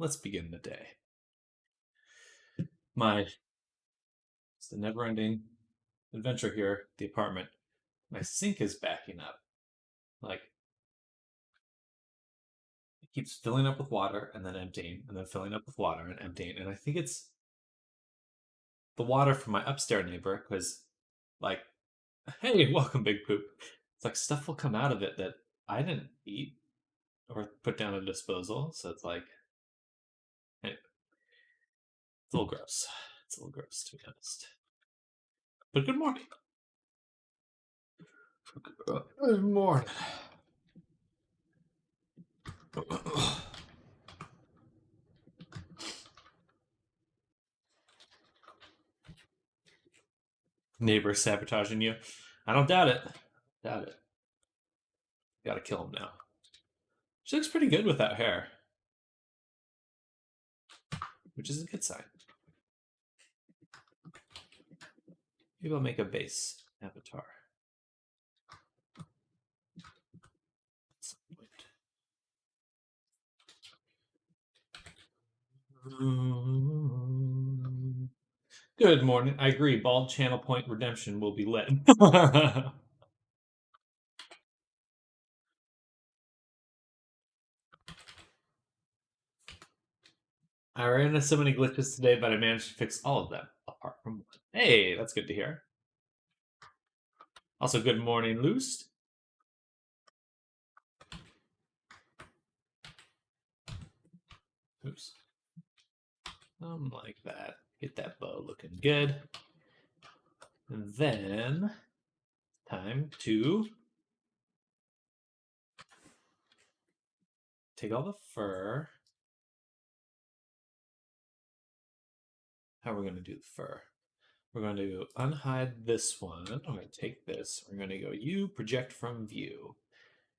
let's begin the day. It's the never-ending adventure here at the apartment. My sink is backing up. Like, it keeps filling up with water and then emptying, and then filling up with water and emptying. And I think it's the water from my upstairs neighbor, because, like, hey, welcome, Big Poop. It's like stuff will come out of it that I didn't eat or put down at disposal. So it's like, anyway, it's a little gross. It's a little gross, to be honest. But good morning. Good morning. Neighbor sabotaging you. I don't doubt it. Doubt it. Gotta kill him now. She looks pretty good without hair, which is a good sign. Maybe I'll make a base avatar. At some point. Good morning. I agree. Bald Channel Point Redemption will be lit. I ran into so many glitches today, but I managed to fix all of them, apart from one. Hey, that's good to hear. Also, good morning, Loosed. Oops. Like that. Get that bow looking good. And then, time to take all the fur. How are we going to do the fur? We're going to unhide this one. I'm going to take this. We're going to go U, project from view.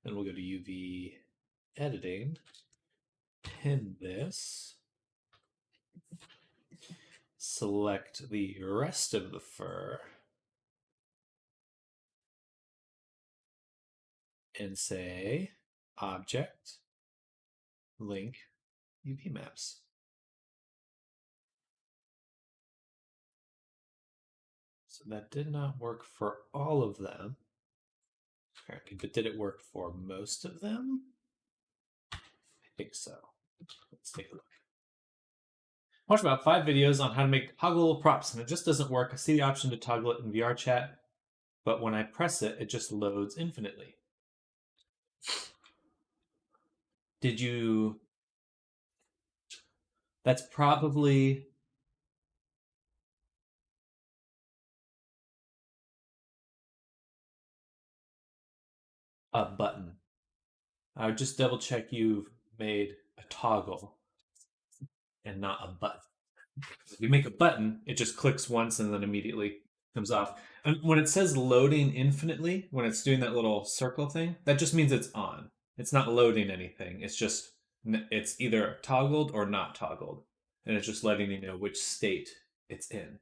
Then we'll go to UV editing. Pin this. Select the rest of the fur. And say object, link, UV maps. So that did not work for all of them. Apparently, but did it work for most of them? I think so. Let's take a look. I watched about 5 videos on how to make toggleable props, and it just doesn't work. I see the option to toggle it in VR chat, but when I press it, it just loads infinitely. Did you... That's probably... a button. I would just double check you've made a toggle and not a button. If you make a button, it just clicks once and then immediately comes off. And when it says loading infinitely, when it's doing that little circle thing, that just means it's on. It's not loading anything. It's either toggled or not toggled. And it's just letting you know which state it's in.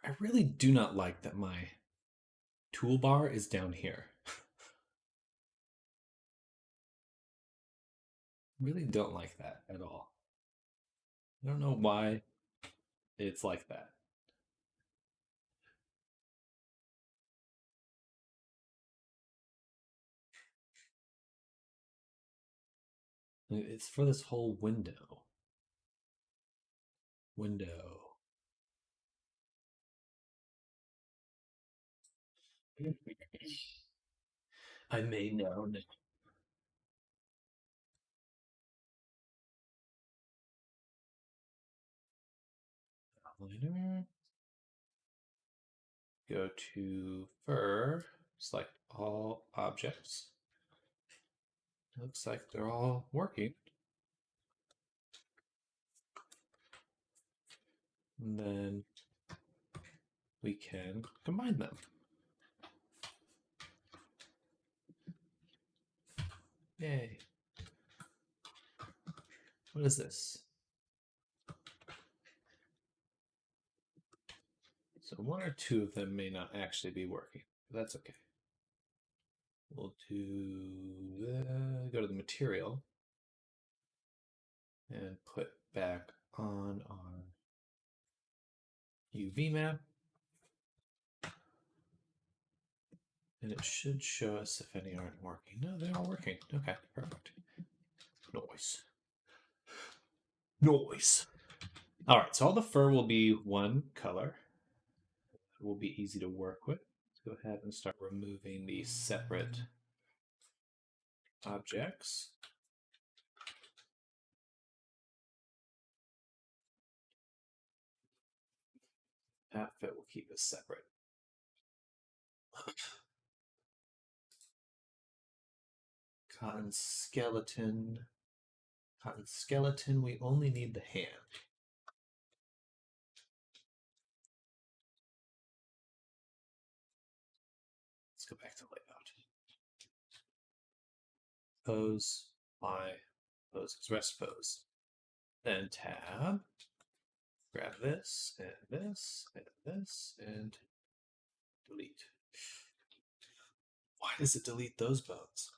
I really do not like that my toolbar is down here. Really don't like that at all. I don't know why it's like that. It's for this whole window. I may know. Outliner. Go to fur, select all objects. Looks like they're all working. And then we can combine them. Yay. What is this? So one or two of them may not actually be working. But that's okay. We'll go to the material and put back on our UV map. And it should show us if any aren't working. No, they're all working. Okay, perfect. Noise. Noise. All right, so all the fur will be one color. It will be easy to work with. Let's go ahead and start removing these separate objects. Outfit will keep us separate. Cotton skeleton. Cotton skeleton, we only need the hand. Let's go back to layout. Pose, Y, pose, rest pose. Then tab, grab this, and this, and this, and delete. Why does it delete those bones?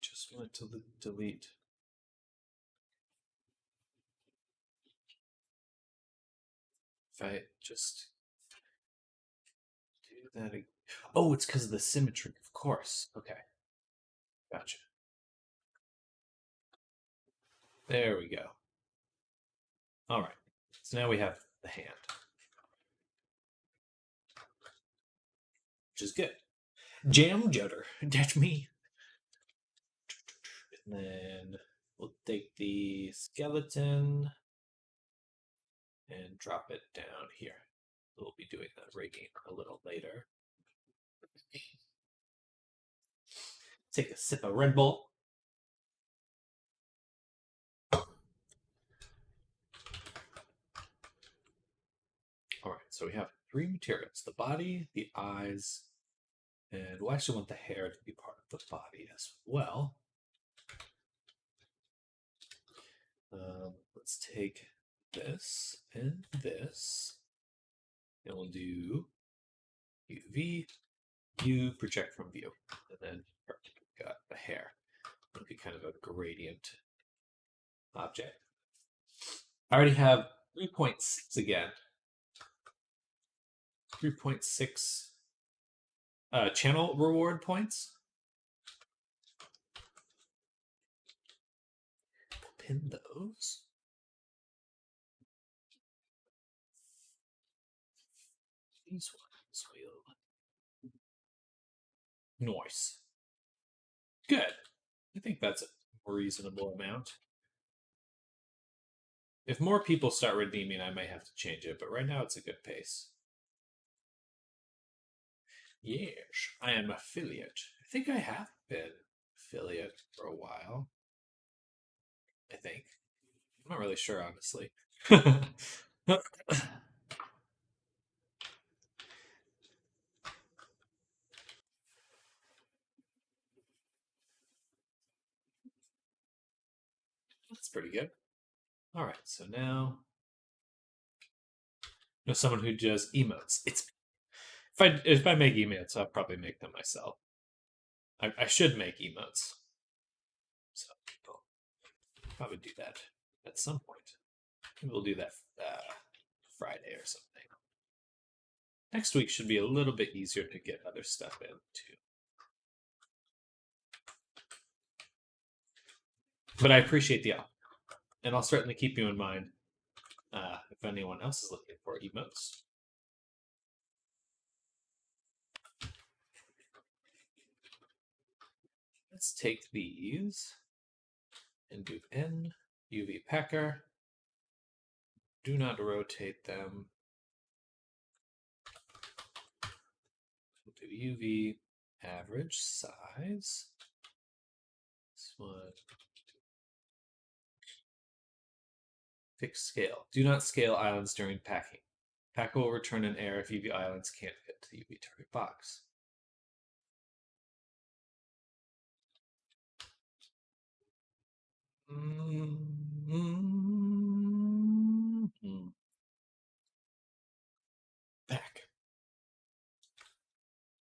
Just want to delete. If I just do that again. Oh, it's because of the symmetry, of course. Okay. Gotcha. There we go. All right. So now we have the hand, which is good. Jam Judder. That's me. And then we'll take the skeleton and drop it down here. We'll be doing that rigging a little later. Take a sip of Red Bull. All right, so we have three materials: the body, the eyes, and we'll actually want the hair to be part of the body as well. Let's take this and this, and we'll do UV, view, project from view, and then we've got the hair. It'll be kind of a gradient object. I already have 3.6 again. 3.6 channel reward points. Pin those. These ones will. Nice. Good. I think that's a reasonable amount. If more people start redeeming, I may have to change it, but right now it's a good pace. Yes, I am affiliate. I think I have been affiliate for a while. I think. I'm not really sure, honestly. That's pretty good. All right, so now, someone who does emotes. It's if I make emotes, I'll probably make them myself. I should make emotes, so I'll probably do that at some point. Maybe we'll do that Friday or something. Next week should be a little bit easier to get other stuff in too. But I appreciate the offer, and I'll certainly keep you in mind if anyone else is looking for emotes. Let's take these and do N UV Packer. Do not rotate them. We'll do UV average size. This one. Fixed scale. Do not scale islands during packing. Packet will return an error if UV islands can't fit to the UV target box. Back.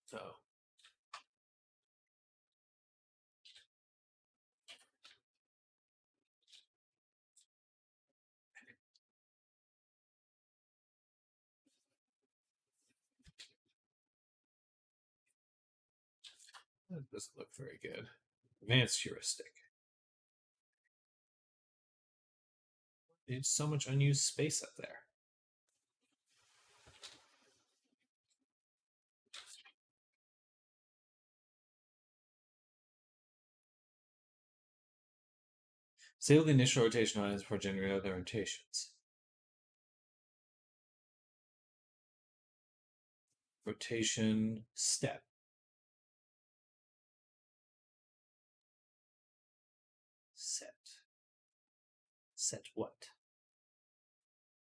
So that doesn't look very good. Advanced heuristic. There's so much unused space up there. Disable the initial rotation items before generating other rotations. Rotation step. Set. Set what?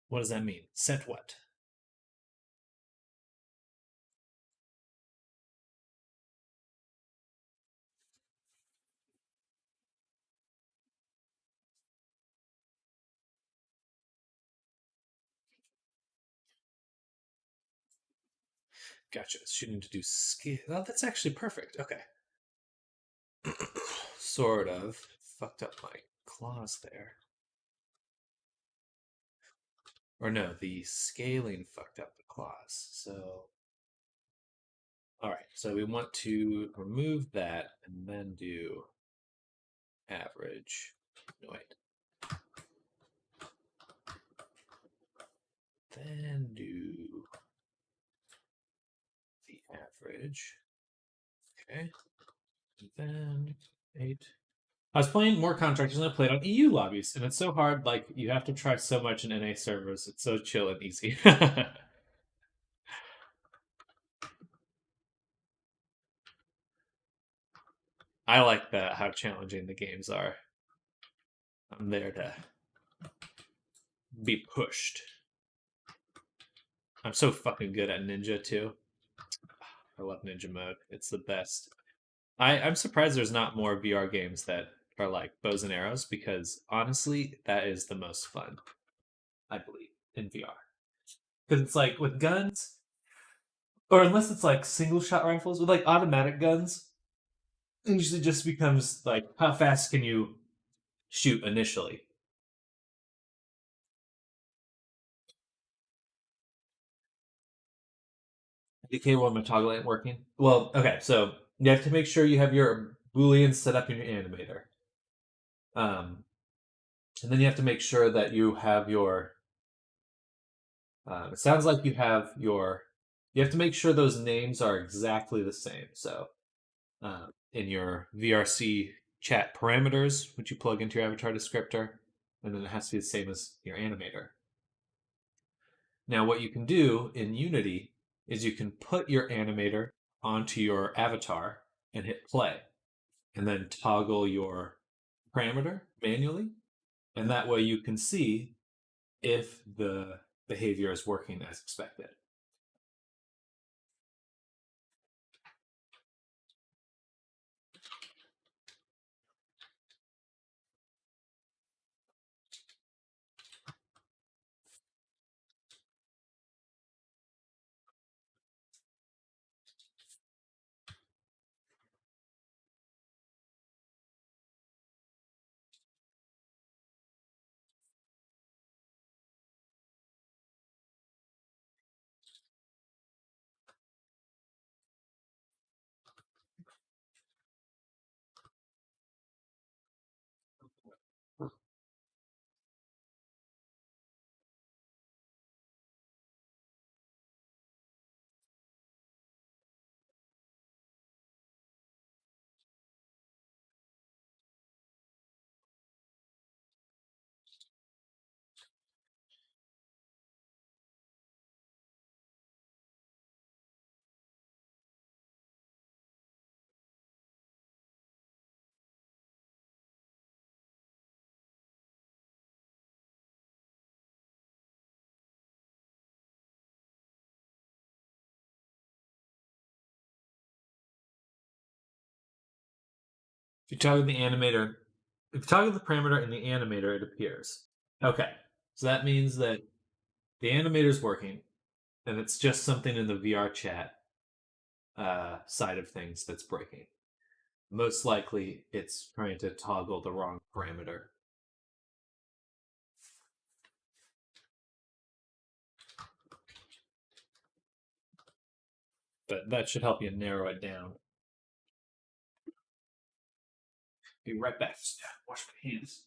What does that mean? Set what? Gotcha. So you need to do scale. Oh, that's actually perfect. Okay. Sort of. Fucked up my claws there. Or no, the scaling fucked up the claws. So, all right. So we want to remove that and then do average. No, wait. Then do the average. Okay. And then 8. I was playing more contractors than I played on EU lobbies, and it's so hard. Like, you have to try so much in NA servers. It's so chill and easy. I like that, how challenging the games are. I'm there to be pushed. I'm so fucking good at Ninja, too. I love Ninja mode. It's the best. I'm surprised there's not more VR games that are like bows and arrows, because honestly, that is the most fun, I believe, in VR. Because it's like with guns, or unless it's like single shot rifles, with like automatic guns, it usually just becomes like how fast can you shoot initially. DK while my toggle ain't working. Well, okay, so you have to make sure you have your boolean set up in your animator. Um, and then you have to make sure that you have your. It sounds like you have your. You have to make sure those names are exactly the same. So, in your VRC chat parameters, which you plug into your avatar descriptor, and then it has to be the same as your animator. Now, what you can do in Unity is you can put your animator onto your avatar and hit play, and then toggle your parameter manually. And that way you can see if the behavior is working as expected. If you toggle the animator, if you toggle the parameter in the animator, it appears. Okay, so that means that the animator is working, and it's just something in the VR chat side of things that's breaking. Most likely, it's trying to toggle the wrong parameter. But that should help you narrow it down. Be right back. Just wash my hands.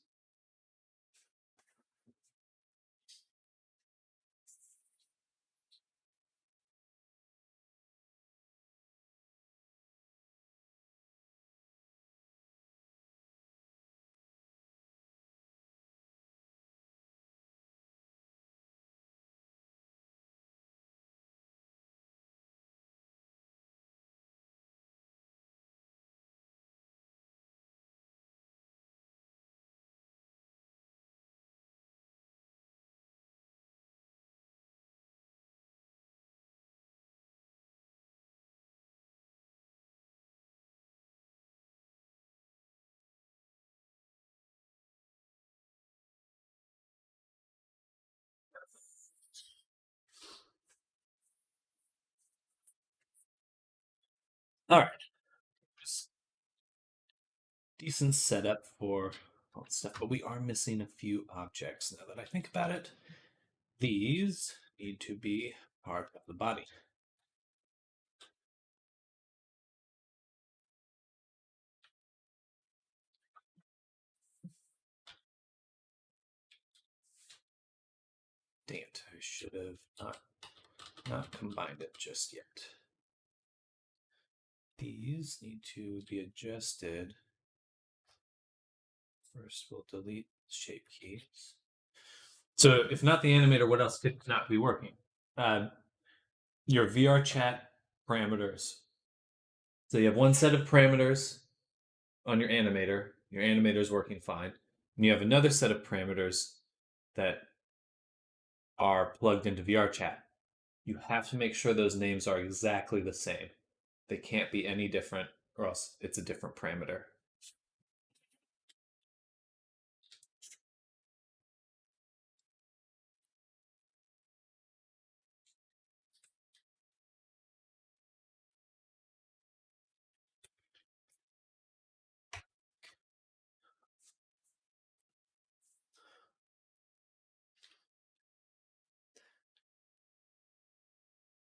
All right. Just decent setup for all the stuff, but we are missing a few objects now that I think about it. These need to be part of the body. Dang it, I should have not combined it just yet. These need to be adjusted. First, we'll delete shape keys. So if not the animator, what else could not be working? Your VR chat parameters. So you have one set of parameters on your animator. Your animator is working fine. And you have another set of parameters that are plugged into VR chat. You have to make sure those names are exactly the same. They can't be any different, or else it's a different parameter.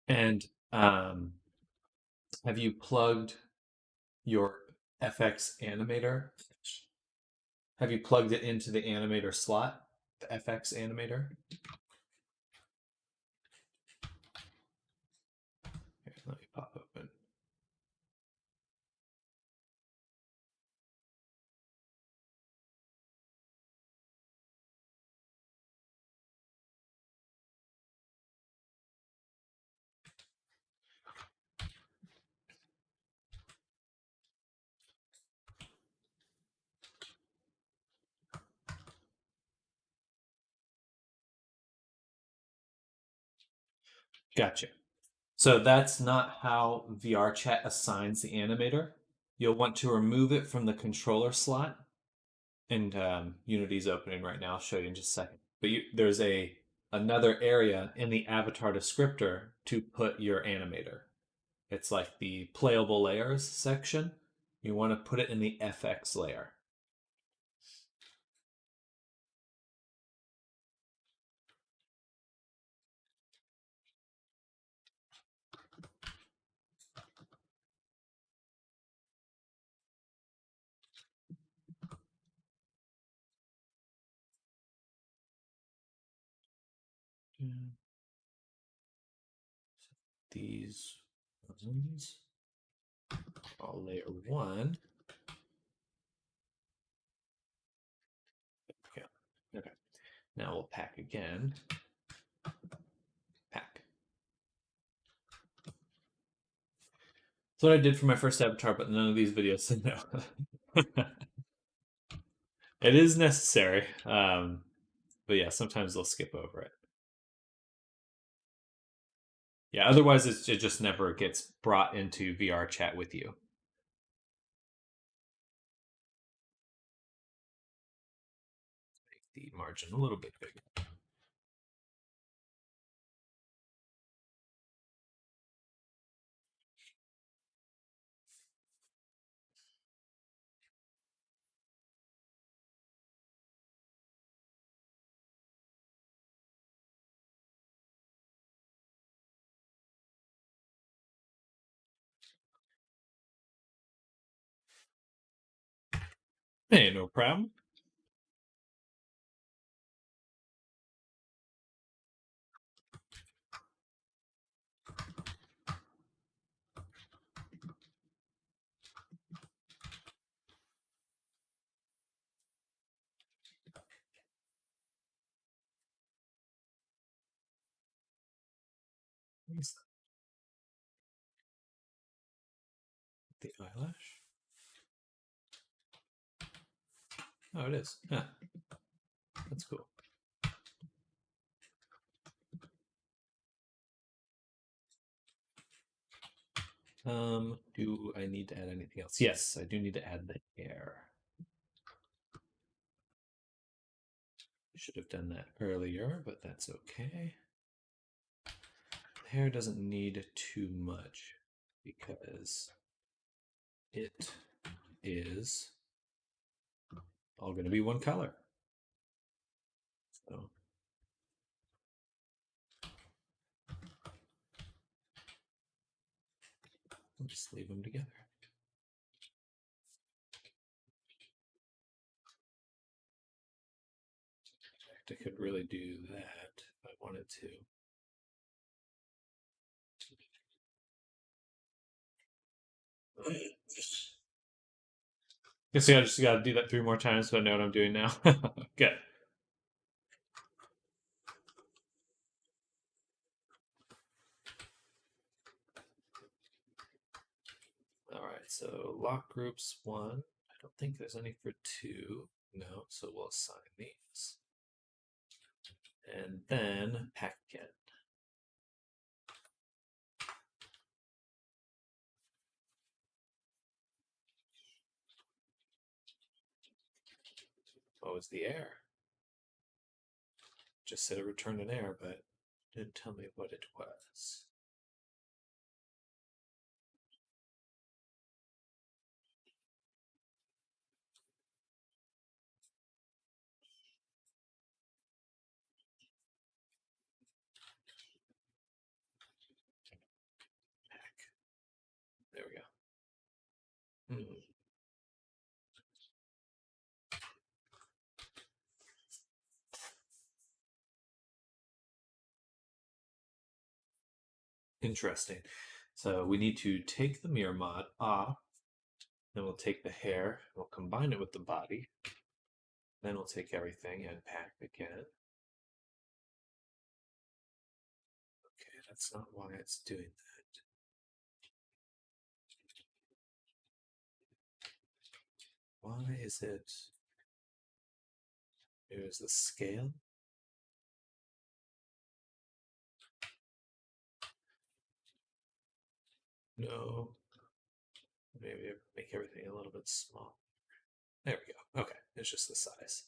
And have you plugged your FX animator? Have you plugged it into the animator slot, the FX animator? Here, let me pop open. Gotcha. So that's not how VR chat assigns the animator. You'll want to remove it from the controller slot. And Unity's opening right now. I'll show you in just a second. But there's another area in the avatar descriptor to put your animator. It's like the playable layers section. You want to put it in the FX layer. These ones are layer one. Okay. Okay. Now we'll pack again. Pack. That's what I did for my first avatar, but none of these videos said no. It is necessary. But yeah, sometimes they'll skip over it. Yeah, otherwise it just never gets brought into VR chat with you. the margin a little bit bigger. Hey, no problem. The eyelash? Oh, it is. Huh. That's cool. Do I need to add anything else? Yes, I do need to add the hair. Should have done that earlier, but that's okay. The hair doesn't need too much because it is all going to be one color. So we'll just leave them together. I could really do that if I wanted to. Guess I just got to do that 3 more times so I know what I'm doing now. Good. All right, so lock groups 1. I don't think there's any for 2. No, so we'll assign these. And then pack again. What was the error? Just said it returned an error, but didn't tell me what it was. Pack. There we go. Interesting. So we need to take the mirror mod off, then we'll take the hair, we'll combine it with the body, then we'll take everything and pack again. Okay, that's not why it's doing that. Why is it? Here's the scale. No. Maybe make everything a little bit small. There we go. Okay, it's just the size.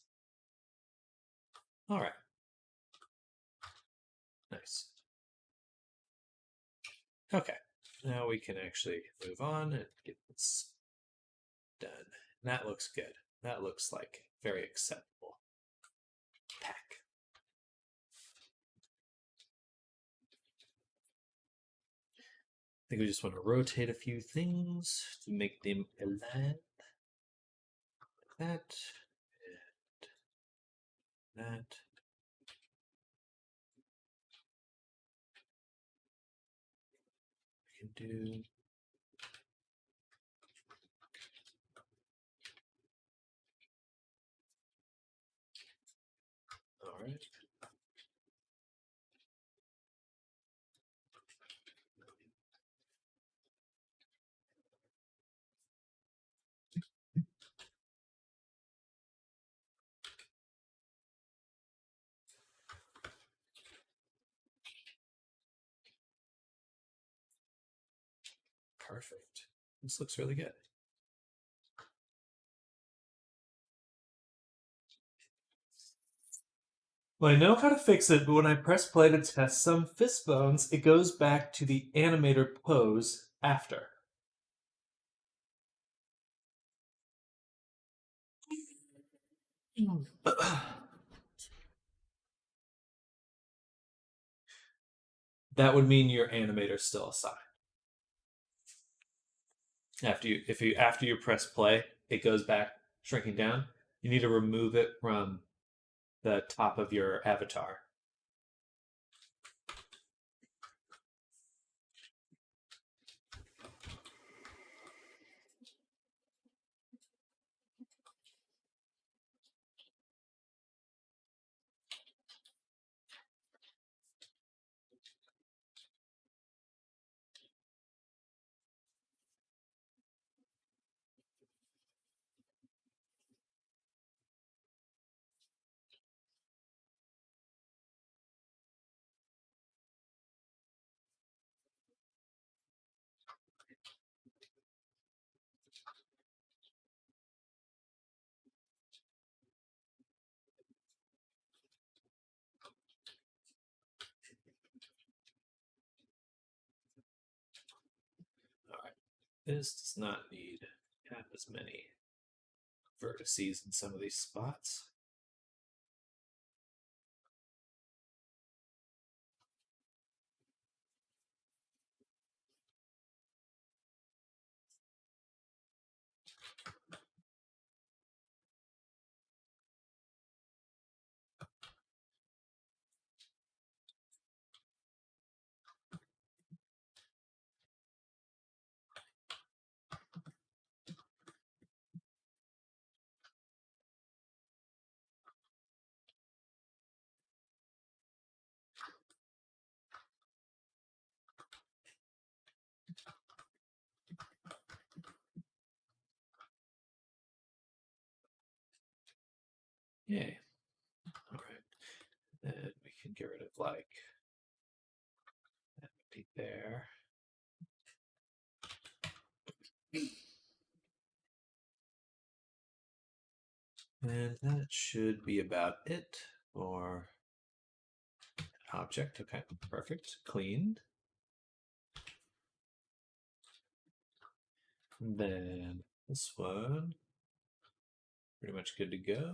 All right. Nice. Okay, now we can actually move on and get this done. And that looks good. That looks like very acceptable. Pack. I think we just want to rotate a few things to make them align. Like that. And that. We can do. All right. Perfect. This looks really good. Well, I know how to fix it, but when I press play to test some fist bones, it goes back to the animator pose after. That would mean your animator's still assigned. After you press play, it goes back shrinking down. You need to remove it from the top of your avatar. All right. This does not need half as many vertices in some of these spots. Yay. All right. Then we can get rid of like empty there. And that should be about it for object. Okay, perfect. Cleaned. And then this one, pretty much good to go.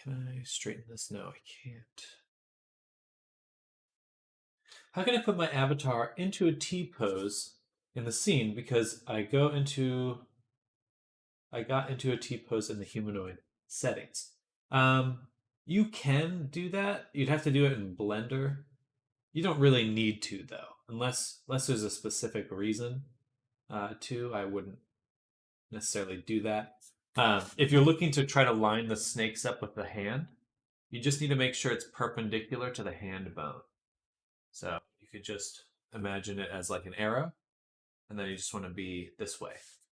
Can I straighten this? No, I can't. How can I put my avatar into a T pose in the scene? Because I got into a T pose in the humanoid settings. Um, you can do that. You'd have to do it in Blender. You don't really need to though, unless there's a specific reason to. I wouldn't necessarily do that. If you're looking to try to line the snakes up with the hand, you just need to make sure it's perpendicular to the hand bone. So you could just imagine it as like an arrow, and then you just want to be this way,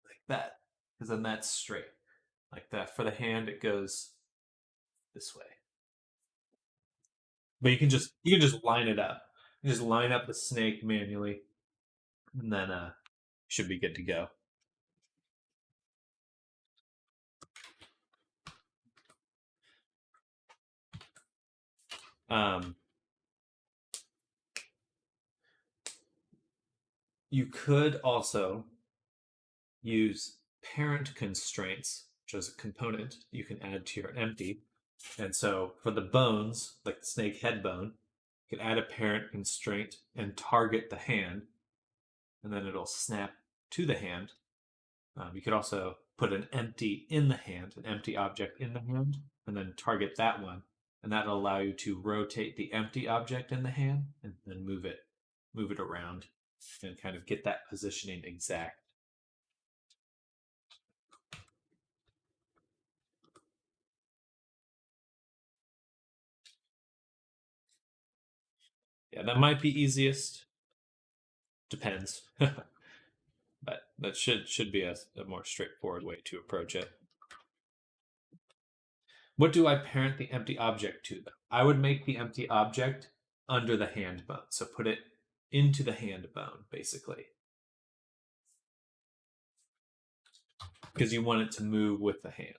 like that, because then that's straight. Like that. For the hand, it goes this way. But you can just line it up. You just line up the snake manually, and then should be good to go. Um, you could also use parent constraints, which is a component you can add to your empty. And so for the bones, like the snake head bone, you can add a parent constraint and target the hand, and then it'll snap to the hand. You could also put an empty in the hand, an empty object in the hand, and then target that one. And that'll allow you to rotate the empty object in the hand and then move it move it around and kind of get that positioning exact. Yeah, that might be easiest. Depends. But that should be a more straightforward way to approach it. What do I parent the empty object to, though? I would make the empty object under the hand bone. So put it into the hand bone, basically. Because you want it to move with the hand.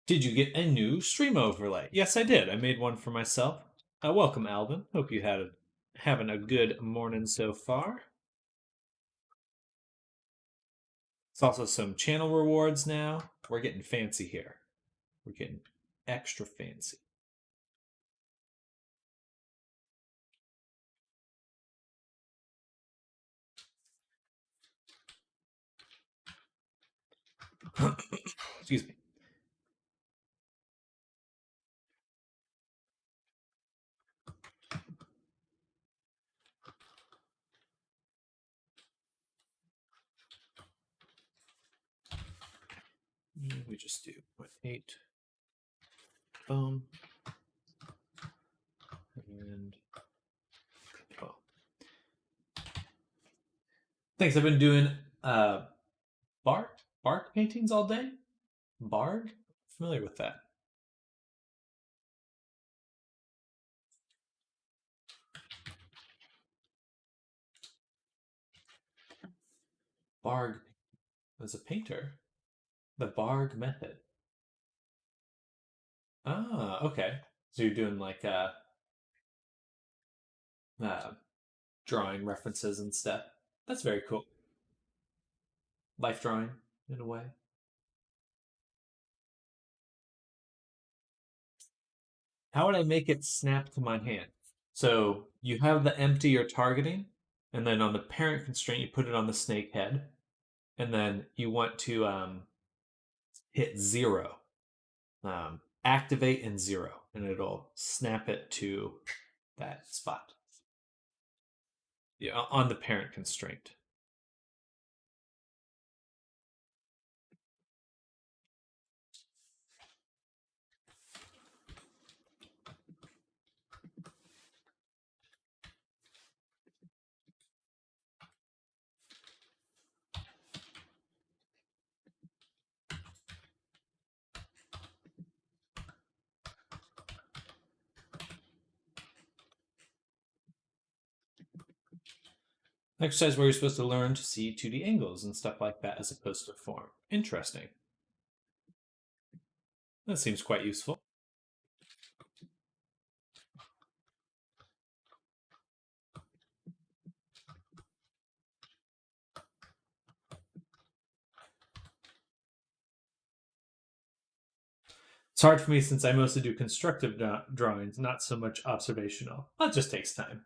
Did you get a new stream overlay? Yes, I did. I made one for myself. Welcome, Alvin. Hope you had having a good morning so far. It's also some channel rewards now. We're getting fancy here. We're getting extra fancy. Excuse me. We just do 0.8. Boom. And boom. Thanks. I've been doing bark paintings all day. Bark? Familiar with that. Barg as a painter. The Barg method. Ah, okay. So you're doing like drawing references and stuff. That's very cool. Life drawing, in a way. How would I make it snap to my hand? So you have the empty you're targeting, and then on the parent constraint, you put it on the snake head, and then you want to hit 0. Activate and 0, and it'll snap it to that spot. Yeah, on the parent constraint. Exercise where you're supposed to learn to see 2D angles and stuff like that as opposed to form. Interesting. That seems quite useful. It's hard for me since I mostly do constructive drawings, not so much observational. That just takes time.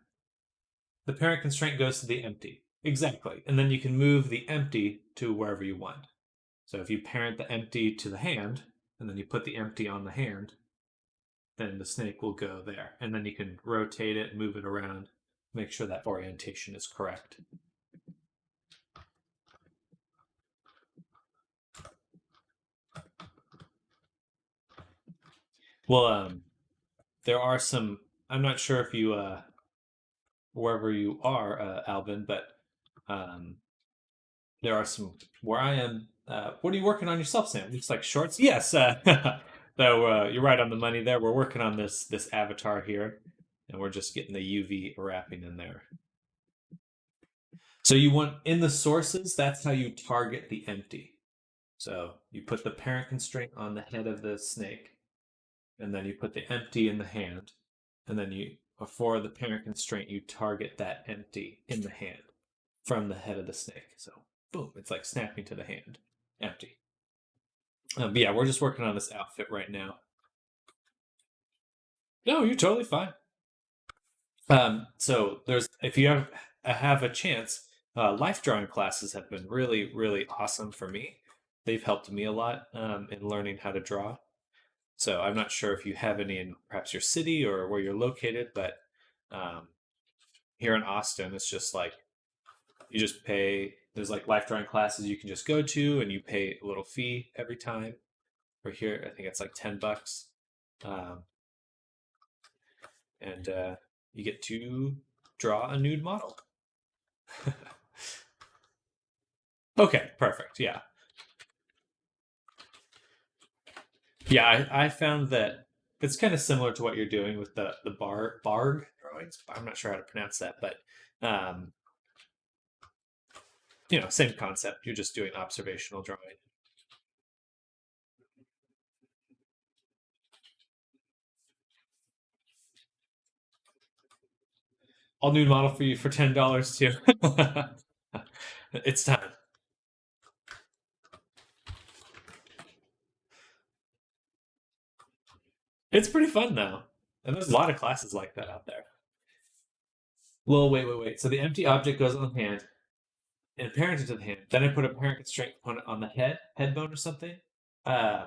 The parent constraint goes to the empty. Exactly. And then you can move the empty to wherever you want. So if you parent the empty to the hand, and then you put the empty on the hand, then the snake will go there. And then you can rotate it, move it around, make sure that orientation is correct. Well, there are some I'm not sure if you wherever you are, Albin, but there are some where I am. What are you working on yourself, Sam? Looks like shorts. Yes. So you're right on the money there. We're working on this avatar here, and we're just getting the UV wrapping in there. So you want in the sources. That's how you target the empty. So you put the parent constraint on the head of the snake, and then you put the empty in the hand, and then you before the parent constraint you target that empty in the hand from the head of the snake. So boom, it's like snapping to the hand, empty. But yeah, we're just working on this outfit right now. No, you're totally fine. So there's if you have a chance, life drawing classes have been really really awesome for me. They've helped me a lot in learning how to draw. So I'm not sure if you have any in perhaps your city or where you're located, but um, here in Austin, it's just like you just pay. There's like life drawing classes you can just go to, and you pay a little fee every time. For here, I think it's like $10, um, and you get to draw a nude model. Okay, perfect. Yeah, yeah. I found that it's kind of similar to what you're doing with the barg drawings. I'm not sure how to pronounce that, but um, same concept. You're just doing observational drawing. I'll nude model for you for $10 too. It's time. It's pretty fun though, and there's a lot of classes like that out there. Well, wait. So the empty object goes on the hand and parented to the hand. Then I put a parent constraint component on the head bone or something. Uh,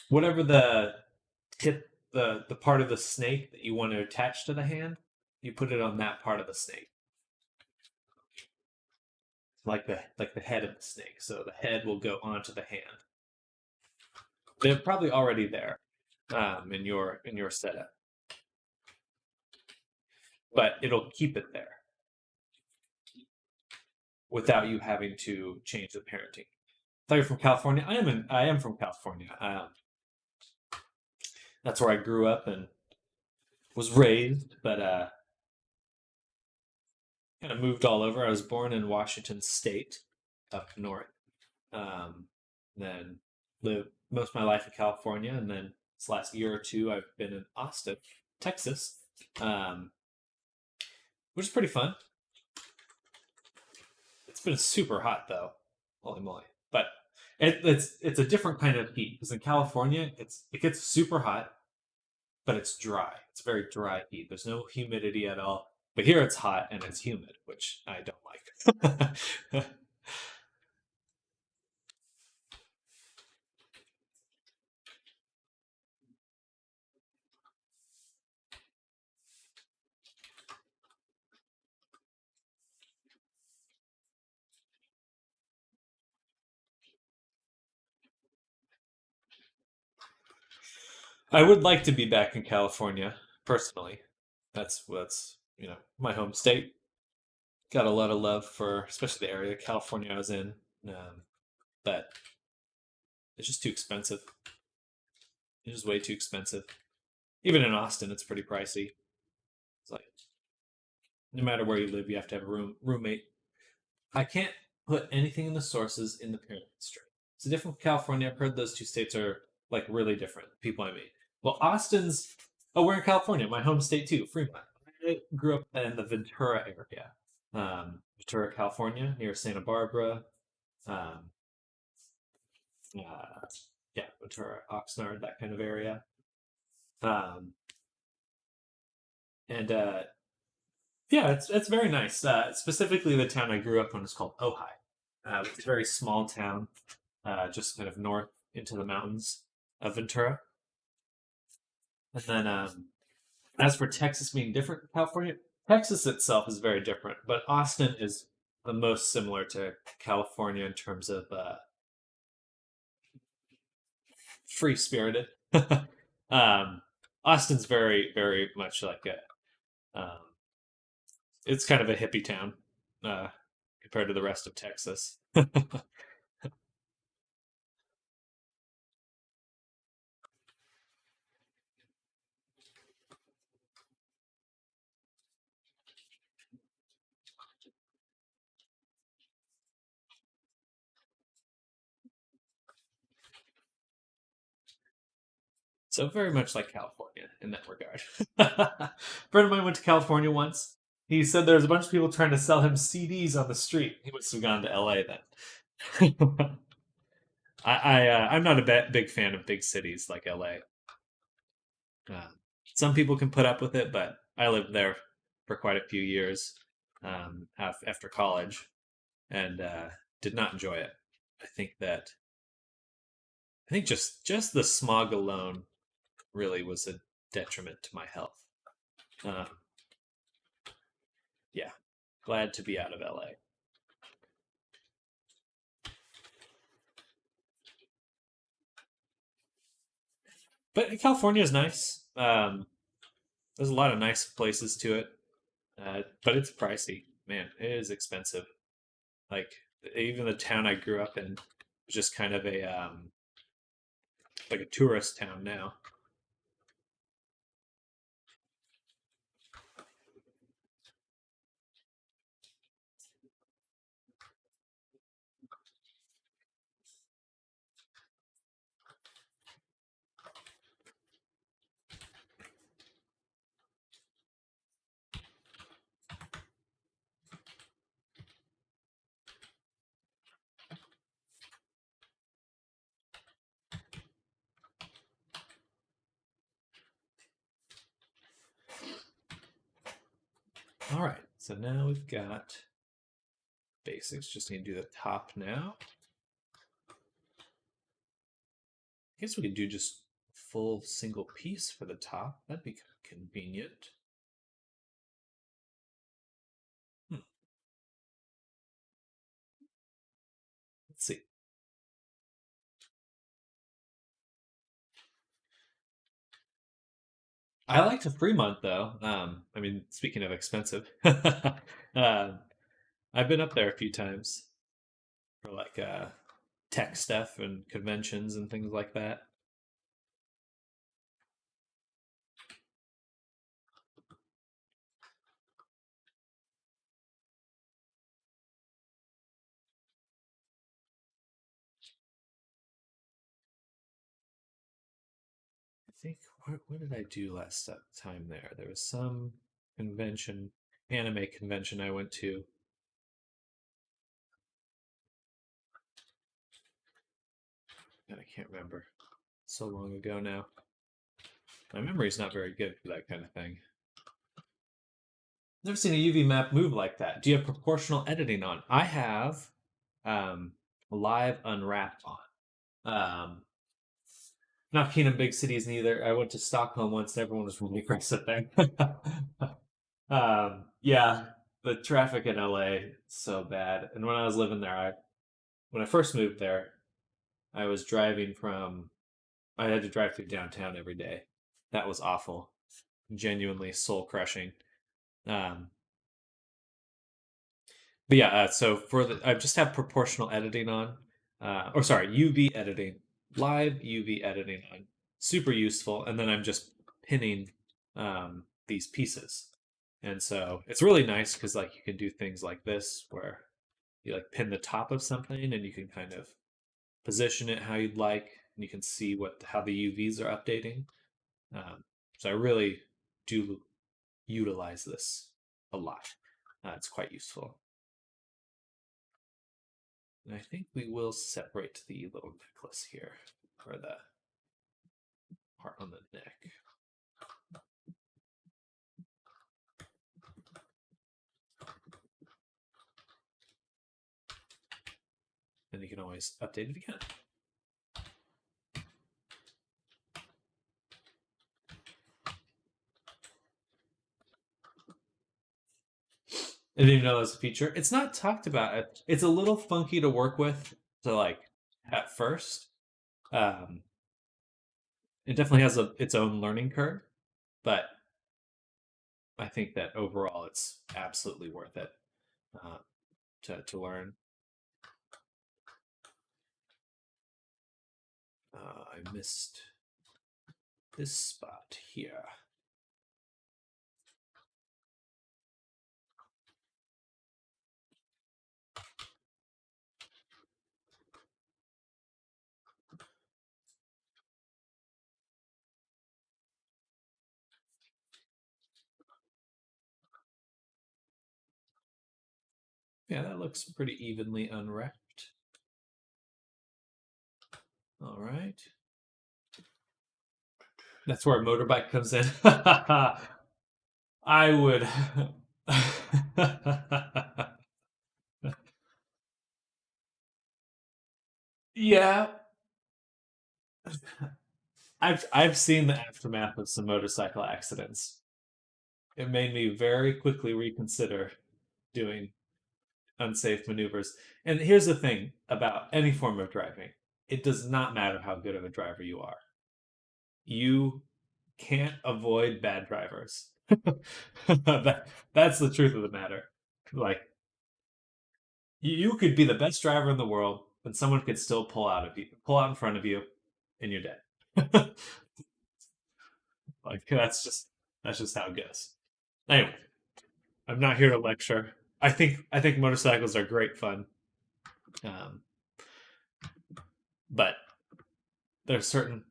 Whatever the tip, the part of the snake that you want to attach to the hand, you put it on that part of the snake, like the head of the snake. So the head will go onto the hand. They're probably already there in your setup, but it'll keep it there without you having to change the parenting. I thought you're from California. I am from California. That's where I grew up and was raised, but kind of moved all over. I was born in Washington State, up north. Um, then lived most of my life in California, and then this last year or two, I've been in Austin, Texas, um, which is pretty fun. It's been super hot though, holy moly! But it's a different kind of heat because in California, it gets super hot, but it's dry. It's very dry heat. There's no humidity at all. But here it's hot and it's humid, which I don't like. I would like to be back in California personally. That's my home state. Got a lot of love for especially the area California I was in, but it's just too expensive. It's just way too expensive. Even in Austin, it's pretty pricey. It's like no matter where you live, you have to have a roommate. I can't put anything in the sources in the parent constraint. It's different from California. I've heard those two states are like really different. People I meet. Well, Austin's. Oh, we're in California, my home state too, Fremont. I grew up in the Ventura area, Ventura, California, near Santa Barbara. Um, uh, yeah, Ventura, Oxnard, that kind of area. Um, and yeah, it's very nice. Specifically, the town I grew up in is called Ojai. It's a very small town, just kind of north into the mountains of Ventura. And then, as for Texas being different from California, Texas itself is very different, but Austin is the most similar to California in terms of free spirited. um, Austin's very much like a it's kind of a hippie town uh, compared to the rest of Texas. So very much like California in that regard. A friend of mine went to California once. He said there was a bunch of people trying to sell him CDs on the street. He must have gone to LA then. I'm not a big fan of big cities like LA. Uh, some people can put up with it, but I lived there for quite a few years after college and did not enjoy it. I think that I think just the smog alone really was a detriment to my health. Um, yeah, glad to be out of LA. But California is nice. There's a lot of nice places to it, but it's pricey. Man, it is expensive. Like even the town I grew up in was just kind of a like a tourist town now. All right, so now we've got basics. Just need to do the top now. I guess we could do just full single piece for the top. That'd be convenient. Hmm. Let's see. I liked a free month though. I mean, speaking of expensive, I've been up there a few times for like tech stuff and conventions and things like that. I think what did I do last time there? There was some convention, anime convention I went to. And I can't remember. So long ago now. My memory's not very good for that kind of thing. Never seen a UV map move like that. Do you have proportional editing on? I have um, live unwrap on. Um, not keen on big cities neither. I went to Stockholm once and everyone was really aggressive there. Yeah, the traffic in LA is so bad. And when I was living there, when I first moved there, I was driving from I had to drive through downtown every day. That was awful. Genuinely soul crushing. Um, but yeah, so for I just have proportional editing on, or sorry, UV editing, live UV editing on, super useful. And then I'm just pinning these pieces, and so it's really nice because like you can do things like this where you like pin the top of something and you can kind of position it how you'd like, and you can see what how the UVs are updating. So I really do utilize this a lot. It's quite useful. And I think we will separate the little necklace here, or the part on the neck. And you can always update it again. I didn't even know that was a feature. It's not talked about. It's a little funky to work with, to like at first. Um, it definitely has its own learning curve. but I think that overall it's absolutely worth it uh, to learn. I missed this spot here. Yeah, that looks pretty evenly unwrapped. All right. That's where a motorbike comes in. I would. Yeah, I've seen the aftermath of some motorcycle accidents. It made me very quickly reconsider doing unsafe maneuvers. And here's the thing about any form of driving. It does not matter how good of a driver you are. You can't avoid bad drivers. That's the truth of the matter. Like you could be the best driver in the world, and someone could still pull out in front of you, and you're dead. Like that's just how it goes. Anyway, I'm not here to lecture. I think motorcycles are great fun, um, but there's certain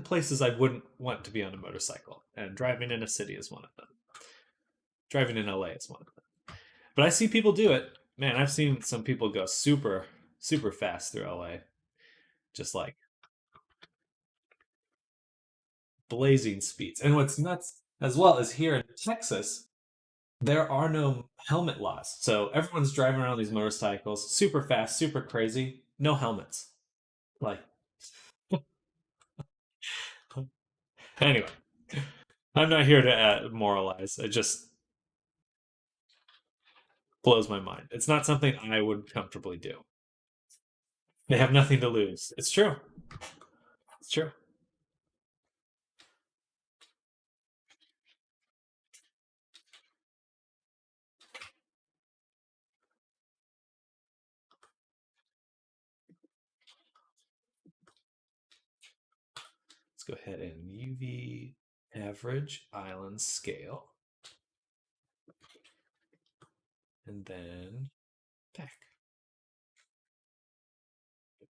places I wouldn't want to be on a motorcycle, and driving in a city is one of them. Driving in LA is one of them. But I see people do it. Man, I've seen some people go super fast through LA, just like blazing speeds. And what's nuts as well is here in Texas, there are no helmet laws. So everyone's driving around these motorcycles super fast, super crazy, no helmets. Like, anyway, I'm not here to moralize. It just blows my mind. It's not something I would comfortably do. They have nothing to lose. It's true. It's true. Let's go ahead and UV average island scale. And then pack.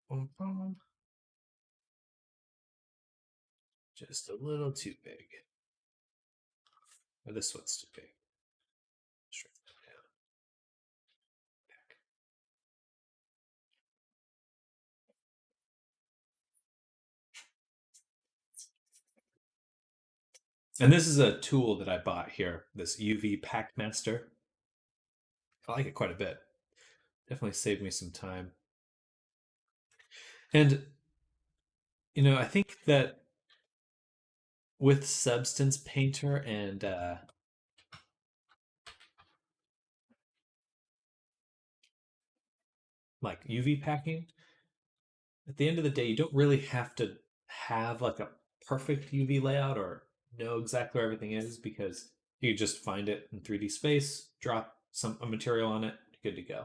Boom, boom. Just a little too big. Or this one's too big. Shrink that down. Pack. And this is a tool that I bought here, this UV Pack Master. I like it quite a bit. Definitely saved me some time. And, I think that with Substance Painter and like UV packing, at the end of the day, you don't really have to have like a perfect UV layout or know exactly where everything is because you just find it in 3D space, drop a material on it, good to go.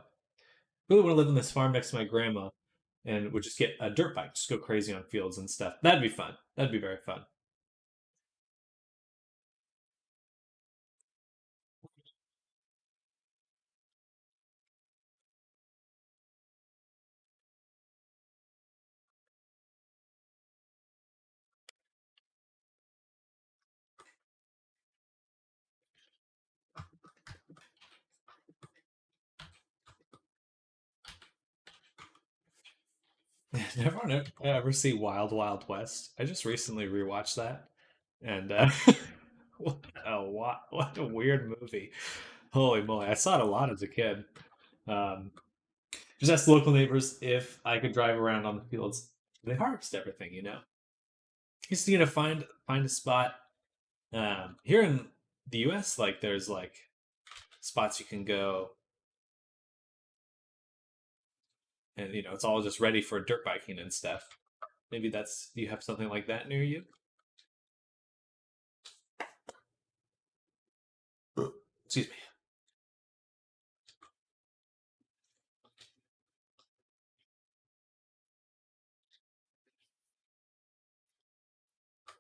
Really want to live in this farm next to my grandma and would just get a dirt bike, just go crazy on fields and stuff. That'd be fun. That'd be very fun. Did everyone ever see Wild Wild West? I just recently rewatched that, and what a weird movie. Holy moly! I saw it a lot as a kid. Um, just asked the local neighbors if I could drive around on the fields. They harvest everything. Just find a spot. Here in the U.S., like there's like spots you can go, and it's all just ready for dirt biking and stuff. Maybe you have something like that near you. Excuse me.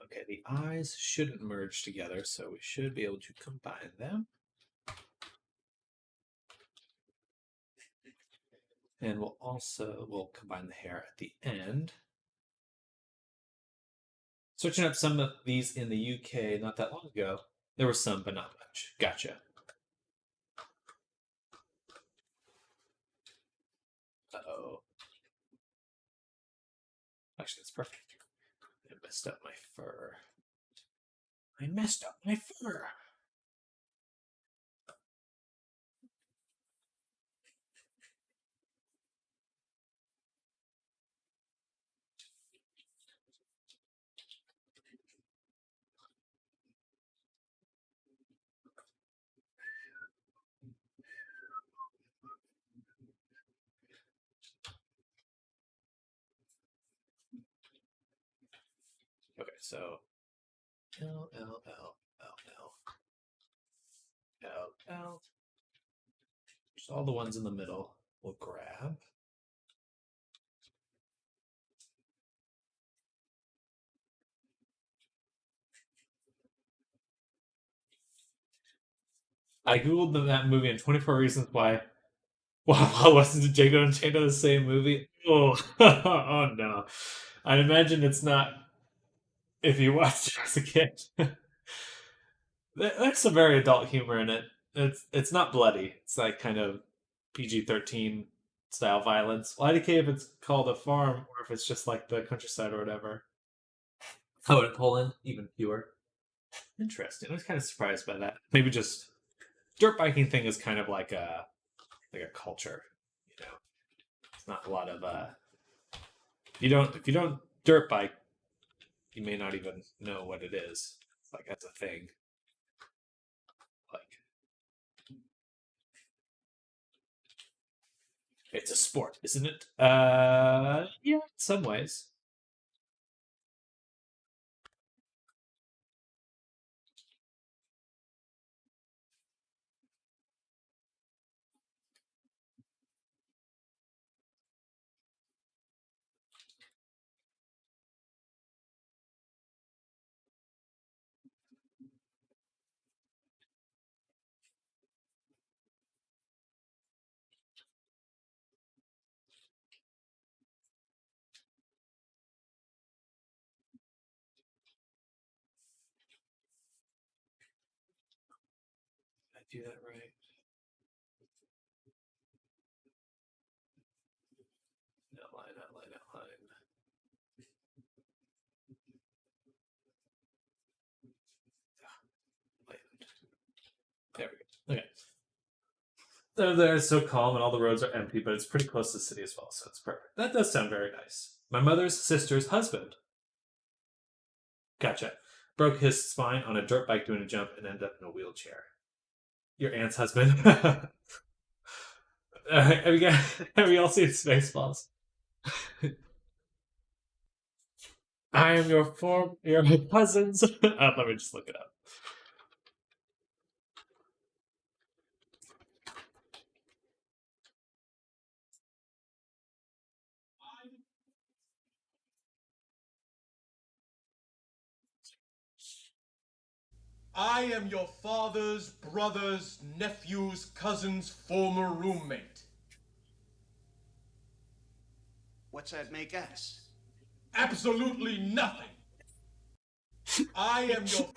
Okay, the eyes shouldn't merge together, so we should be able to combine them. And we'll combine the hair at the end. Searching up some of these in the UK not that long ago, there were some, but not much. Gotcha. Uh-oh. Actually, that's perfect. I messed up my fur. I messed up my fur. Okay, so L L L L L L L. Just all the ones in the middle. We'll grab. I googled that movie and 24 Reasons Why. Wow, wasn't Django Unchained the same movie? Oh, oh no! I imagine it's not if you watched it as a kid. There's some very adult humor in it. It's not bloody. It's like kind of PG-13 style violence. Well, IDK if it's called a farm or if it's just like the countryside or whatever. Oh, in Poland, even fewer. Interesting. I was kind of surprised by that. Maybe just dirt biking thing is kind of like a culture, you know. It's not a lot of if you don't dirt bike, you may not even know what it is. It's like that's a thing. Like it's a sport, isn't it? Yeah, in some ways. Did I do that right? Outline, outline, outline. There we go. Okay. There, it's so calm and all the roads are empty, but it's pretty close to the city as well, so it's perfect. That does sound very nice. My mother's sister's husband. Gotcha. Broke his spine on a dirt bike doing a jump and ended up in a wheelchair. Your aunt's husband. Have you guys, have you all seen Spaceballs? I am your cousins. Let me just look it up. I am your father's brother's nephew's cousin's former roommate. What's that make us? Absolutely nothing. I am your.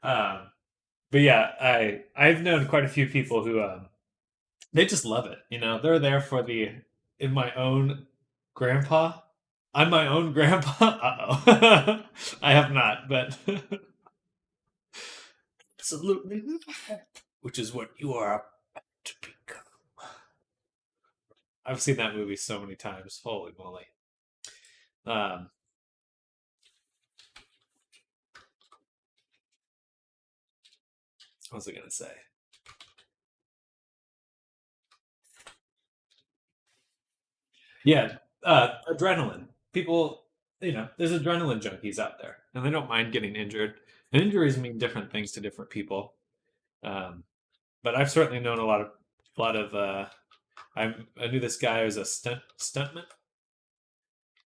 um, but yeah, I've known quite a few people who they just love it. You know, they're there for the in my own grandpa. I'm my own grandpa. Uh oh, I have not, but absolutely not. Which is what you are about to become. I've seen that movie so many times. Holy moly! Um, what was I gonna say? Yeah, adrenaline. People, there's adrenaline junkies out there, and they don't mind getting injured. And injuries mean different things to different people. Um, but I've certainly known a lot of. I knew this guy who was a stuntman,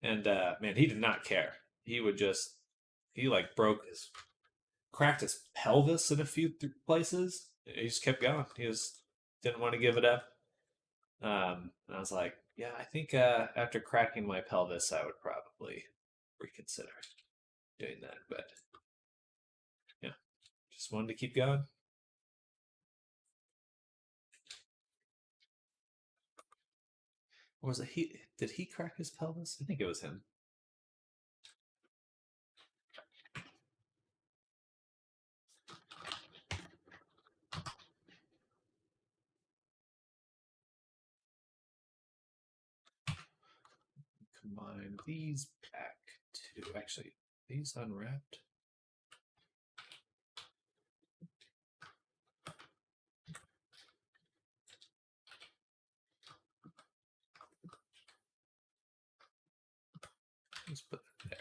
and man, he did not care. He would just he like cracked his pelvis in a few places. He just kept going. He just didn't want to give it up. And I was like, yeah, I think after cracking my pelvis, I would probably reconsider doing that. But yeah, just wanted to keep going. Or was it he? Did he crack his pelvis? I think it was him. Combine these back to actually these unwrapped. Let's put them there.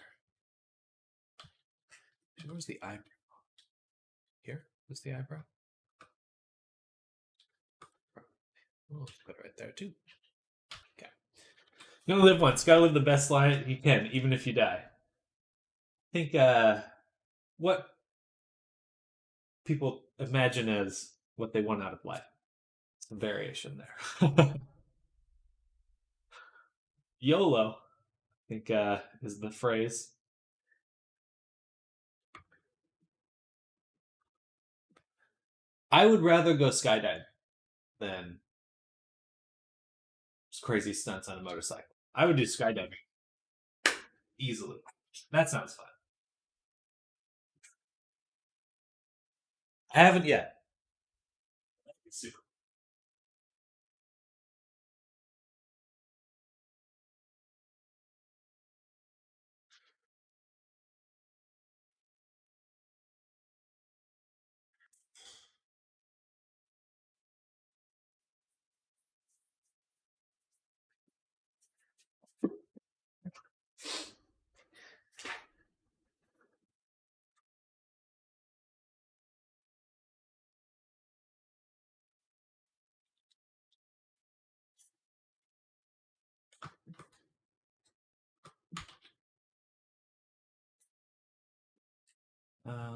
Where's the eyebrow? Here? Where's the eyebrow? We'll put it right there too. Okay. You only live once. Gotta live the best life you can, even if you die. I think what people imagine as what they want out of life. Some variation there. YOLO, I think, is the phrase. I would rather go skydiving than crazy stunts on a motorcycle. I would do skydiving easily. That sounds fun. I haven't yet. Super.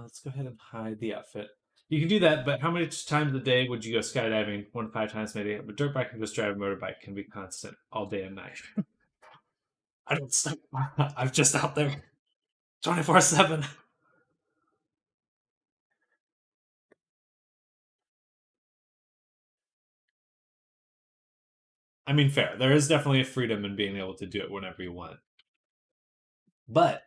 Let's go ahead and hide the outfit. You can do that, but how many times a day would you go skydiving? 1 to 5 times maybe. But dirt bike and just drive a motorbike can be constant all day and night. I don't stop. I'm just out there 24/7. I mean, fair. There is definitely a freedom in being able to do it whenever you want. But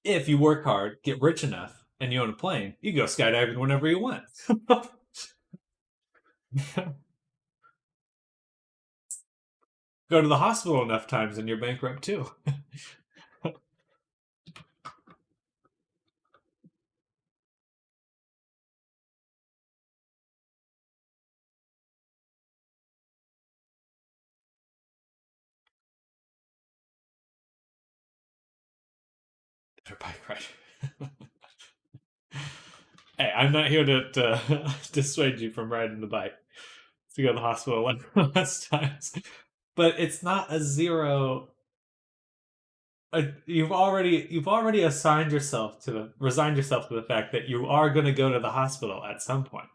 if you work hard, get rich enough, and you own a plane, you go skydiving whenever you want. Go to the hospital enough times and you're bankrupt too. Bike ride. Hey, I'm not here to dissuade you from riding the bike to go to the hospital one less times, but it's not a zero. You've already resigned yourself to the fact that you are going to go to the hospital at some point.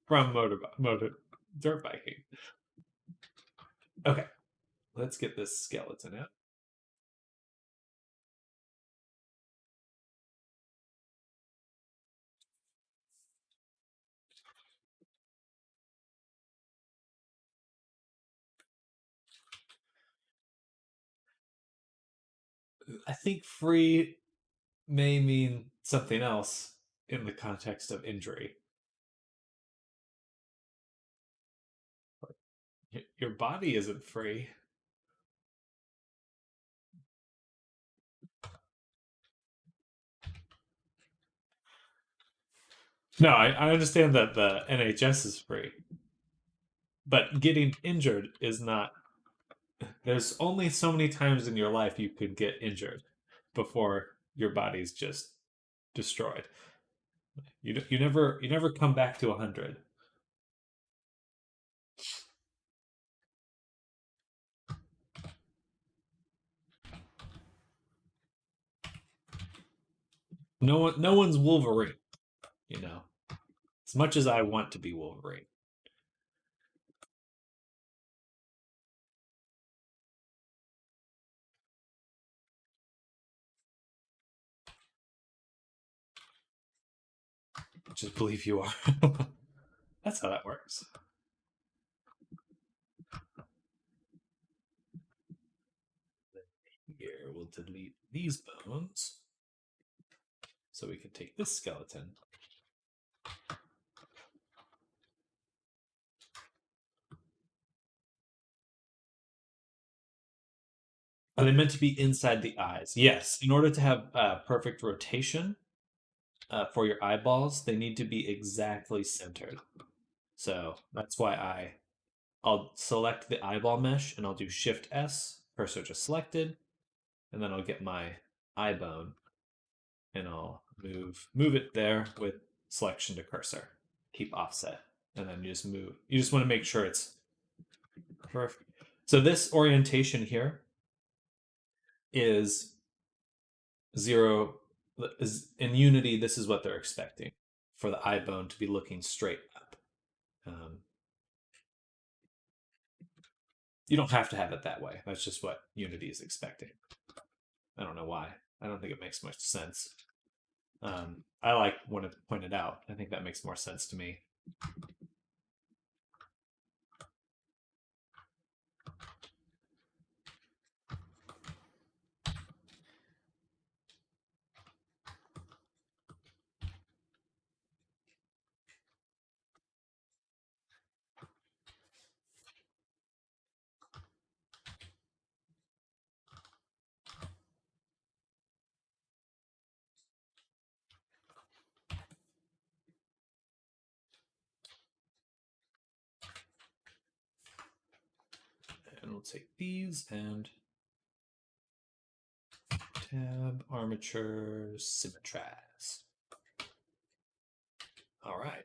From dirt biking. Okay, let's get this skeleton out. I think free may mean something else in the context of injury. Your body isn't free. No, I understand that the NHS is free. But getting injured is not. There's only so many times in your life you could get injured before your body's just destroyed. You never come back to 100. No one's Wolverine, you know. As much as I want to be Wolverine. Just believe you are. That's how that works. Here we'll delete these bones so we can take this skeleton. Are they meant to be inside the eyes? Yes. In order to have perfect rotation for your eyeballs, they need to be exactly centered. So that's why I'll select the eyeball mesh and I'll do Shift S, cursor just selected, and then I'll get my eye bone and I'll move it there with selection to cursor. Keep offset. And then you just move. You just want to make sure it's perfect. So this orientation here is zero. Is in Unity, this is what they're expecting for the eye bone to be looking straight up. You don't have to have it that way. That's just what Unity is expecting. I don't know why. I don't think it makes much sense. I like when it's pointed out. I think that makes more sense to me. And we'll take these and tab armature symmetries. All right.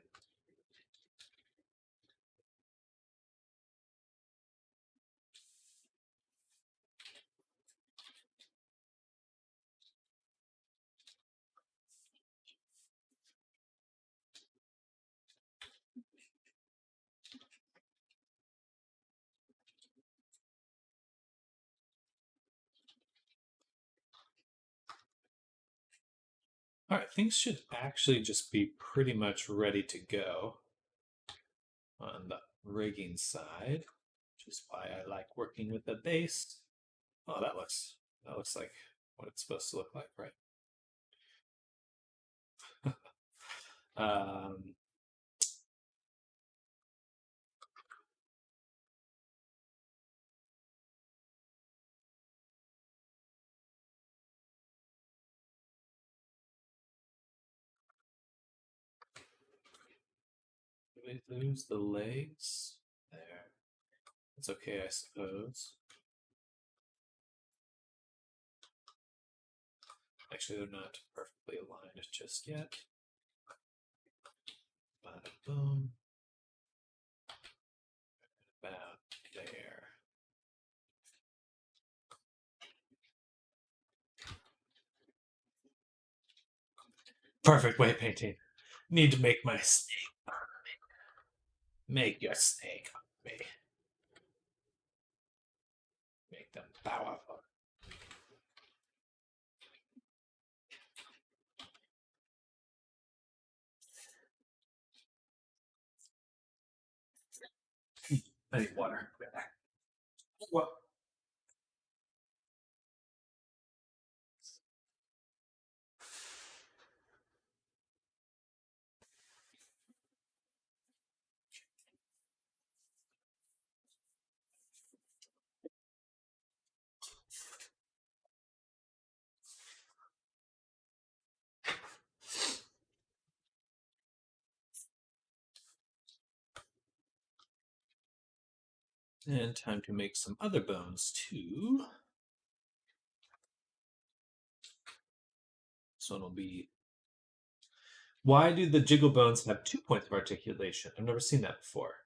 All right, things should actually just be pretty much ready to go on the rigging side, which is why I like working with the base. Oh, that looks like what it's supposed to look like, right? um, do we lose the legs? There. It's okay, I suppose. Actually, they're not perfectly aligned just yet. Bada boom. About there. Perfect weight painting. Need to make my snake. Make your snake on me. Make them powerful. I need water. What? And time to make some other bones too. This one will be. Why do the jiggle bones have 2 points of articulation? I've never seen that before.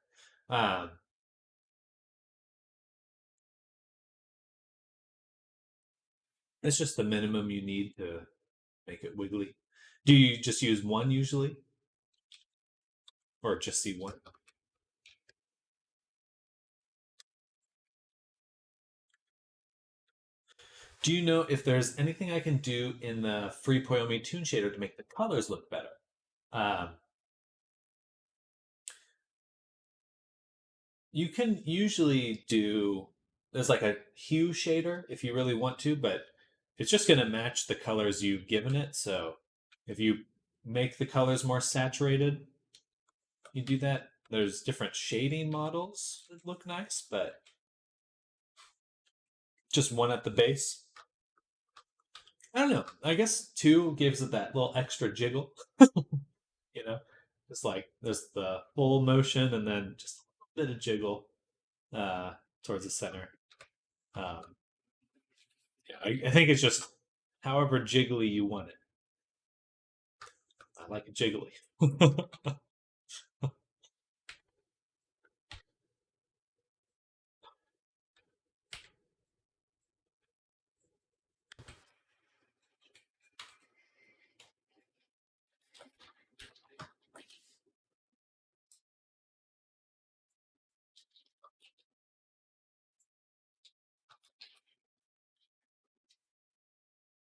It's just the minimum you need to make it wiggly. Do you just use one usually? Or just see one? Do you know if there's anything I can do in the Free Poyomi Toon Shader to make the colors look better? You can usually do, there's like a hue shader if you really want to, but it's just going to match the colors you've given it. So if you make the colors more saturated, you do that. There's different shading models that look nice, but just one at the base. I don't know. I guess two gives it that little extra jiggle, you know? Just like there's the full motion and then just a little bit of jiggle towards the center. Um, yeah, I think it's just however jiggly you want it. I like it jiggly.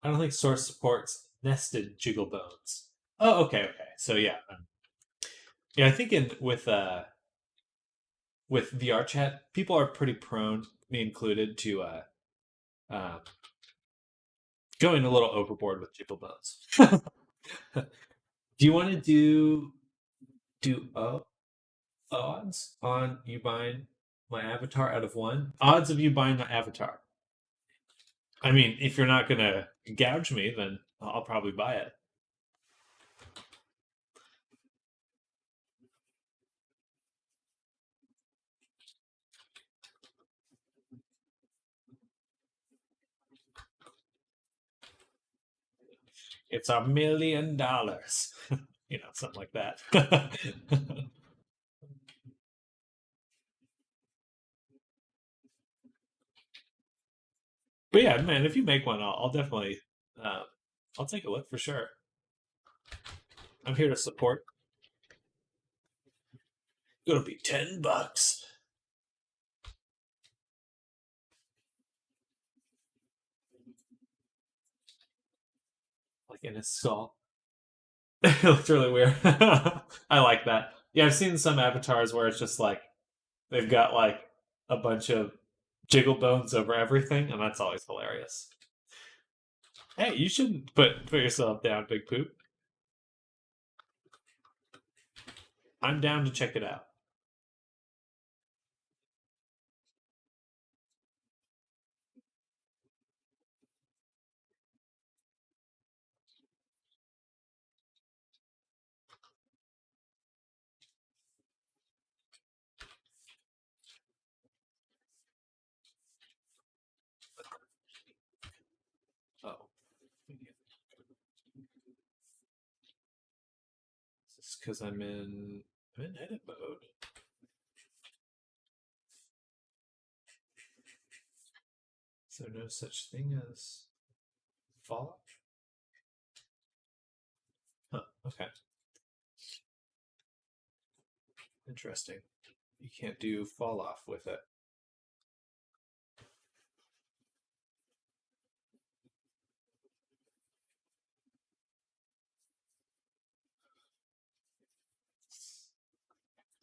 I don't think Source supports nested jiggle bones. Oh, okay. So yeah, yeah. I think in with VR chat, people are pretty prone, me included, to uh, going a little overboard with jiggle bones. Do you want to do odds on you buying my avatar out of one? Odds of you buying my avatar. I mean, if you're not gonna gouge me, then I'll probably buy it. It's $1 million. Something like that. But yeah, man, if you make one, I'll definitely, uh, I'll take a look for sure. I'm here to support. It'll be $10. Like in his skull. It looks really weird. I like that. Yeah, I've seen some avatars where it's just like they've got like a bunch of jiggle bones over everything, and that's always hilarious. Hey, you shouldn't put yourself down, Big Poop. I'm down to check it out. Oh, is this because I'm in edit mode? Is there no such thing as fall off? Huh, okay. Interesting. You can't do fall off with it.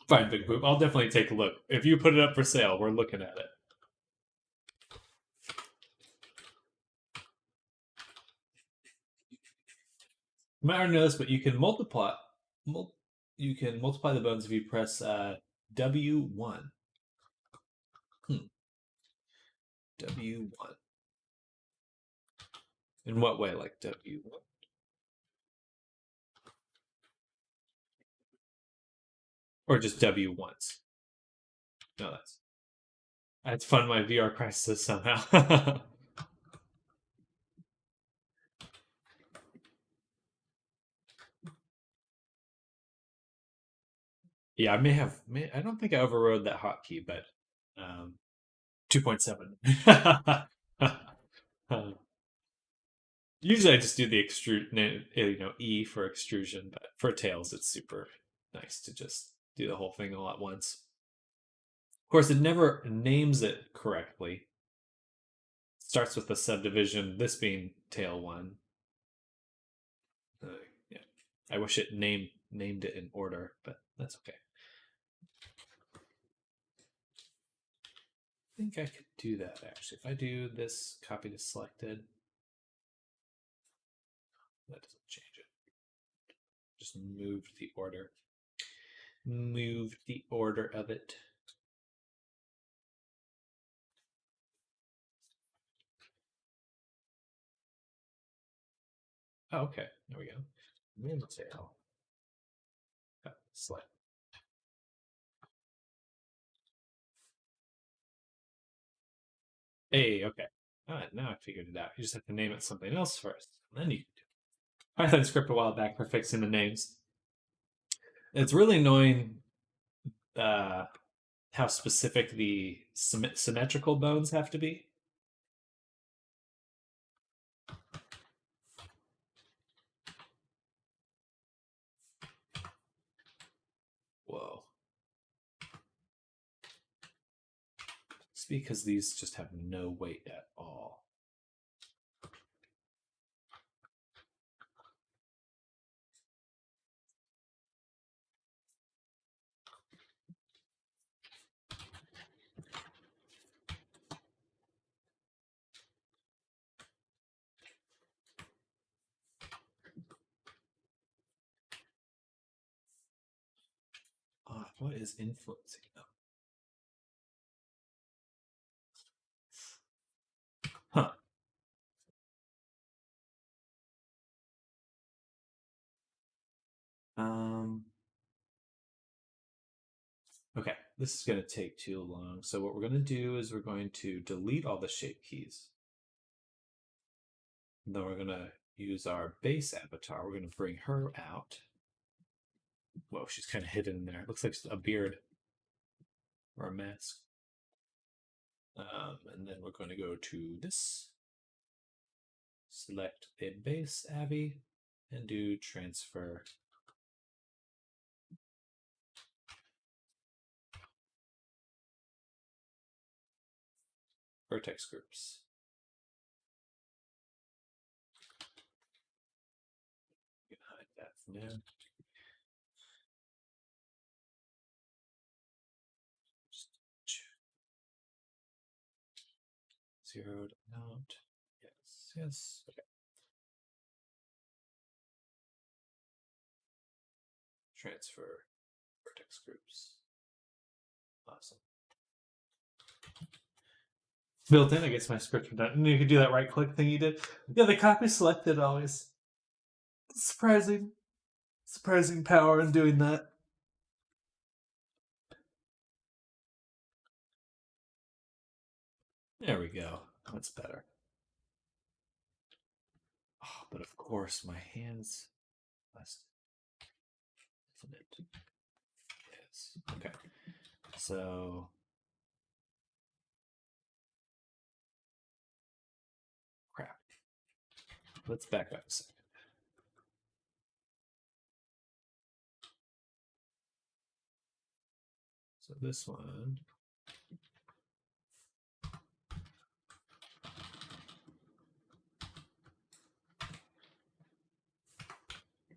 Fine, Big Poop. I'll definitely take a look. If you put it up for sale, we're looking at it. You might already know this, but you can multiply. You can multiply the bones if you press W1. W1. In what way? Like W1? Or just W once? No, that's I had to fund my VR crisis somehow. Yeah, I may have. I don't think I overrode that hotkey, but 2.7. Usually, I just do the extrude, E for extrusion, but for tails, it's super nice to just do the whole thing all at once. Of course, it never names it correctly. It starts with the subdivision, this being tail one. Yeah, I wish it named it in order, but that's okay. I think I could do that actually. If I do this copy to selected, that doesn't change it. Just moved the order. Moved the order of it. Oh, okay. There we go. Maintail. Select. Hey, okay. Now I figured it out. You just have to name it something else first. Then you can do it. Python script a while back for fixing the names. It's really annoying how specific the symmetrical bones have to be. Whoa. It's because these just have no weight at all. What is influencing them? Huh. Okay, this is going to take too long. So what we're going to do is we're going to delete all the shape keys. And then we're going to use our base avatar. We're going to bring her out. Whoa, she's kind of hidden in there. It looks like a beard or a mask. And then we're going to go to this. Select a base Abby and do transfer. Vertex groups. You can hide that from there. Zeroed out. Yes. Okay. Transfer vertex groups. Awesome. Built in, I guess my scripts are done. And you could do that right click thing you did. Yeah, the copy selected always. Surprising power in doing that. There we go. That's better. Oh, but of course, my hands must. Isn't it? Yes. Okay. So. Crap. Let's back up a second. So this one.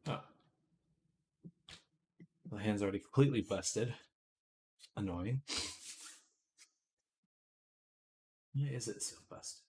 Oh. My hand's already completely busted. Annoying. Why is it so busted?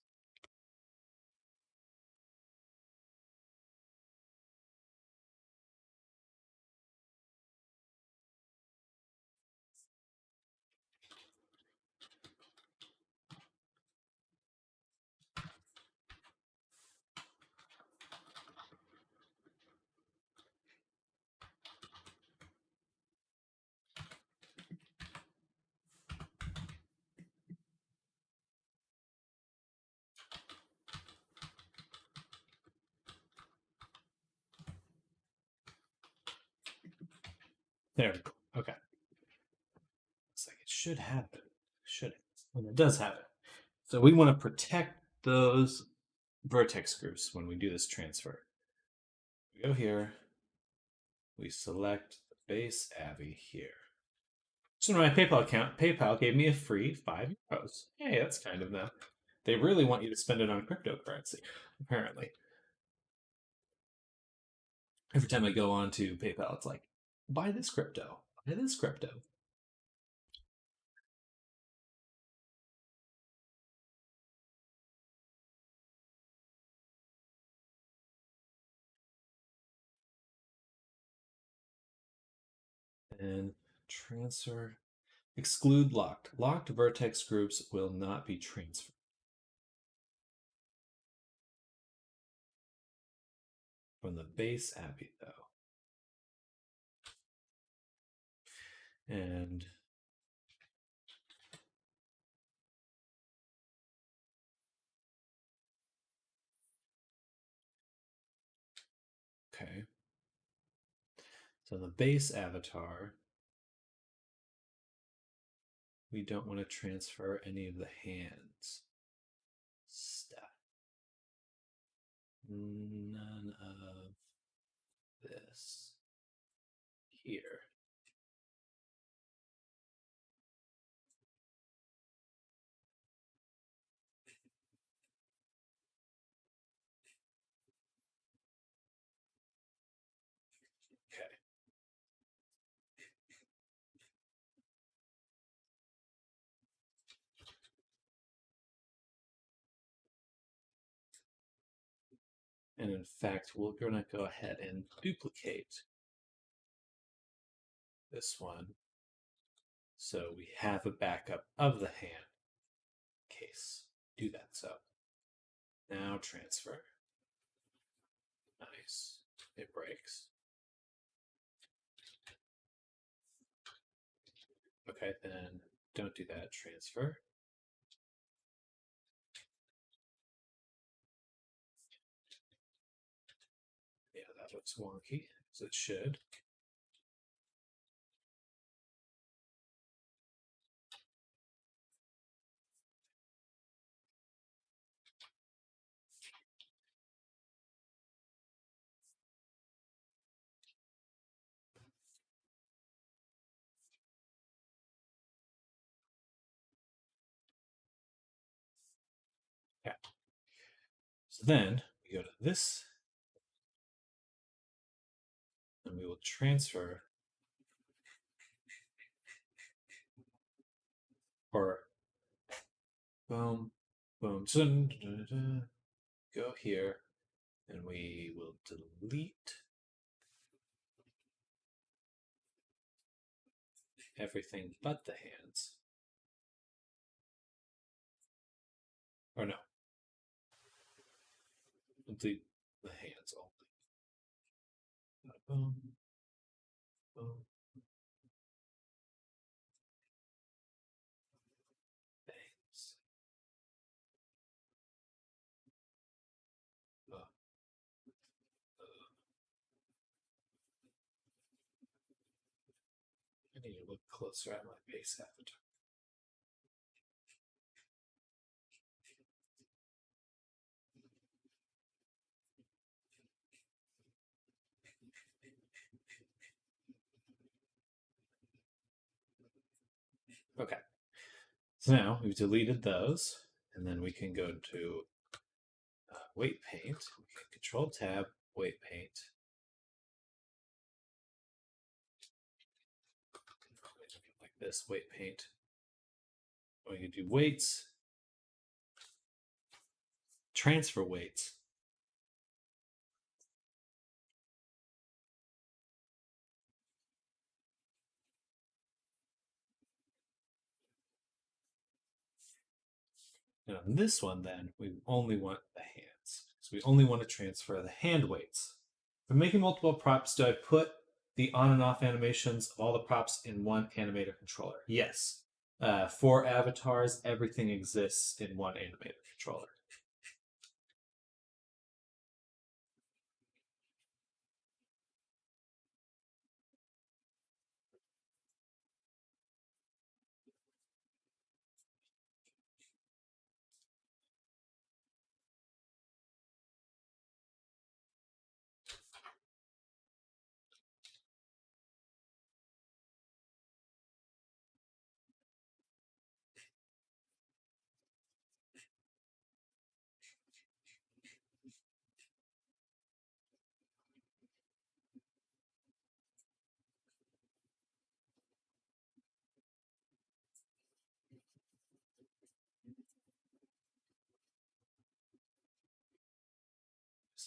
There we go. Okay. Looks like it should have it. Should it? And it does have it. So we want to protect those vertex groups when we do this transfer. We go here. We select the base Avi here. So in my PayPal account, PayPal gave me a free €5. Hey, that's kind of them. They really want you to spend it on cryptocurrency, apparently. Every time I go on to PayPal, it's like, buy this crypto, buy this crypto. And transfer, exclude locked. Locked vertex groups will not be transferred. From the base Abbey, though. And okay. So the base avatar, we don't want to transfer any of the hands stuff. None of this here. Okay. And in fact, we're going to go ahead and duplicate this one so we have a backup of the hand case. Do that. So now transfer. Nice. It breaks. Okay, then don't do that. Transfer. Yeah, that looks wonky, as it should. Okay. So then we go to this, and we will transfer, or boom, boom, dun, dun, dun, go here, and we will delete everything but the hands. Or no, delete the hands only. Boom, boom. Thanks. I need to look closer at my base avatar. Okay. So now we've deleted those, and then we can go to weight paint. We can Control Tab, weight paint. Like this, weight paint. We can do weights, transfer weights. And on this one, then, we only want the hands. So we only want to transfer the hand weights. For making multiple props, do I put the on and off animations of all the props in one animator controller? Yes. For avatars, everything exists in one animator controller.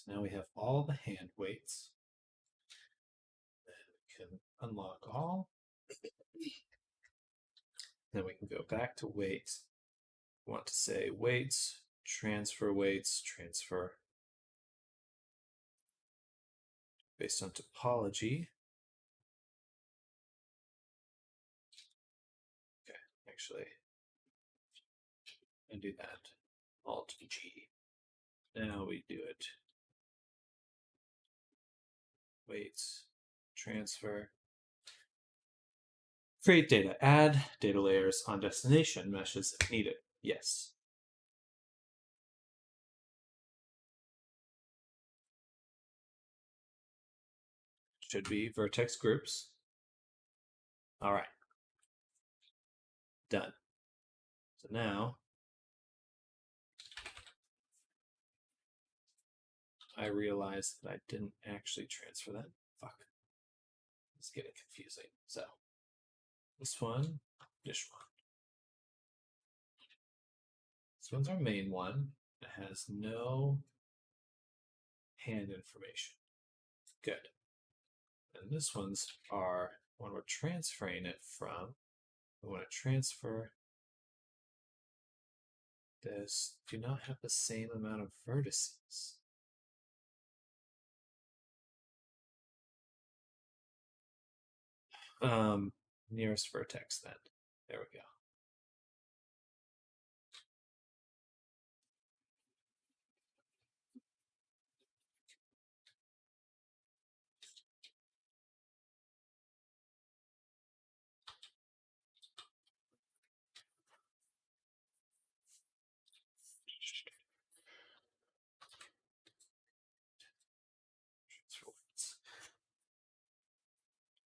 So now we have all the hand weights. Then we can unlock all. Then we can go back to weights. We want to say weights, transfer based on topology. Okay, actually, undo that. Alt G. Now we do it. Weights, transfer. Create data. Add data layers on destination meshes if needed. Yes. Should be vertex groups. All right. Done. So now I realized that I didn't actually transfer that. Fuck. It's getting confusing. So this one, this one. This one's our main one. It has no hand information. Good. And this one's our when we're transferring it from. We want to transfer this. Do not have the same amount of vertices. Nearest vertex then. There we go.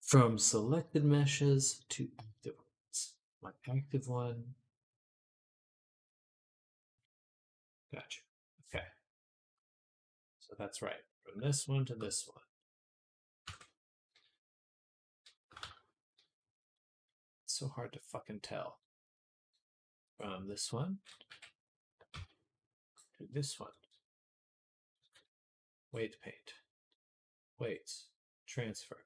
From selected meshes to active ones. My active one. Gotcha. Okay. So that's right. From this one to this one. It's so hard to fucking tell. From this one to this one. Weight paint. Weights. Transfer.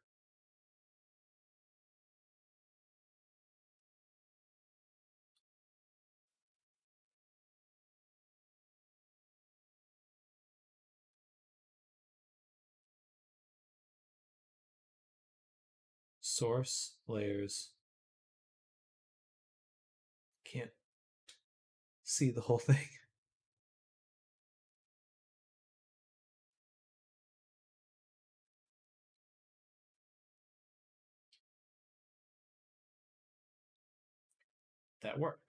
Source layers. Can't see the whole thing. That worked.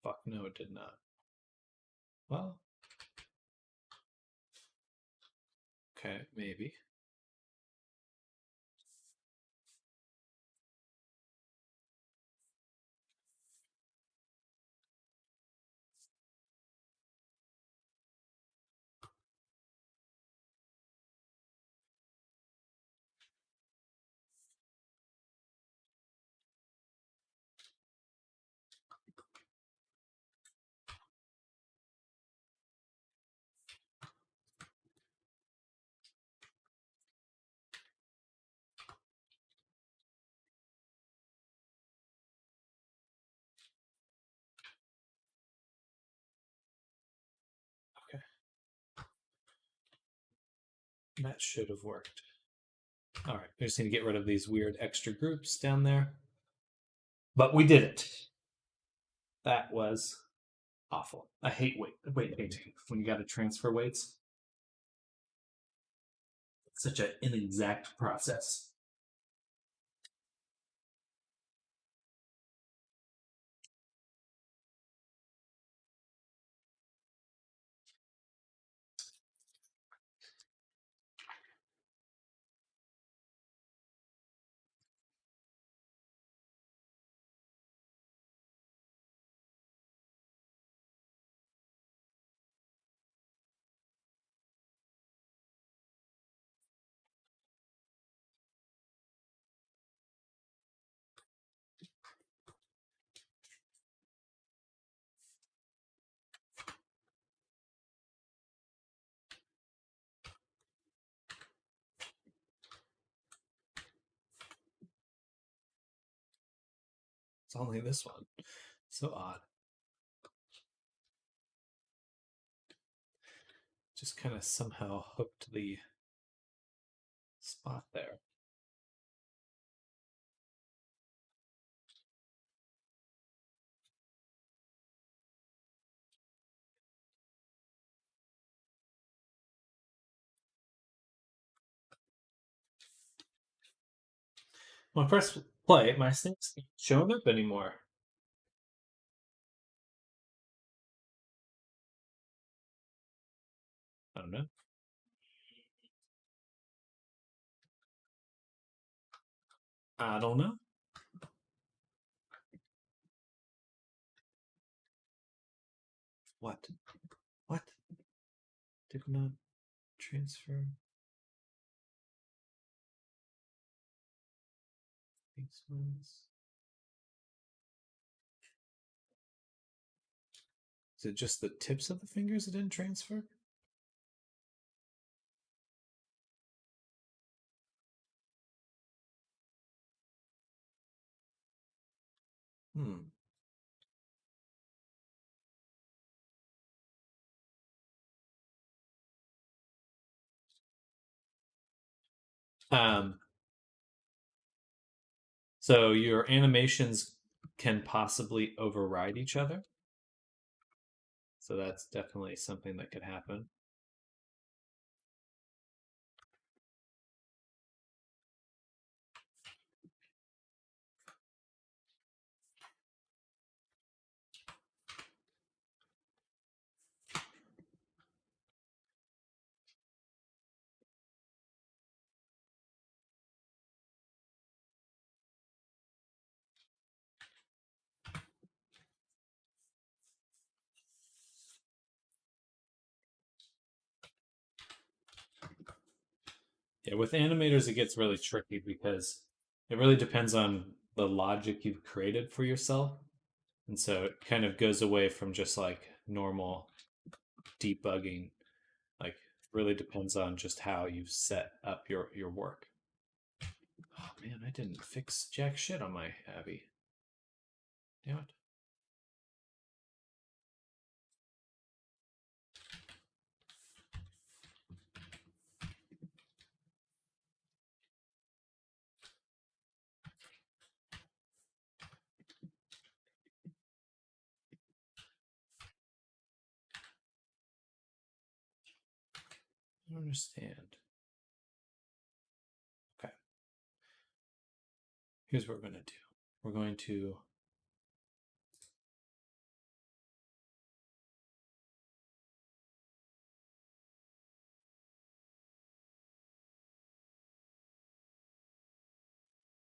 Fuck no, it did not. Well, okay, maybe. Okay. That should have worked. All right, we just need to get rid of these weird extra groups down there. But we did it. That was awful. I hate weight painting when you got to transfer weights. It's such an inexact process. It's only this one. So odd. Just kind of somehow hooked the spot there. When I press play, my snake's not showing up anymore. I don't know. I don't know. What? What? Did not transfer. These ones. Is it just the tips of the fingers that didn't transfer? Hmm. Um, so your animations can possibly override each other. So that's definitely something that could happen. Yeah, with animators, it gets really tricky because it really depends on the logic you've created for yourself. And so it kind of goes away from just like normal debugging. Like, really depends on just how you've set up your work. Oh man, I didn't fix jack shit on my Abby. Damn it. I don't understand. Okay. Here's what we're going to do. We're going to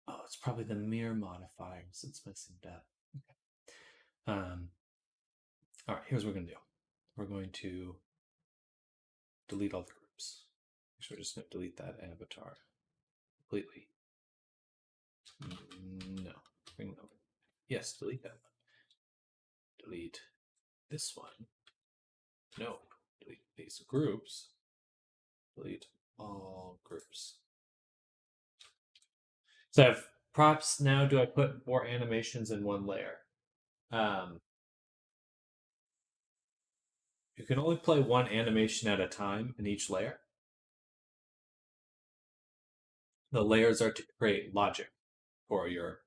oh, it's probably the mirror modifiers that's messing it up. Okay. All right, here's what we're going to do. We're going to delete all the groups. So we're just going to delete that avatar completely. No. Bring them. Yes, delete that one. Delete this one. No. Delete these groups. Delete all groups. So I have props now. Do I put more animations in one layer? You can only play one animation at a time in each layer. The layers are to create logic for your.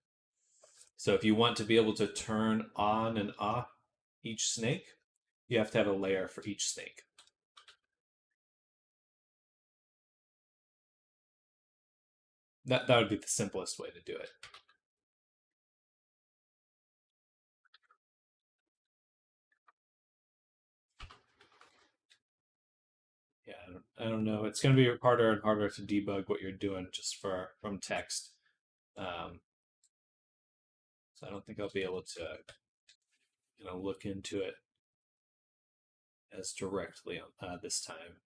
So if you want to be able to turn on and off each snake, you have to have a layer for each snake. That would be the simplest way to do it. Yeah, I don't know. It's going to be harder and harder to debug what you're doing just from text. So I don't think I'll be able to, look into it as directly this time.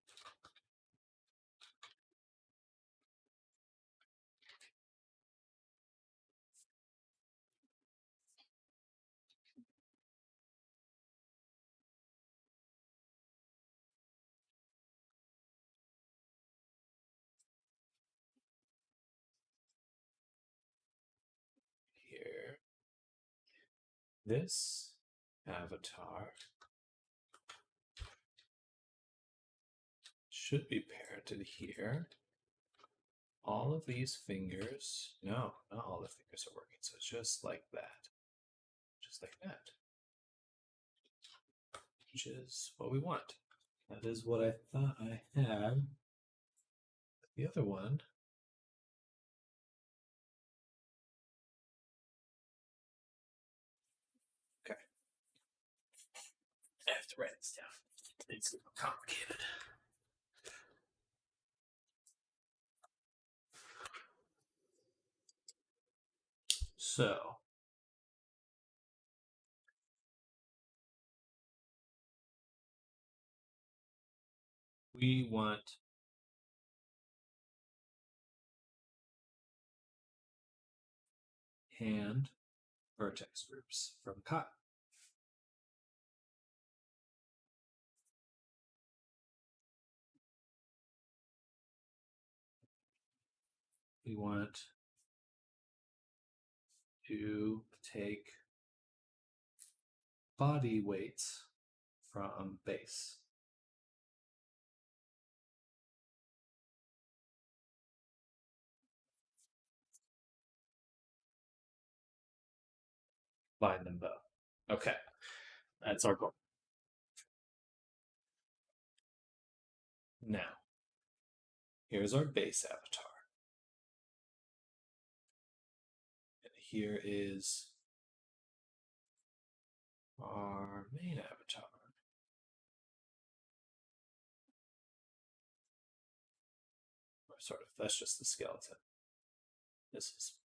Here. this avatar should be parented here. All of these fingers, no, not all the fingers are working, so it's just like that. Just like that. Which is what we want. That is what I thought I had. The other one. Okay. I have to write this down. It's a little complicated. So, we want hand vertex groups from cotton. We want to take body weights from base. Bind them both. Okay, that's our goal. Now, here's our base avatar. And here is our main avatar. Or sort of, that's just the skeleton. This is what.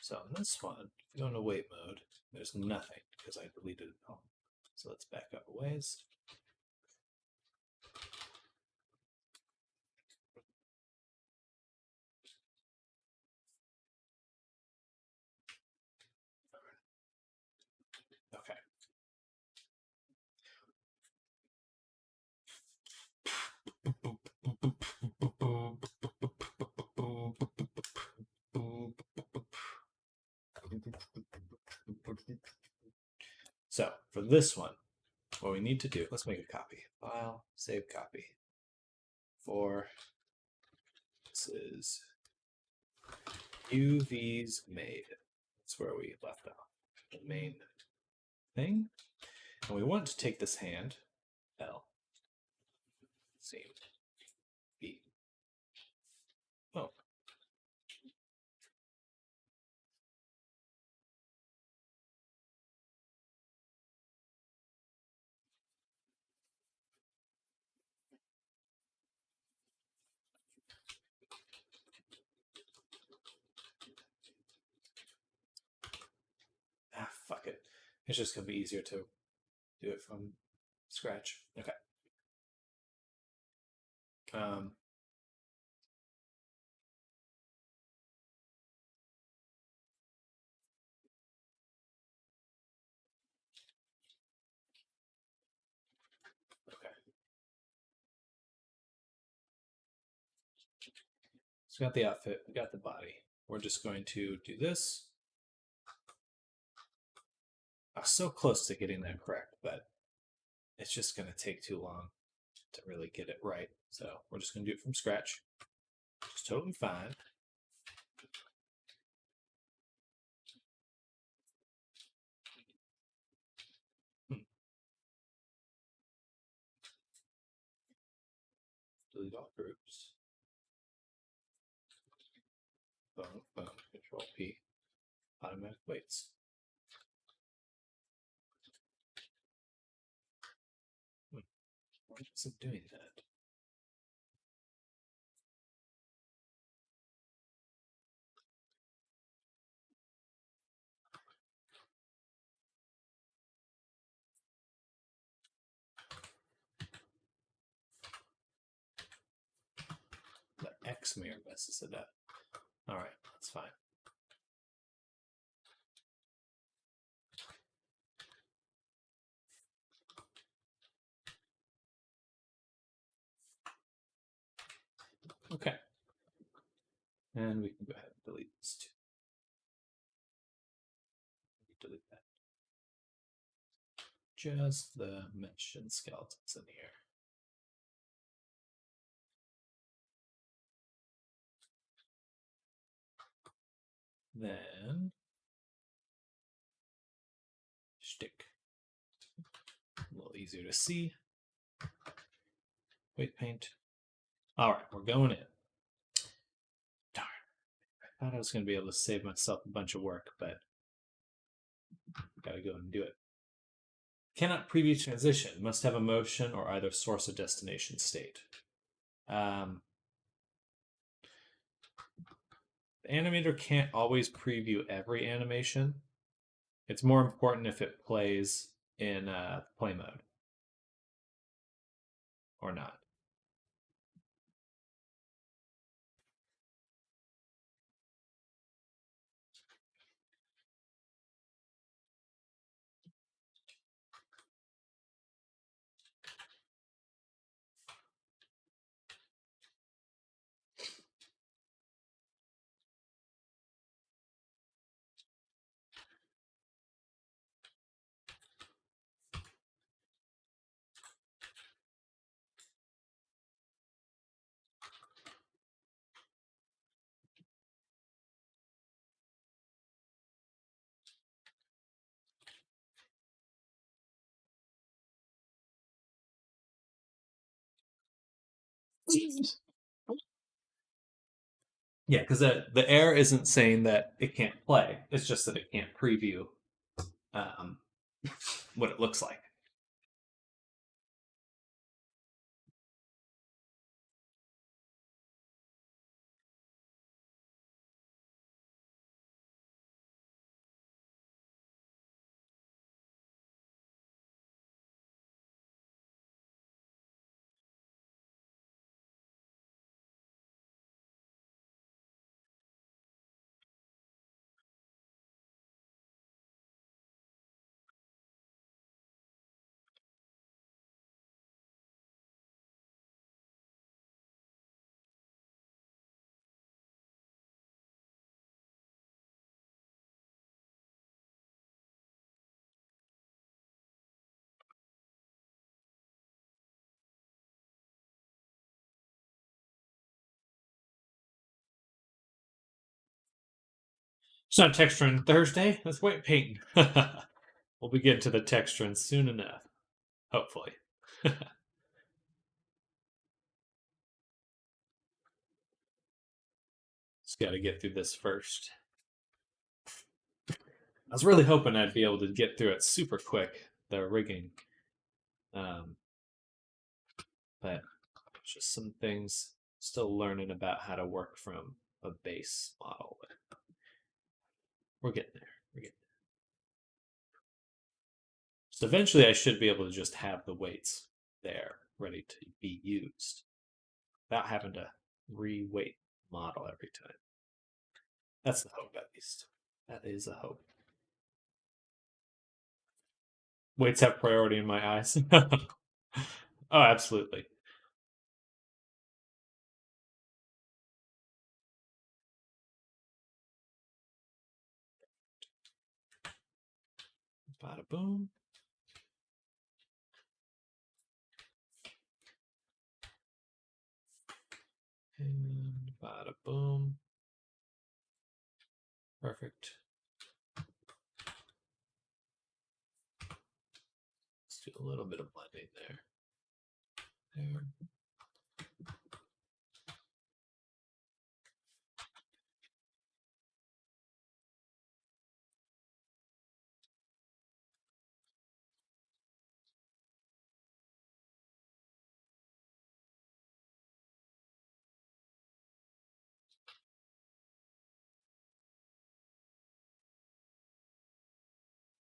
So in this one, if you go into weight mode, there's nothing because I deleted it all. So let's back up a ways. Okay. So for this one, what we need to do, let's make a copy. File, save copy. For this is UVs made. That's where we left off. The main thing. And we want to take this hand, L, C, B. Oh. Ah, fuck it. It's just going to be easier to do it from scratch. Okay. Okay. So we got the outfit, we got the body. We're just going to do this. I was so close to getting that correct, but it's just going to take too long to really get it right. So we're just going to do it from scratch. It's totally fine. Delete all groups. Boom, boom, Control P. Automatic weights. Why is it doing that? The X mirror messes it up. All right, that's fine. Okay. And we can go ahead and delete this too. just the mesh and skeletons in here. Then stick. A little easier to see. Weight paint. All right, we're going in. Darn. I thought I was going to be able to save myself a bunch of work, but gotta go and do it. Cannot preview transition. Must have a motion or either source or destination state. The animator can't always preview every animation. It's more important if it plays in play mode or not. Yeah, because the error isn't saying that it can't play. It's just that it can't preview um, what it looks like. It's not Texturin Thursday. That's weight painting. We'll be getting to the Texturin soon enough. Hopefully. Just got to get through this first. I was really hoping I'd be able to get through it super quick, the rigging. But just some things still learning about how to work from a base model. But we're getting there. We're getting there. So eventually I should be able to just have the weights there ready to be used without having to re-weight model every time. That's the hope, at least. That is a hope. Weights have priority in my eyes. Oh, absolutely. Bada boom. And bada boom. Perfect. Let's do a little bit of blending there. There.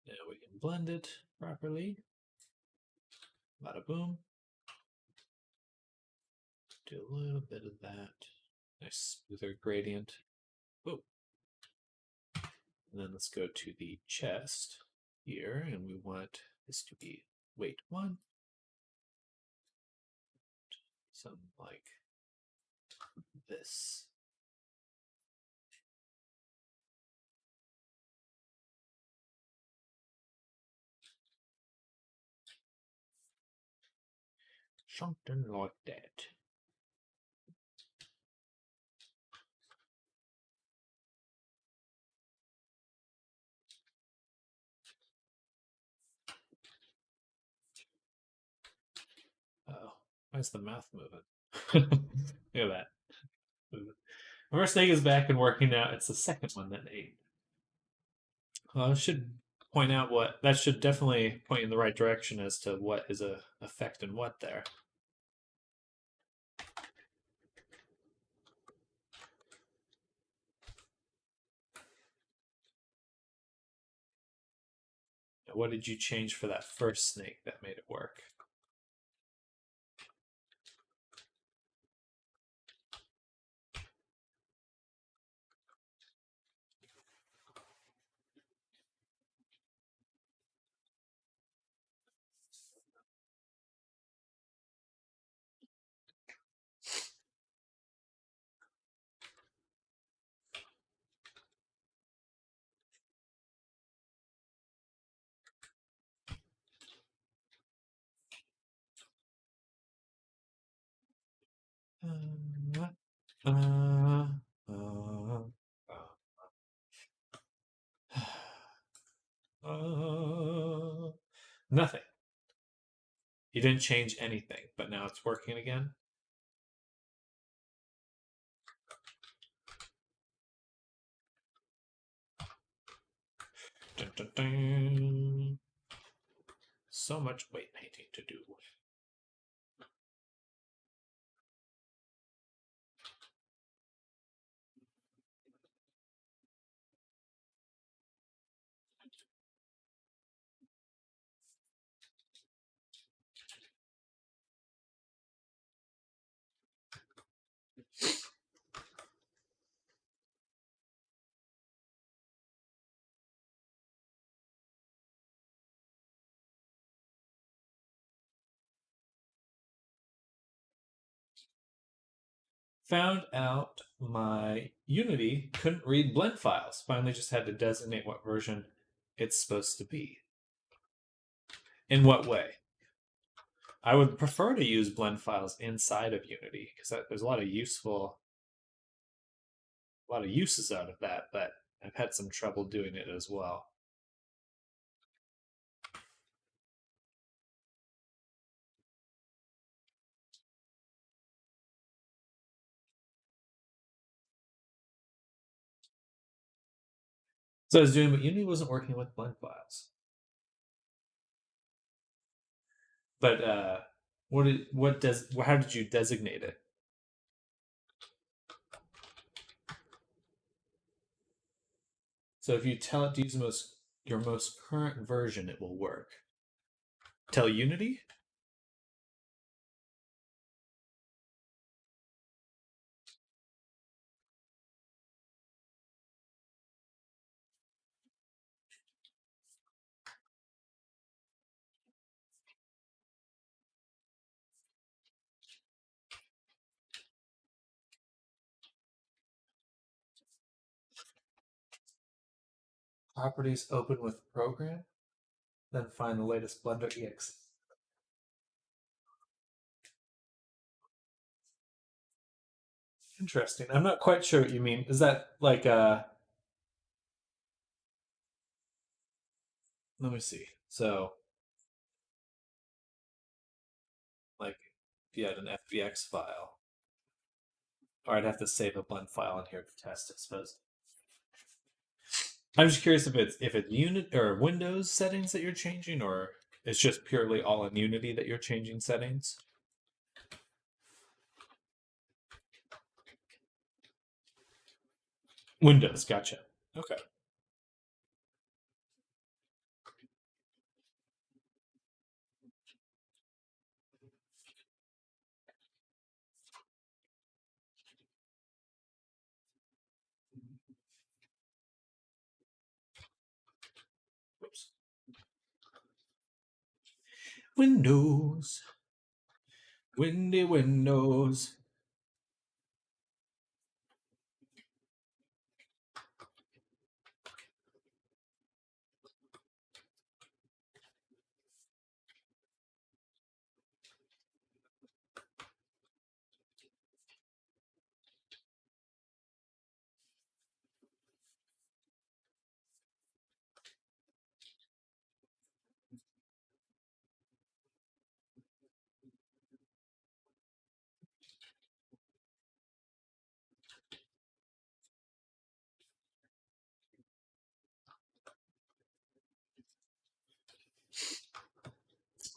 Now we can blend it properly. Bada boom. Do a little bit of that. Nice smoother gradient. Whoa. And then let's go to the chest here, and we want this to be weight 1. Something like this. Something like that. Oh, why's the mouth moving? Look at that. The first snake is back and working now. It's the second one that ate. I should point out what that should definitely point in the right direction as to what is a effect and what there. What did you change for that first snake that made it work? Uh, uh, uh, nothing. You didn't change anything, but now it's working again. Dun, dun, dun. So much weight painting to do. Found out my Unity couldn't read blend files. Finally just had to designate what version it's supposed to be. In what way? I would prefer to use blend files inside of Unity because there's a lot of uses out of that, but I've had some trouble doing it as well. So I was doing, but Unity wasn't working with blend files. But how did you designate it? So if you tell it to use your most current version, it will work. Tell Unity? Properties open with program, then find the latest Blender EXE. Interesting. I'm not quite sure what you mean. Is that like let me see. So like if you had an FBX file, or I'd have to save a blend file in here to test it, I suppose. I'm just curious if it's unit or Windows settings that you're changing, or it's just purely all in Unity that you're changing settings. Windows, gotcha. Okay. Oops. Windows. Windy Windows.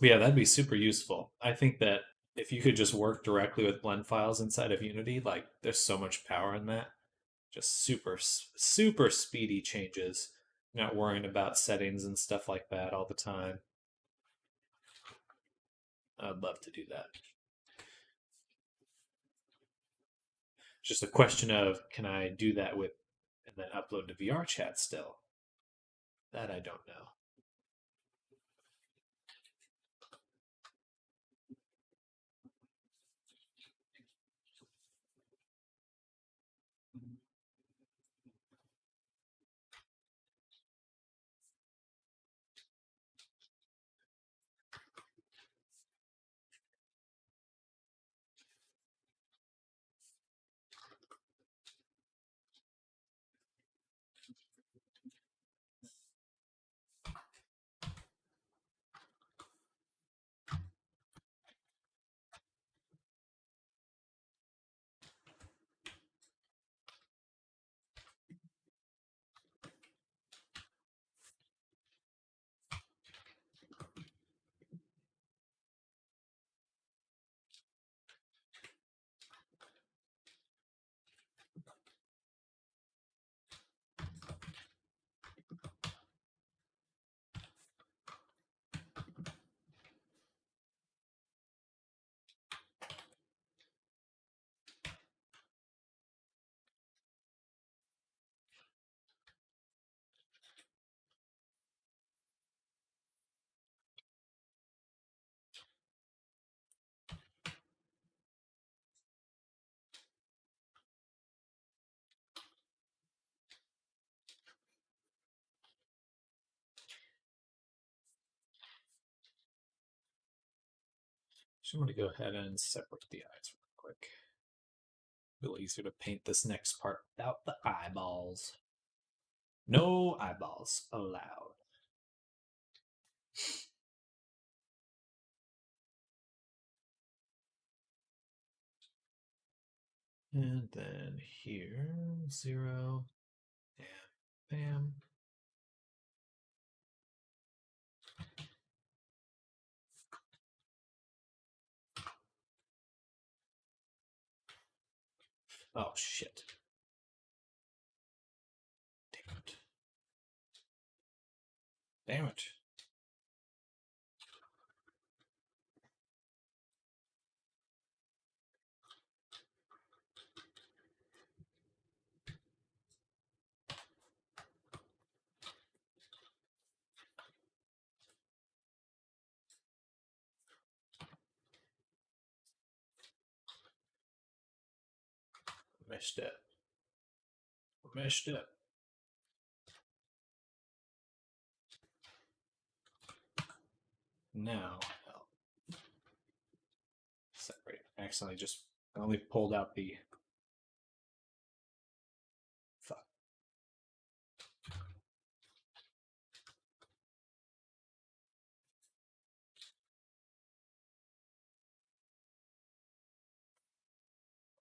Yeah, that'd be super useful. I think that if you could just work directly with blend files inside of Unity, like there's so much power in that. Just super speedy changes. You're not worrying about settings and stuff like that all the time. I'd love to do that. It's just a question of can I do that with and then upload to VR chat still? That I don't know. Just want to go ahead and separate the eyes real quick. A little easier to paint this next part without the eyeballs. No eyeballs allowed. And then here, 0, and bam. Oh, shit. Damn it. Damn it. Messed up. Messed up. Now, I'll separate. I accidentally just only pulled out the. Fuck.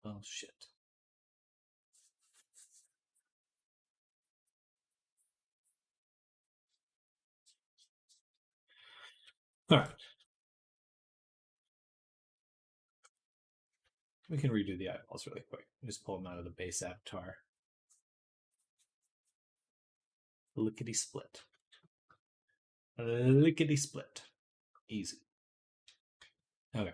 Oh, shit. All right. We can redo the eyeballs really quick. Just pull them out of the base avatar. Lickety split. Lickety split. Easy. Okay.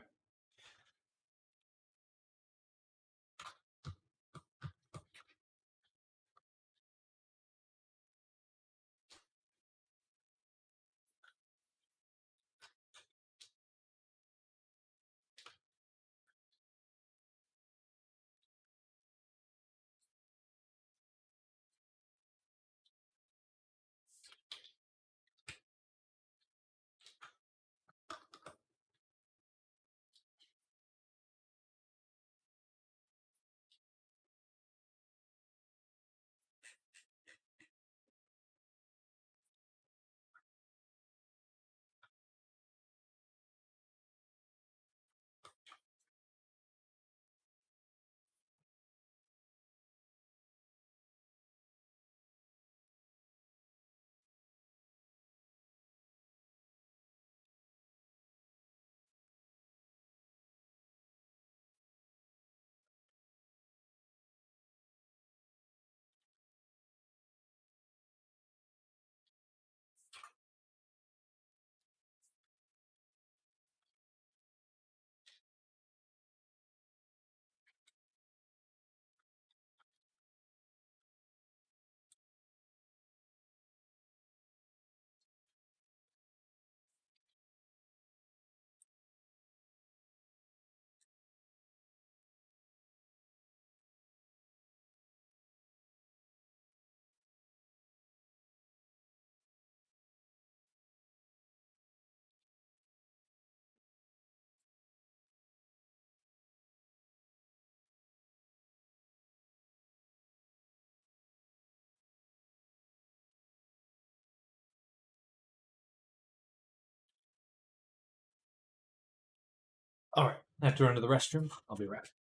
All right. I have to run to the restroom. I'll be right back.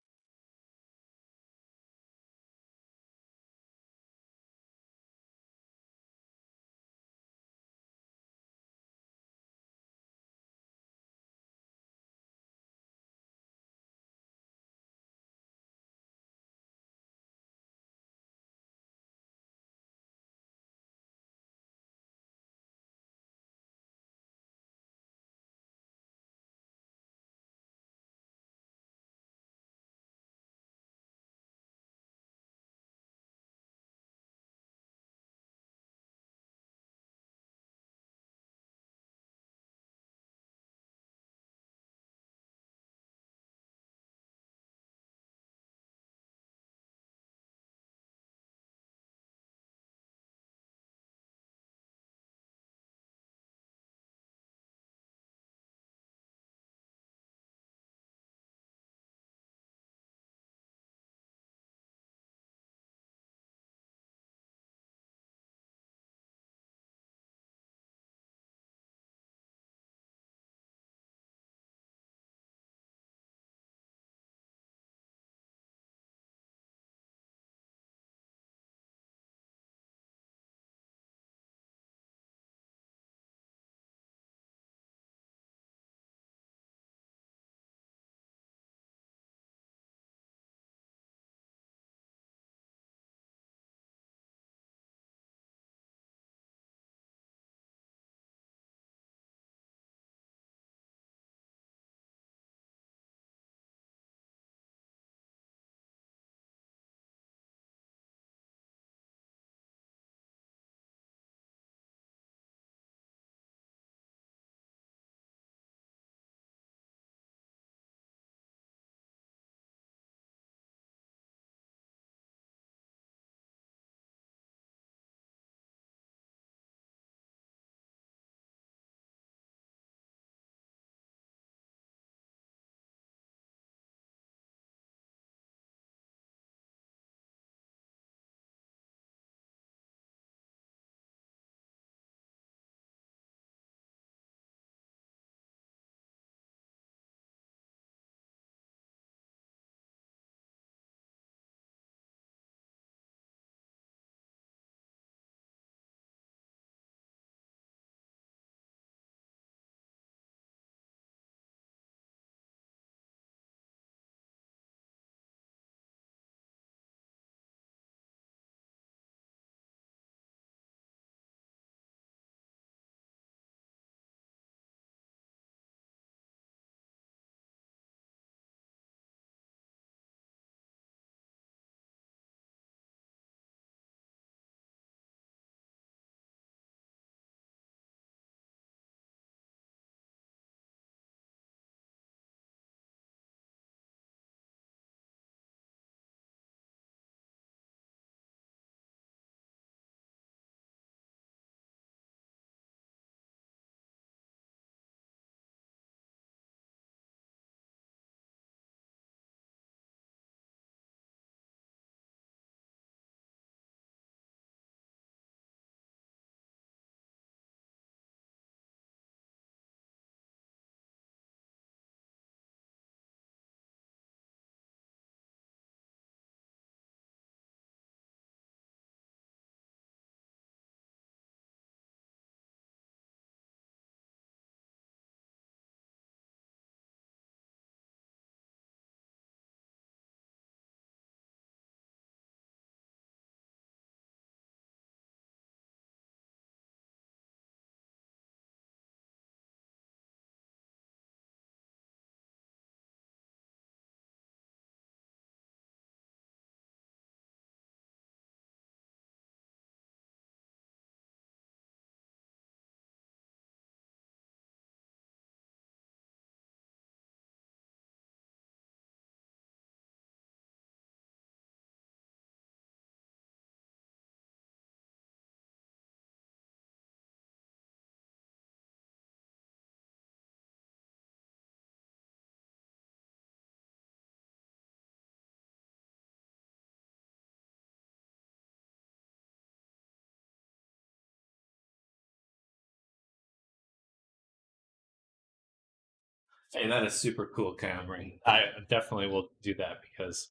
Hey, that is super cool, Camry. I definitely will do that because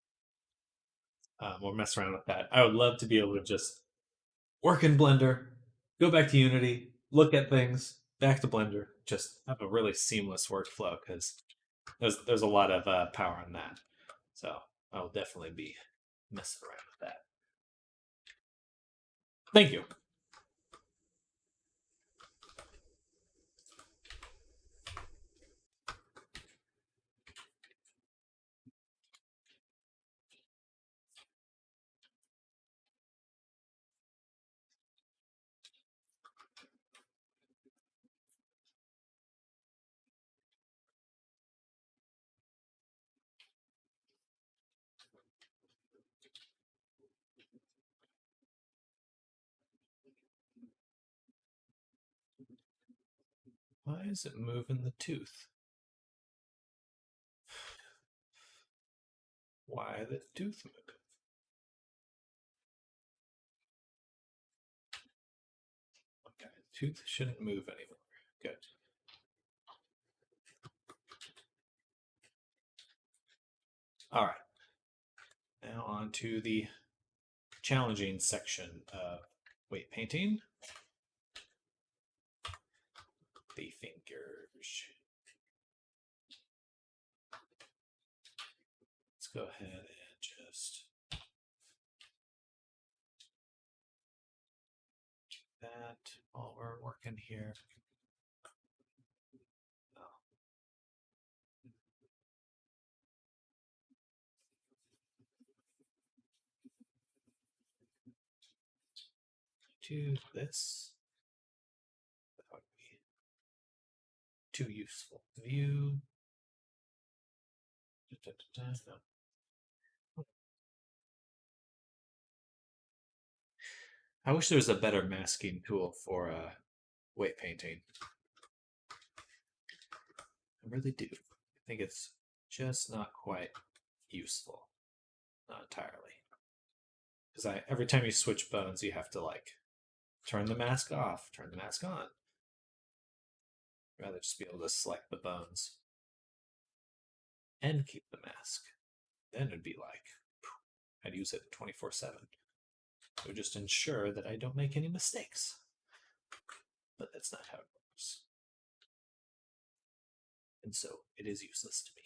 we'll mess around with that. I would love to be able to just work in Blender, go back to Unity, look at things, back to Blender, just have a really seamless workflow because there's a lot of power in that. So I will definitely be messing around with that. Thank you. Why is it moving the tooth? Why the tooth moving? Okay, the tooth shouldn't move anymore. Good. All right. Now on to the challenging section of weight painting. The fingers. Let's go ahead and just do that while we're working here. Oh. Do this. That would be too useful. View. No. I wish there was a better masking tool for weight painting. I really do. I think it's just not quite useful. Not entirely. Because every time you switch bones, you have to like turn the mask off, turn the mask on. I'd rather just be able to select the bones and keep the mask. Then it'd be like, I'd use it 24/7. It would just ensure that I don't make any mistakes. But that's not how it works. And so it is useless to me.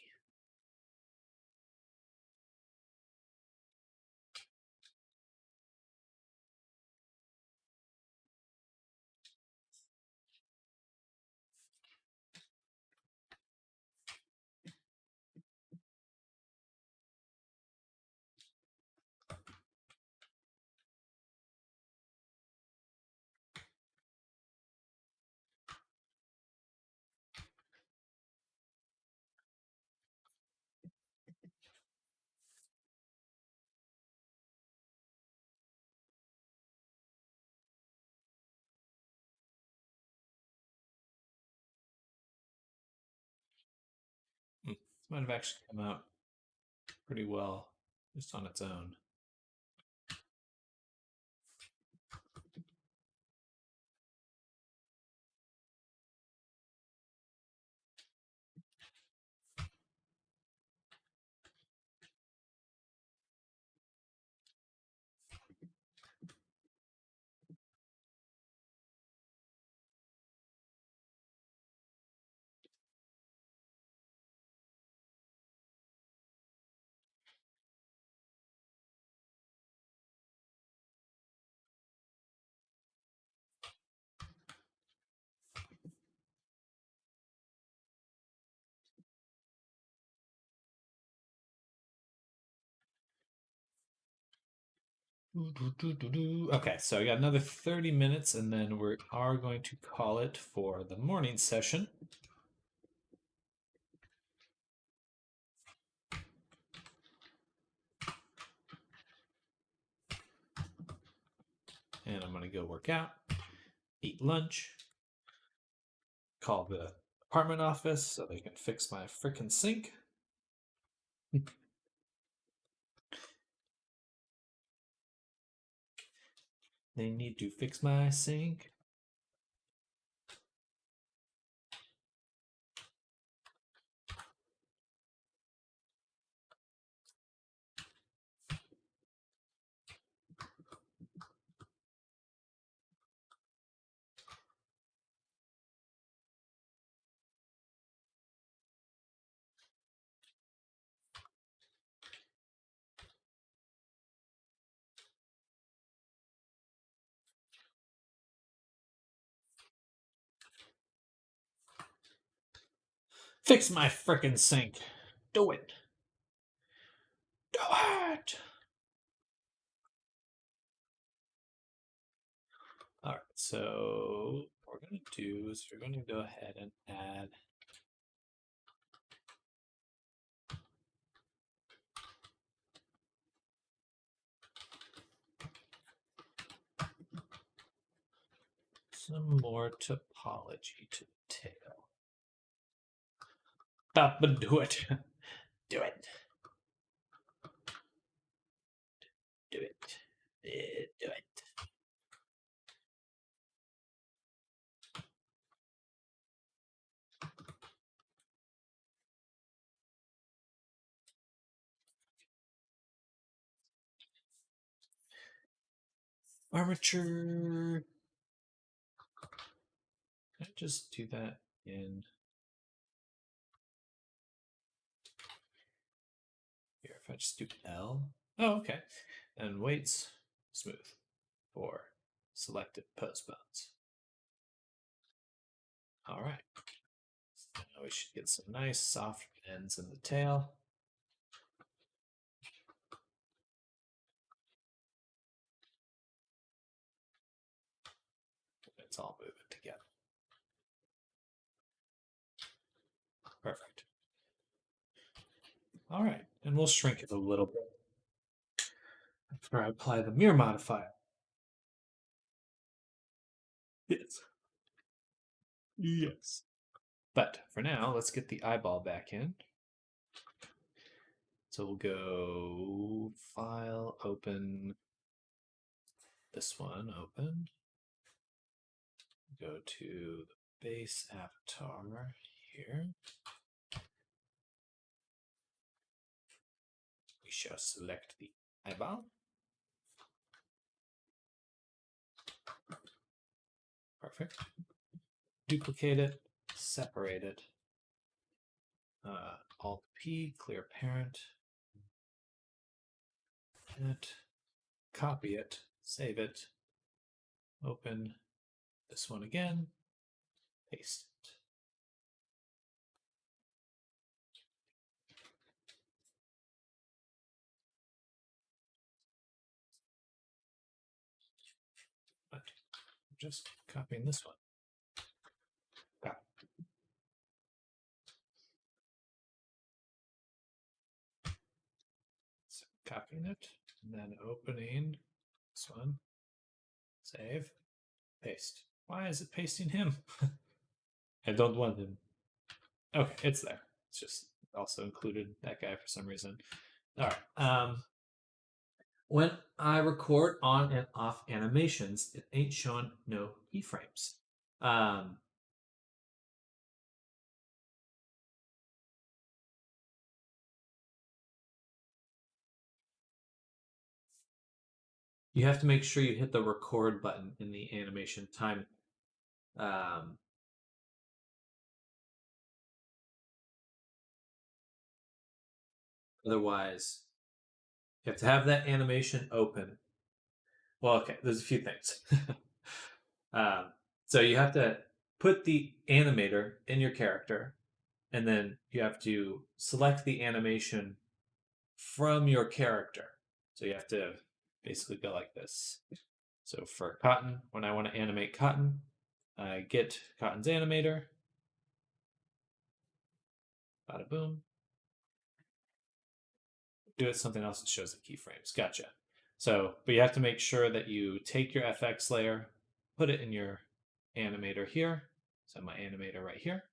This might have actually come out pretty well just on its own. Okay, so I got another 30 minutes and then we are going to call it for the morning session. And I'm going to go work out, eat lunch, call the apartment office so they can fix my freaking sink. They need to fix my sink. Fix my frickin' sink. Do it. Do it. All right, so what we're going to do is we're going to go ahead and add some more topology to the tail. Stop and do it. Do it. Do it. Do it. Armature. Can I just do that in here? If I just do L. Oh, okay. And weights smooth for selected postbones. All right. So now we should get some nice soft ends in the tail. It's all moving together. Perfect. All right, and we'll shrink it a little bit after I apply the mirror modifier. Yes. Yes. But for now, let's get the eyeball back in. So we'll go File, Open. This one, Open. Go to the base avatar here. We shall select the eyeball. Perfect. Duplicate it, separate it. Alt P, clear parent. Copy it, save it, open this one again, paste it. But I'm just copying this one. Copy. So copying it, and then opening this one, save, paste. Why is it pasting him? I don't want him. Okay, it's there. It's just also included that guy for some reason. All right. When I record on and off animations, it ain't showing no keyframes. You have to make sure you hit the record button in the animation time. Otherwise, you have to have that animation open. Well, okay, there's a few things. So you have to put the animator in your character, and then you have to select the animation from your character. So you have to basically go like this. So for Cotton, when I want to animate Cotton, I get Cotton's animator. Bada boom. Do it something else that shows the keyframes. Gotcha. So, but you have to make sure that you take your FX layer, put it in your animator here. So my animator right here.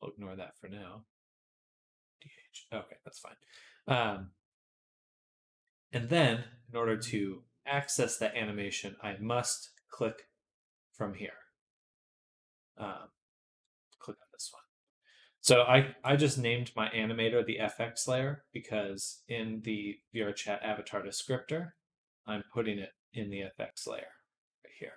I'll ignore that for now. DH. Okay, that's fine. And then, in order to access that animation, I must click from here. Click on this one. So I just named my animator the FX layer because in the VRChat avatar descriptor, I'm putting it in the FX layer right here.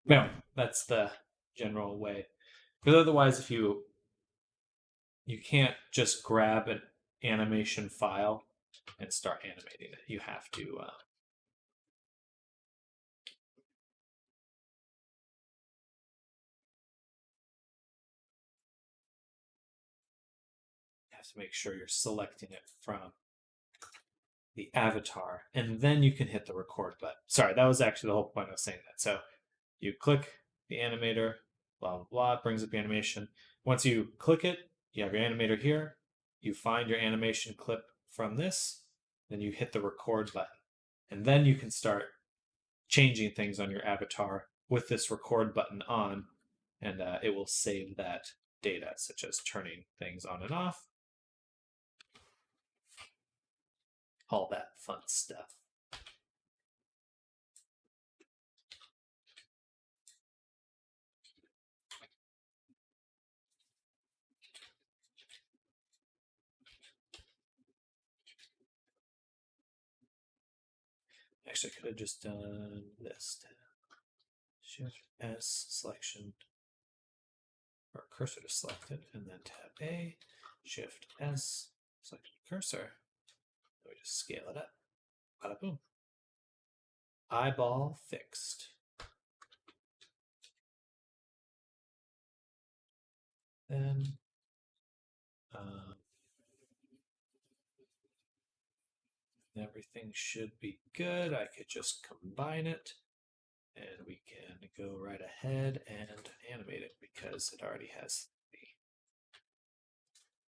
No, that's the general way. Because otherwise, if you can't just grab an animation file and start animating it. You have to make sure you're selecting it from the avatar, and then you can hit the record button. Sorry, that was actually the whole point of saying that. So you click the animator, blah, blah, blah, it brings up the animation. Once you click it, you have your animator here. You find your animation clip from this, then you hit the record button. And then you can start changing things on your avatar with this record button on, and it will save that data, such as turning things on and off, all that fun stuff. Actually, I could have just done this. Shift S, selection, or cursor to select it, and then tab A, Shift S, select cursor. We just scale it up. Bada boom. Eyeball fixed. Then everything should be good. I could just combine it, and we can go right ahead and animate it because it already has the.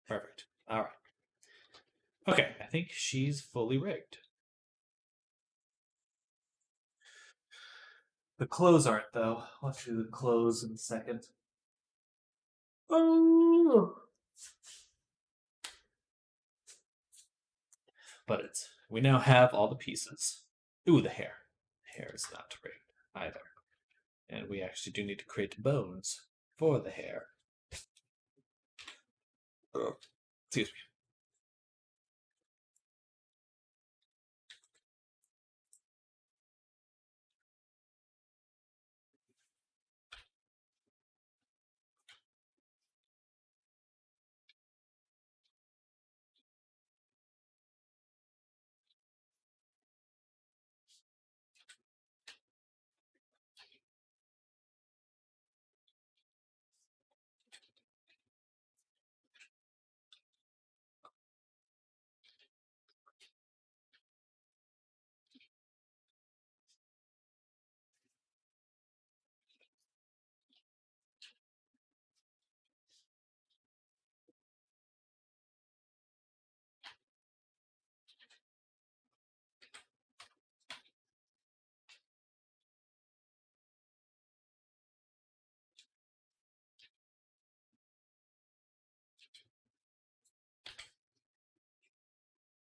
Perfect. All right. Okay, I think she's fully rigged. The clothes aren't, though. I'll do the clothes in a second. Oh! But we now have all the pieces. Ooh, the hair. The hair is not rigged either. And we actually do need to create bones for the hair. Oh, excuse me.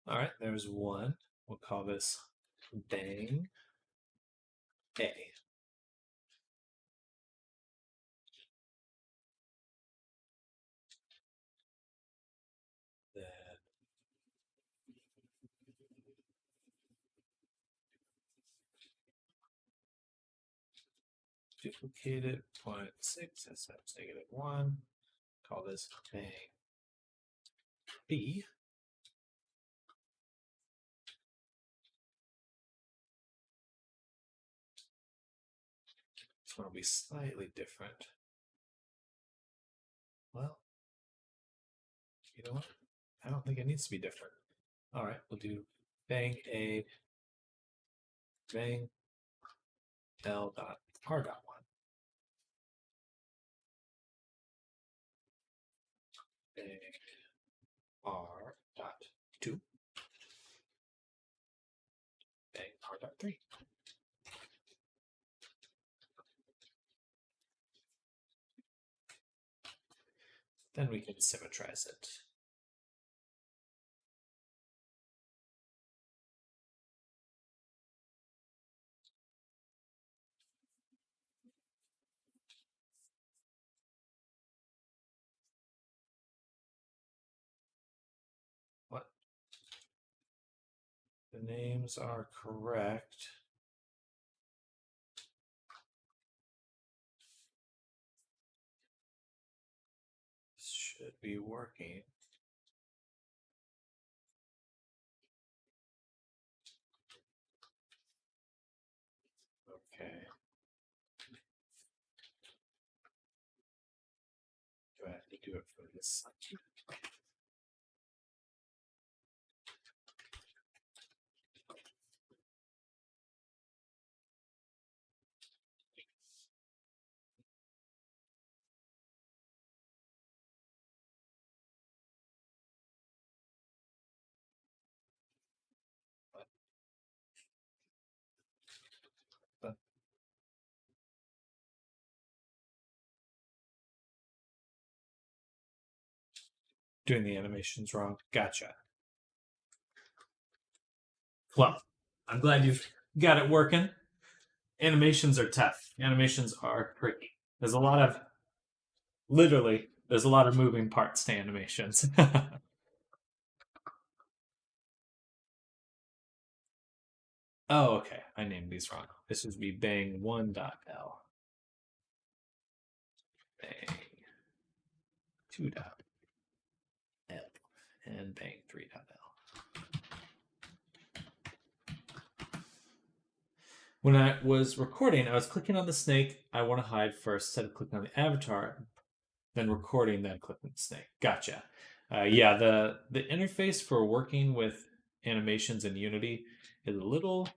All right, there's one. We'll call this Bang A. Then duplicate it, 0.6, that's -1. Call this Bang B. This one will be slightly different. Well, you know what? I don't think it needs to be different. All right, we'll do Bang A, Bang L dot R dot 1. Bang R dot 2. Bang R dot 3. Then we can symmetrize it. What? The names are correct. be working. Okay. Do I have to do it for this side? But doing the animations wrong. Gotcha. Well, I'm glad you've got it working. Animations are tough. Animations are tricky. There's a lot of there's a lot of moving parts to animations. Oh, okay. I named these wrong. This would be bang1.l. Bang 2.l. And bang 3.l. When I was recording, I was clicking on the snake I want to hide first, instead of clicking on the avatar, then recording, then clicking the snake. Gotcha. Yeah, the interface for working with animations in Unity is a little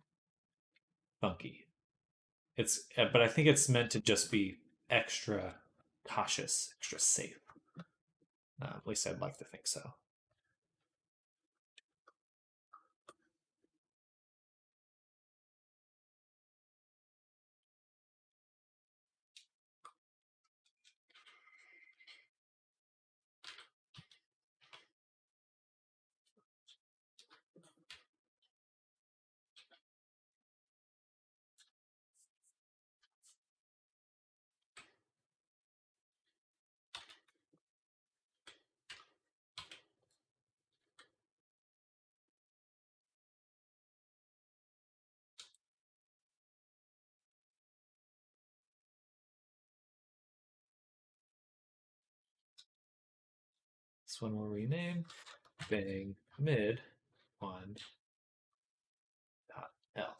funky. But I think it's meant to just be extra cautious, extra safe. At least I'd like to think so. This one will rename bang mid one dot l.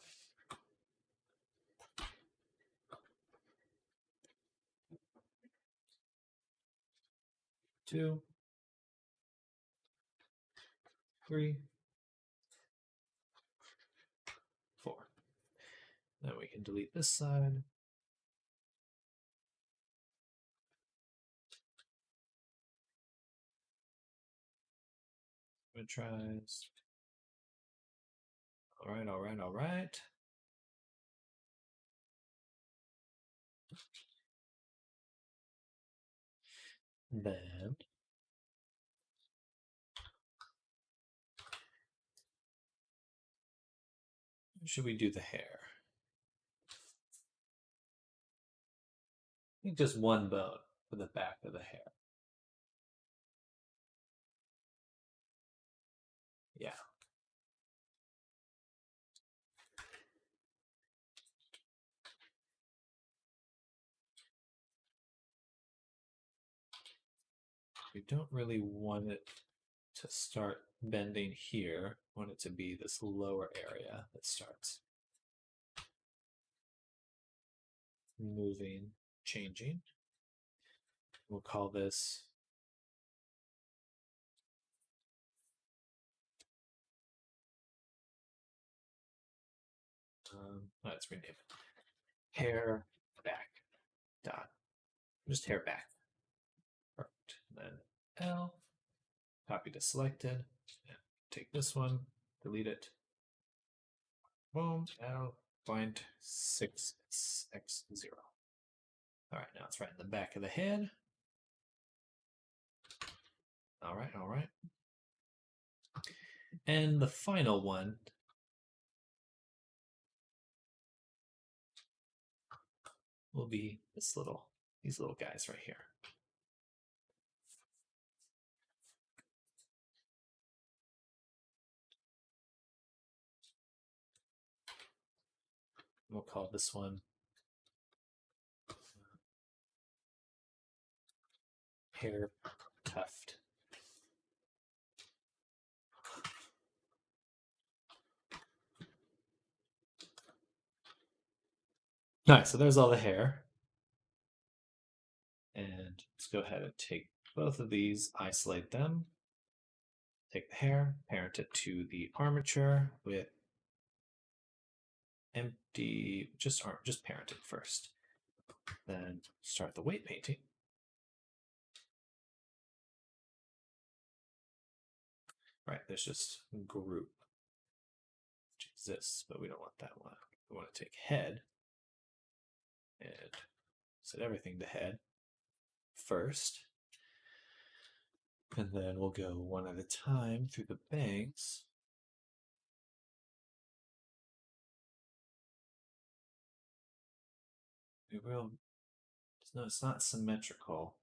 Two, three, four. Then we can delete this side. Good tries. All right, all right, all right. Then should we do the hair? I think just one bone for the back of the hair. Yeah. We don't really want it to start bending here. We want it to be this lower area that starts moving, changing. We'll call this let's rename it hair back dot, just hair back. Perfect. Then L, copy to selected, and take this one, delete it. Boom, L, find 6x0. All right, now it's right in the back of the head. All right, all right. And the final one will be these little guys right here. We'll call this one hair tuft. Nice. So there's all the hair. And let's go ahead and take both of these, isolate them. Take the hair, parent it to the armature with empty, just parent it first. Then start the weight painting. Right, there's just group, which exists, but we don't want that one. We want to take head and set everything to head first. And then we'll go one at a time through the bangs. We will. No, it's not symmetrical.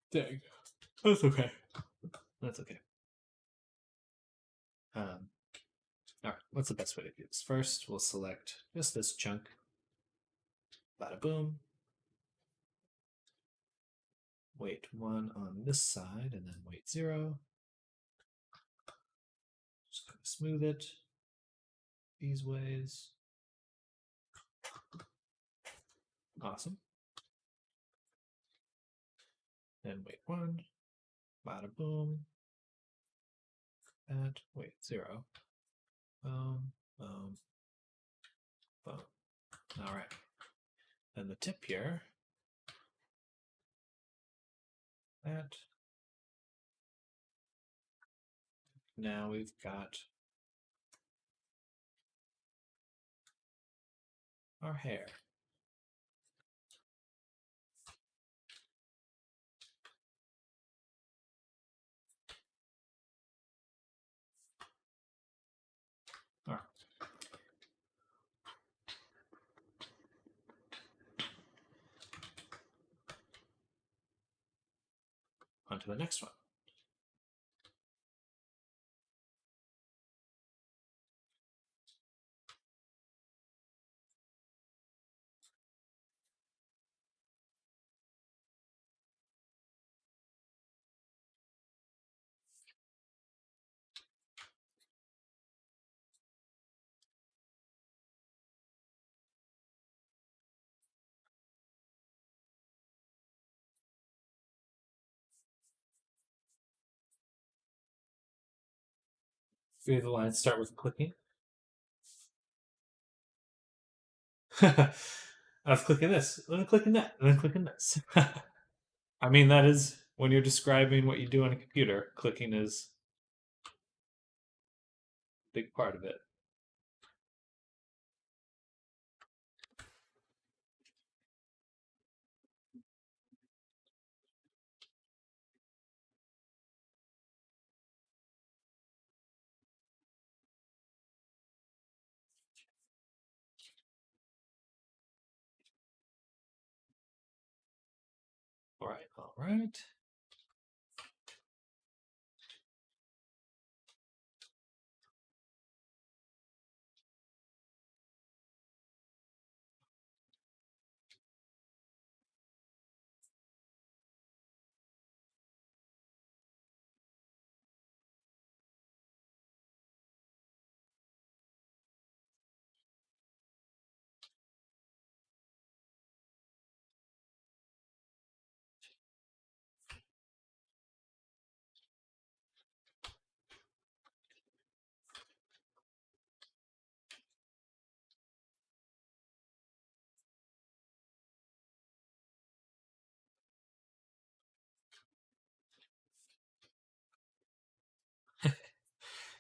Dang. That's okay. That's okay. All right, what's the best way to do this? First, we'll select just this chunk. Bada boom. Weight 1 on this side, and then weight 0. Just kind of smooth it these ways. Awesome. Then weight 1. Bada boom. That weight 0. Boom, boom, boom. All right. Then the tip here. That. Now we've got our hair. All right. On to the next one. Three of the lines start with clicking. I was clicking this, and then clicking that, and then clicking this. I mean, that is when you're describing what you do on a computer, clicking is a big part of it. All right, all right.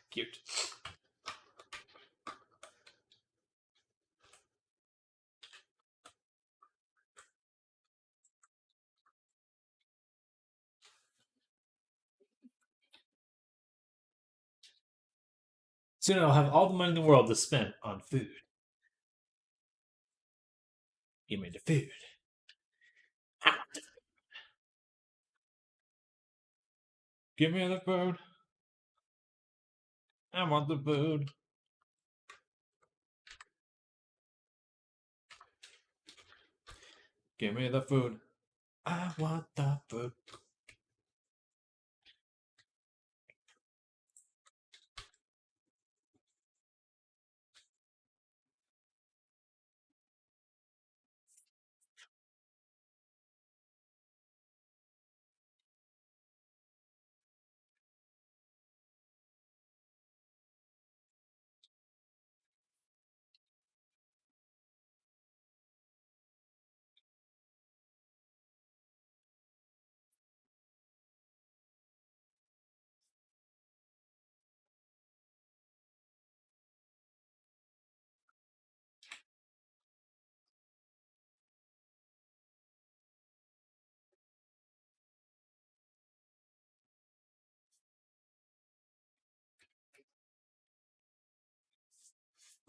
Cute. Soon I'll have all the money in the world to spend on food. Give me the food. Give me the food. I want the food. Give me the food. I want the food.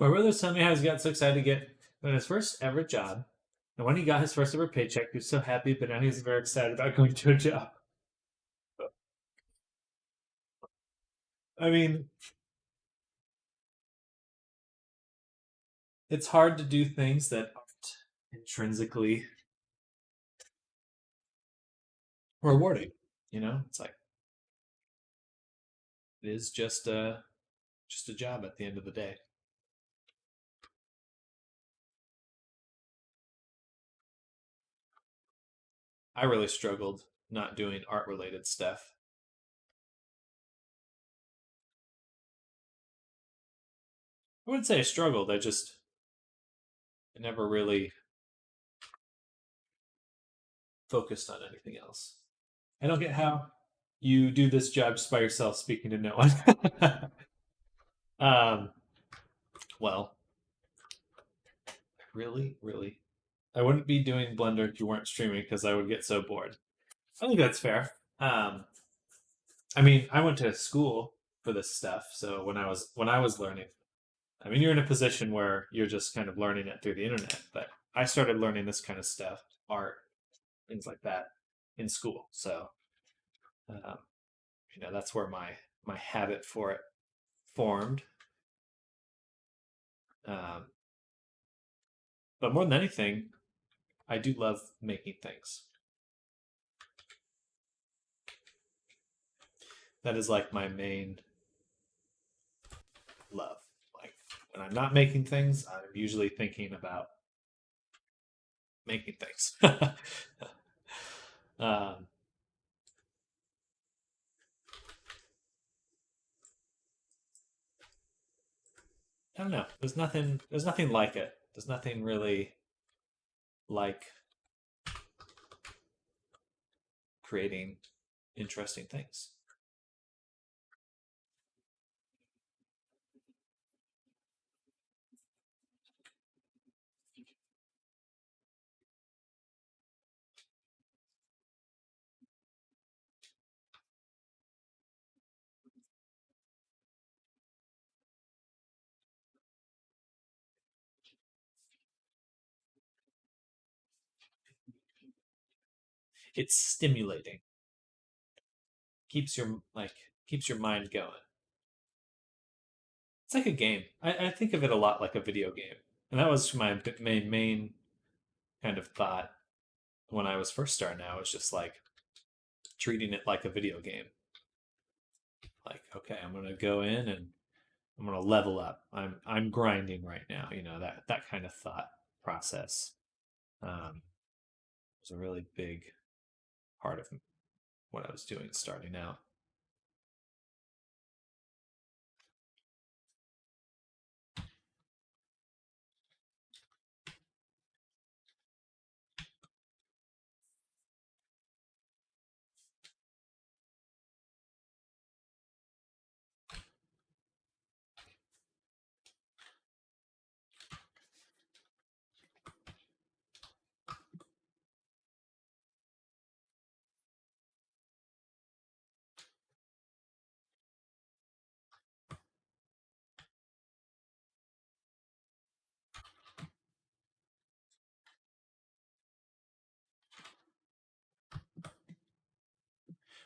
My brother was telling me how he's got so excited to get on his first ever job. And when he got his first ever paycheck, he was so happy, but now he's very excited about going to a job. I mean, it's hard to do things that aren't intrinsically rewarding. You know, it's like it is just a job at the end of the day. I really struggled not doing art related stuff. I wouldn't say I struggled. I never really focused on anything else. I don't get how you do this job just by yourself, speaking to no one. um, well, really, I wouldn't be doing Blender if you weren't streaming because I would get so bored. I think that's fair. I mean, I went to school for this stuff, so when I was learning, I mean, you're in a position where you're just kind of learning it through the internet. But I started learning this kind of stuff, art, things like that, in school. So, um, that's where my habit for it formed. Um, but more than anything, I do love making things. That is like my main love. Like when I'm not making things, I'm usually thinking about making things. um, I don't know. There's nothing. There's nothing like it. There's nothing really like creating interesting things. It's stimulating. Keeps your keeps your mind going. It's like a game. I think of it a lot like a video game, and that was my main kind of thought when I was first starting out. Was just like treating it like a video game. Like, okay, I'm gonna go in and I'm gonna level up. I'm grinding right now. That kind of thought process was a really big part of what I was doing starting out.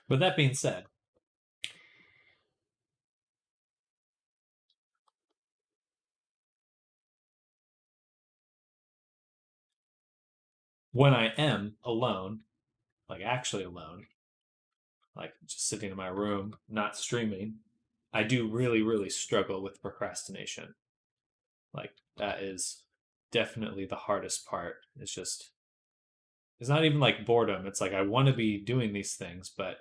With that being said, when I am alone like actually alone, like just sitting in my room, not streaming, I do really, really struggle with procrastination. Like that is definitely the hardest part. It's not even like boredom. It's like I want to be doing these things, but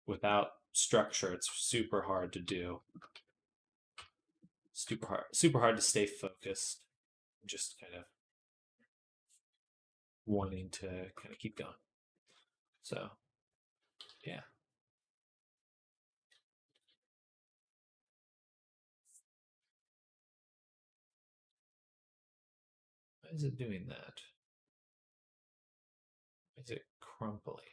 without structure, it's super hard to do. Super hard to stay focused. Just kind of wanting to kind of keep going. So, yeah. Why is it doing that? Why is it crumpling?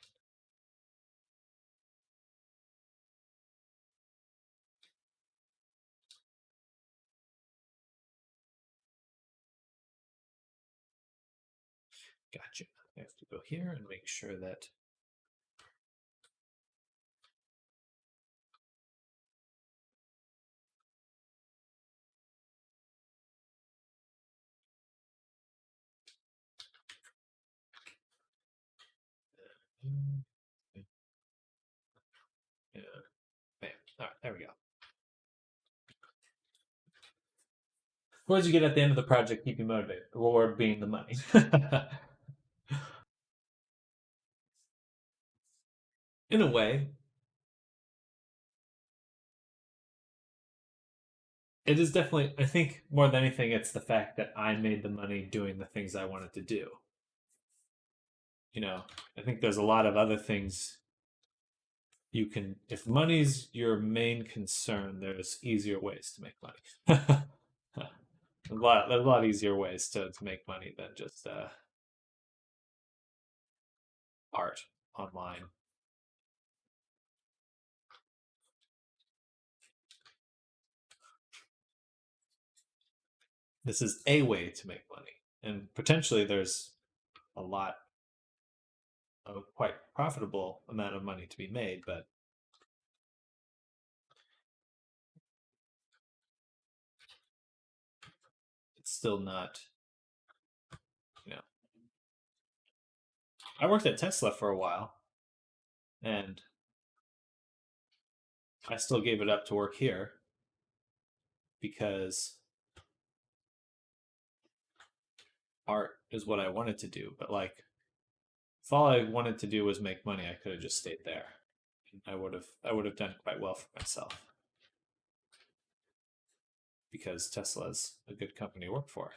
Gotcha. I have to go here and make sure that yeah. Bam. All right, there we go. What did you get at the end of the project keep you motivated? Reward being the money. In a way, it is definitely, I think more than anything, it's the fact that I made the money doing the things I wanted to do. I think there's a lot of other things you can, if money's your main concern, there's easier ways to make money. There's a lot easier ways to make money than just art online. This is a way to make money, and potentially there's a quite profitable amount of money to be made, but it's still not, you know. I worked at Tesla for a while, and I still gave it up to work here because art is what I wanted to do. But like, if all I wanted to do was make money, I could have just stayed there. I would have done quite well for myself because Tesla's a good company to work for.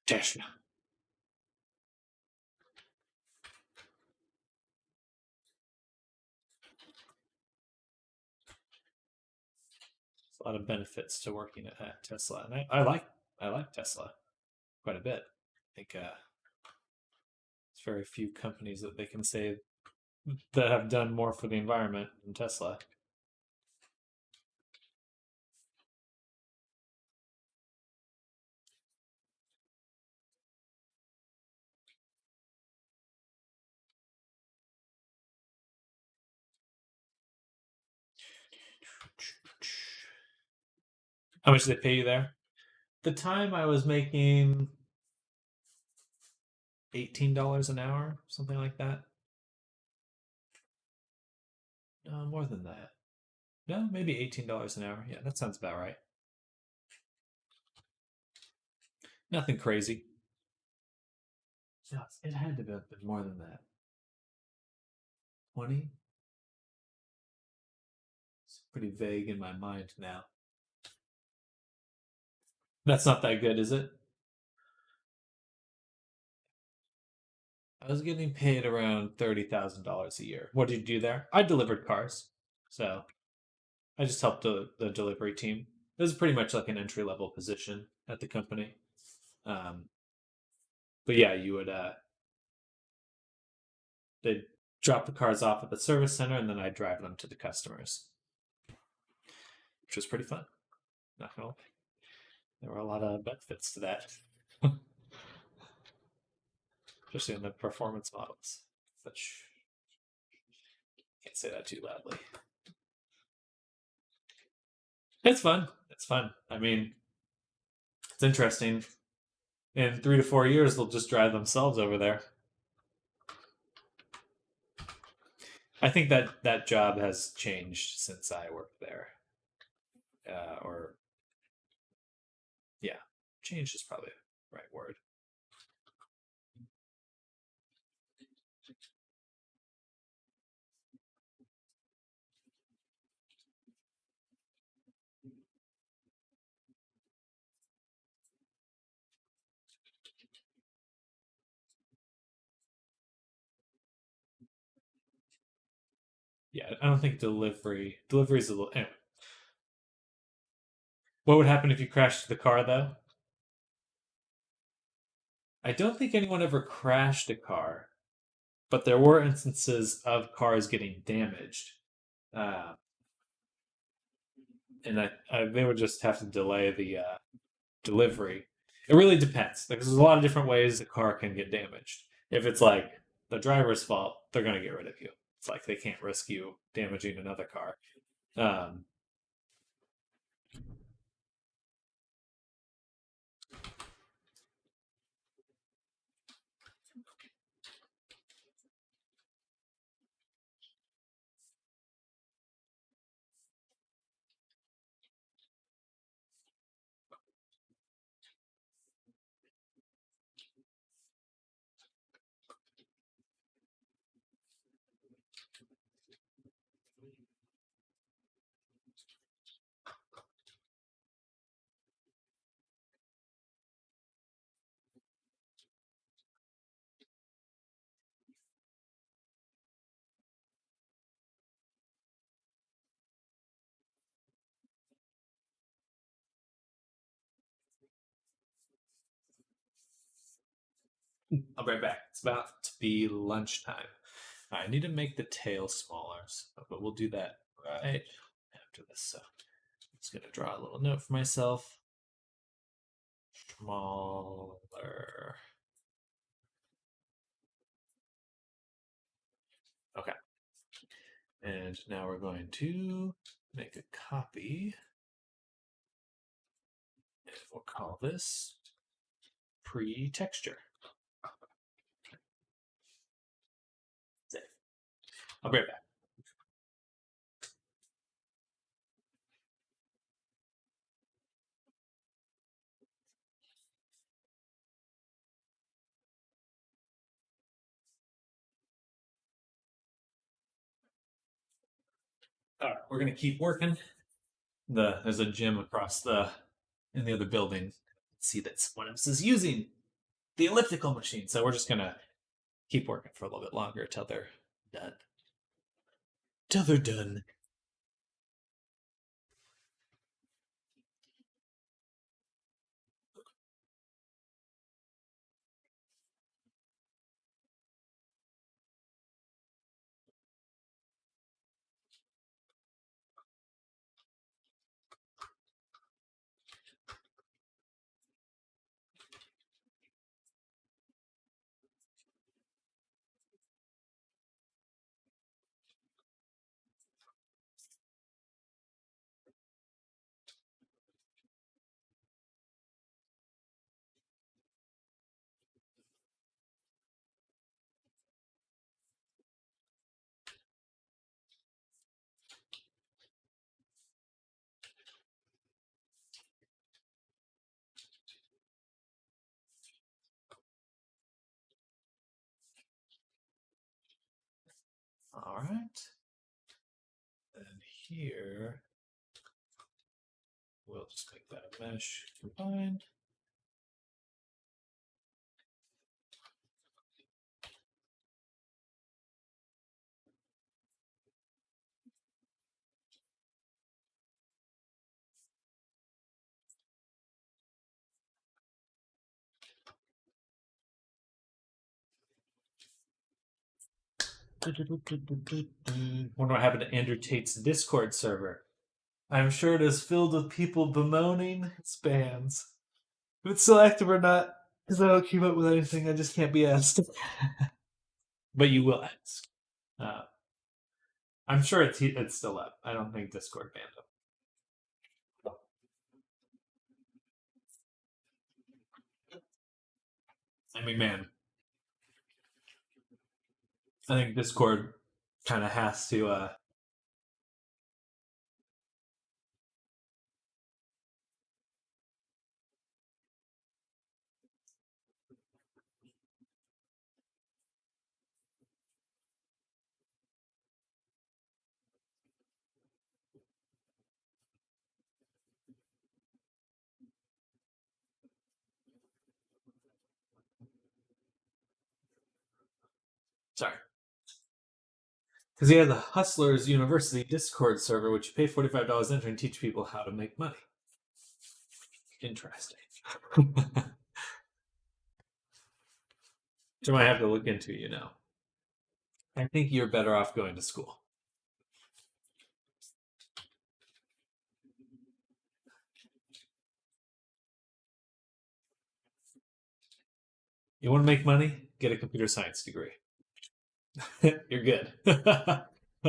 Tesla. There's a lot of benefits to working at Tesla, and I like Tesla quite a bit. I think there's very few companies that they can say that have done more for the environment than Tesla. How much did they pay you there? The time I was making $18 an hour, something like that. No, more than that. No, maybe $18 an hour. Yeah, that sounds about right. Nothing crazy. No, it had to have been more than that. 20? It's pretty vague in my mind now. That's not that good, is it? I was getting paid around $30,000 a year. What did you do there? I delivered cars. So I just helped the delivery team. It was pretty much like an entry level position at the company. Um, but yeah, you would they'd drop the cars off at the service center, and then I'd drive them to the customers, which was pretty fun. Not gonna lie. There were a lot of benefits to that, especially in the performance models. Which can't say that too loudly. It's fun. It's fun. I mean, it's interesting. In 3 to 4 years, they'll just drive themselves over there. I think that job has changed since I worked there. Or yeah, changed is probably the right word. Yeah, I don't think delivery is a little. Anyway, what would happen if you crashed the car though? I don't think anyone ever crashed a car, but there were instances of cars getting damaged, uh, and they would just have to delay the delivery. It really depends. Like, there's a lot of different ways a car can get damaged. If it's like the driver's fault, they're gonna get rid of you. It's like they can't risk you damaging another car. Um, I'll be right back. It's about to be lunchtime. I need to make the tail smaller, but we'll do that right after this. So I'm just gonna draw a little note for myself. Smaller. Okay. And now we're going to make a copy. And we'll call this pre-texture. Save. I'll be right back. All right, we're gonna keep working. There's a gym across in the other building. Let's see that someone else is using the elliptical machine. So we're just gonna keep working for a little bit longer till they're done. Till they're done. All right. And here, we'll just make that a mesh combined. Wonder what happened to Andrew Tate's Discord server. I'm sure it is filled with people bemoaning his bans. If it's still active or not, because I don't keep up with anything, I just can't be asked. But you will ask. Uh, I'm sure it's still up. I don't think Discord banned him. I mean, man, I think Discord kind of has to. Sorry. Because he has the Hustlers University Discord server, which you pay $45 enter and teach people how to make money. Interesting. So I might have to look into, you know. I think you're better off going to school. You want to make money? Get a computer science degree. You're good.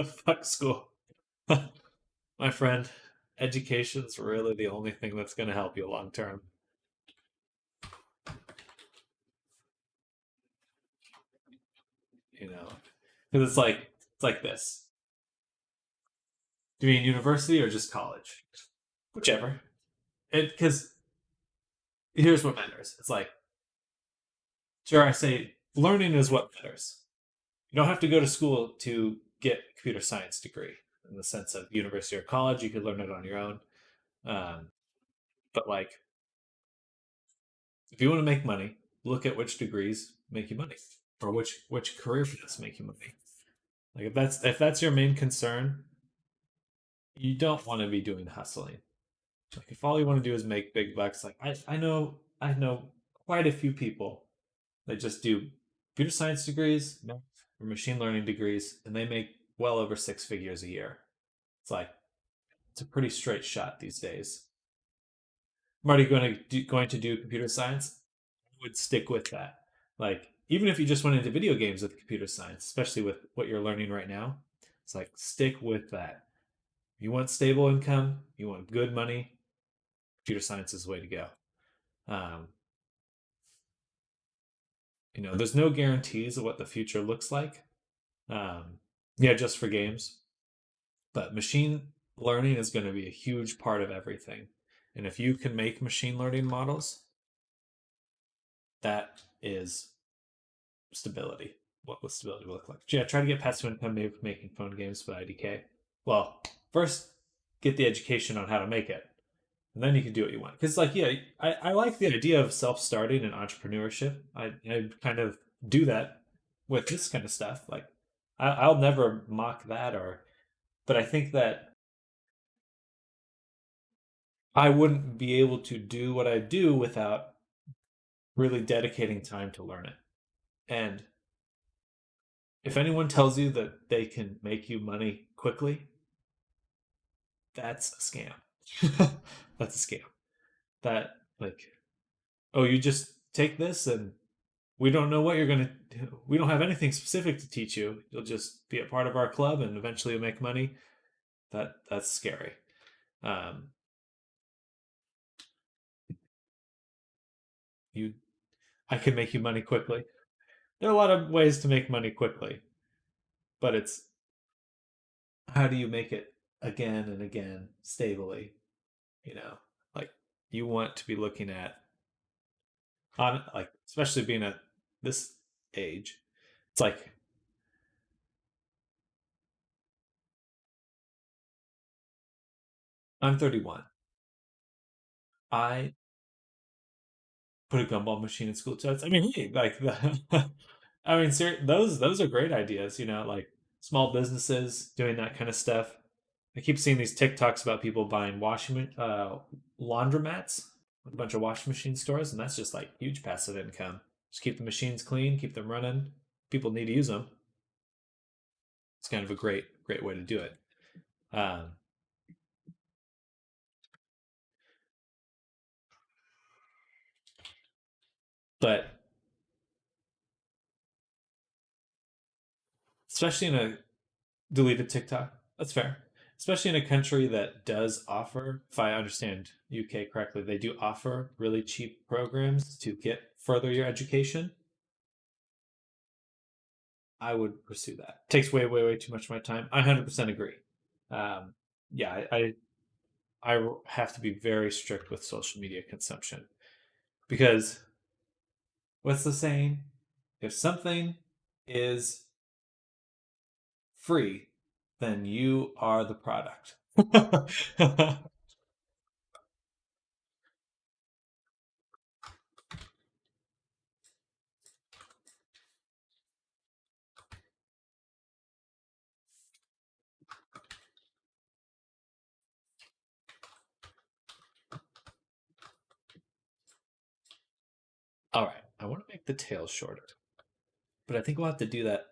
Fuck school. My friend, education's really the only thing that's going to help you long term. You know, because it's like this. Do you mean university or just college? Whichever. Because here's what matters. It's like, sure, I say learning is what matters. You don't have to go to school to get a computer science degree in the sense of university or college. You could learn it on your own. Um, but like, if you want to make money, look at which degrees make you money, or which career paths make you money. Like if that's your main concern, you don't want to be doing hustling. Like if all you want to do is make big bucks, like I know quite a few people that just do computer science degrees, math, or machine learning degrees, and they make well over 6 figures a year. It's like it's a pretty straight shot these days. I'm already going to do computer science. I would stick with that. Like even if you just went into video games with computer science, especially with what you're learning right now, it's like stick with that. You want stable income, you want good money, computer science is the way to go. Um, there's no guarantees of what the future looks like. Um, yeah, just for games, but machine learning is going to be a huge part of everything. And if you can make machine learning models, that is stability. What would stability look like? Yeah, try to get passive income maybe making phone games with IDK. Well, first get the education on how to make it, and then you can do what you want. Because like, yeah, I like the idea of self-starting and entrepreneurship. I kind of do that with this kind of stuff. Like I'll never mock that, but I think that I wouldn't be able to do what I do without really dedicating time to learn it. And if anyone tells you that they can make you money quickly, that's a scam. That's a scam. That like, oh, you just take this and we don't know what you're gonna do. We don't have anything specific to teach you. You'll just be a part of our club and eventually you'll make money. That's scary. Um, you I can make you money quickly. There are a lot of ways to make money quickly, but it's how do you make it again and again stably? You know, like you want to be looking at on like especially being at this age. It's like I'm 31. I put a gumball machine in school. So I mean, hey, like I mean, those are great ideas. Like small businesses doing that kind of stuff. I keep seeing these TikToks about people buying laundromats, a bunch of washing machine stores, and that's just like huge passive income. Just keep the machines clean, keep them running. People need to use them. It's kind of a great way to do it. Um, but especially in a deleted TikTok, that's fair. Especially in a country that does offer, if I understand UK correctly, they do offer really cheap programs to get further your education, I would pursue that. It takes way, way, way too much of my time. I 100% agree. Yeah, I have to be very strict with social media consumption because what's the saying? If something is free, then you are the product. All right, I want to make the tail shorter, but I think we'll have to do that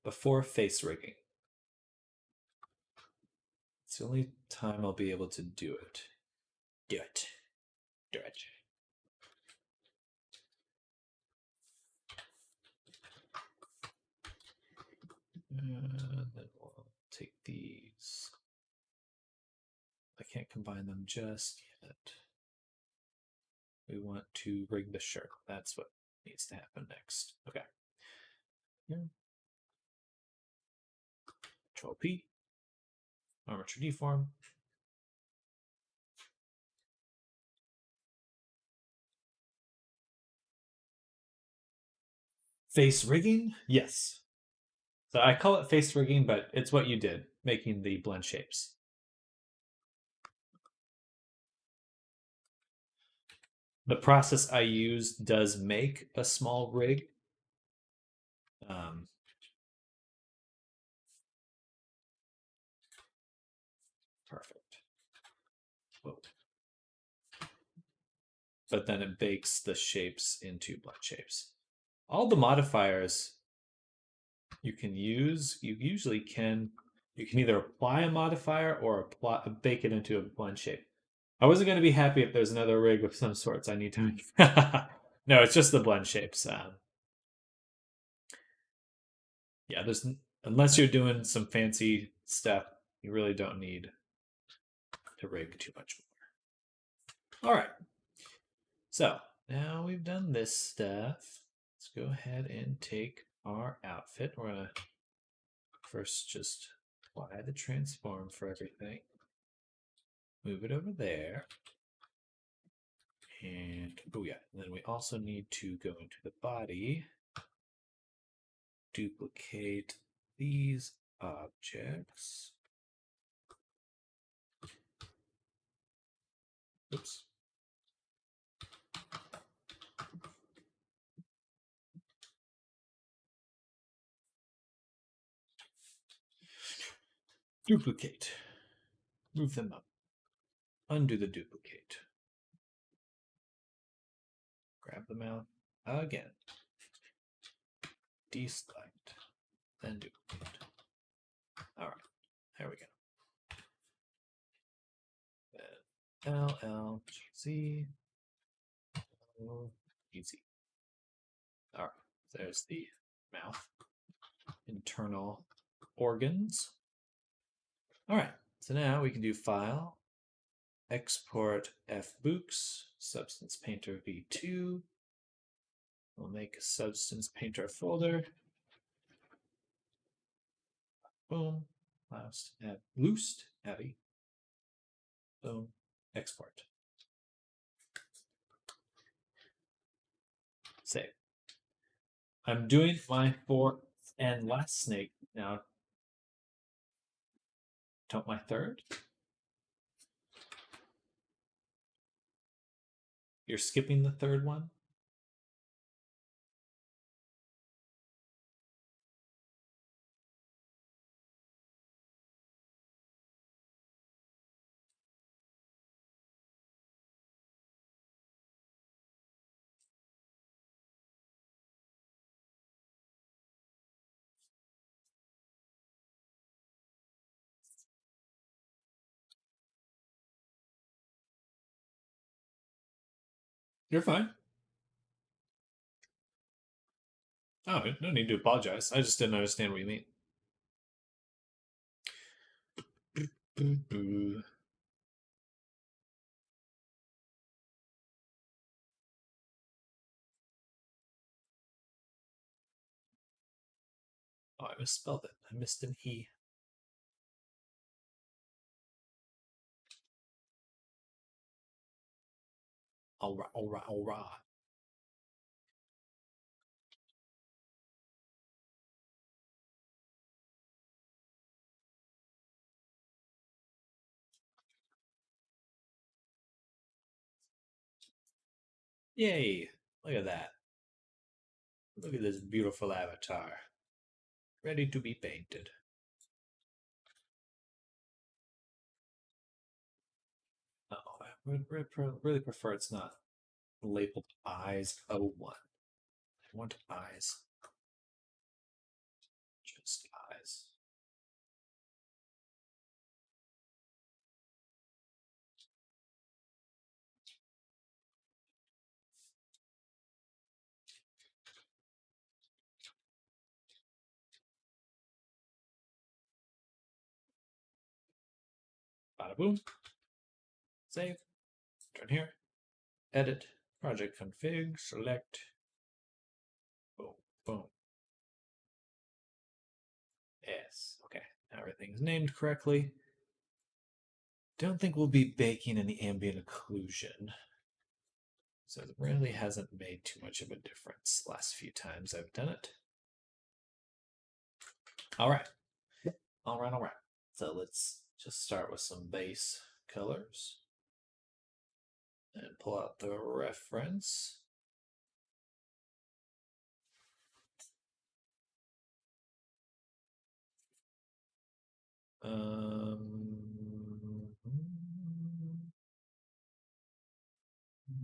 before face rigging. It's the only time I'll be able to do it. Do it. Do it. And then we'll take these. I can't combine them just yet. We want to rig the shirt. That's what needs to happen next. Okay. Here. Control P. Armature deform. Face rigging? Yes. So I call it face rigging, but it's what you did, making the blend shapes. The process I use does make a small rig. Perfect. Whoa. But then it bakes the shapes into blend shapes. All the modifiers you can use, you can either apply a modifier or bake it into a blend shape. I wasn't going to be happy if there's another rig of some sorts I need to. No, it's just the blend shapes. Yeah, unless you're doing some fancy stuff, you really don't need to rig too much more. All right. So now we've done this stuff. Let's go ahead and take our outfit. We're going to first just apply the transform for everything. Move it over there. And, oh yeah, and then we also need to go into the body, duplicate these objects. Oops. Duplicate. Move them up. Undo the duplicate. Grab them out again. Deselect. Then duplicate. Alright, there we go. Then L, G, Z. Easy. Alright, there's the mouth. Internal organs. Alright, so now we can do File, Export FBooks, Substance Painter V2. We'll make a Substance Painter folder. Boom. Loosed, heavy. Boom. Export. Save. I'm doing my fourth and last snake now. Don't my third. You're skipping the third one? You're fine. Oh, no need to apologize. I just didn't understand what you mean. Oh, I misspelled it. I missed an E. Alright, alright, alright. Yay! Look at that. Look at this beautiful avatar. Ready to be painted. Oh, I would really prefer it's not labeled eyes 01. I want eyes. Just eyes. Bada boom. Save. Turn here. Edit. Project config. Select. Boom. Boom. Yes. Okay. Now everything's named correctly. Don't think we'll be baking any ambient occlusion. So it really hasn't made too much of a difference last few times I've done it. All right. All right, all right. So let's just start with some base colors and pull out the reference.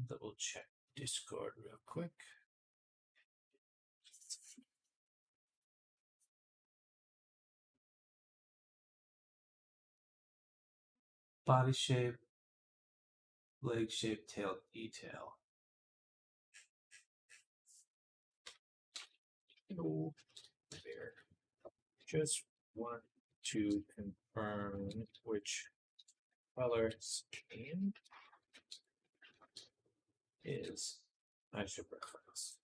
Double check Discord real quick. Body shape, leg shape, tail detail. Oh, there. Just want to confirm which color scheme is my super preference.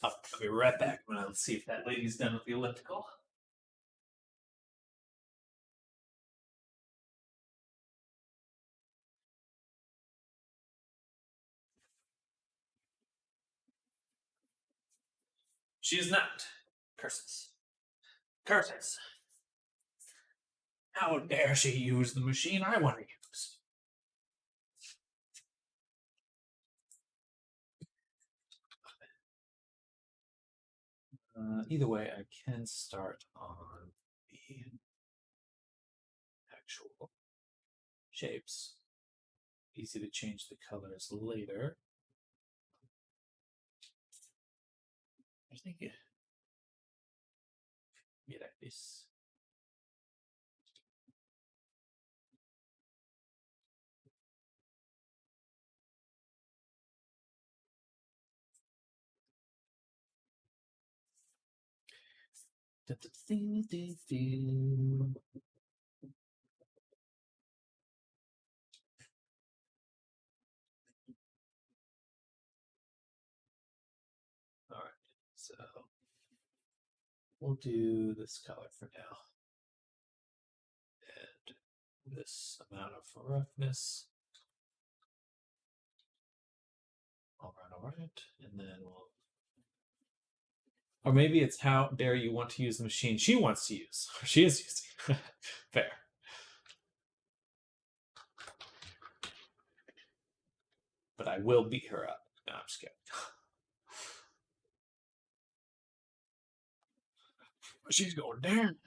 I'll be right back when I'll see if that lady's done with the elliptical. She is not. Curses. Curses. How dare she use the machine I want to use? Either way, I can start on the actual shapes. Easy to change the colors later. I think it be like this. All right, so we'll do this color for now, and this amount of roughness. All right, and then we'll. Or maybe it's how dare you want to use the machine she wants to use. She is using. Fair. But I will beat her up. No, I'm just kidding. She's going down.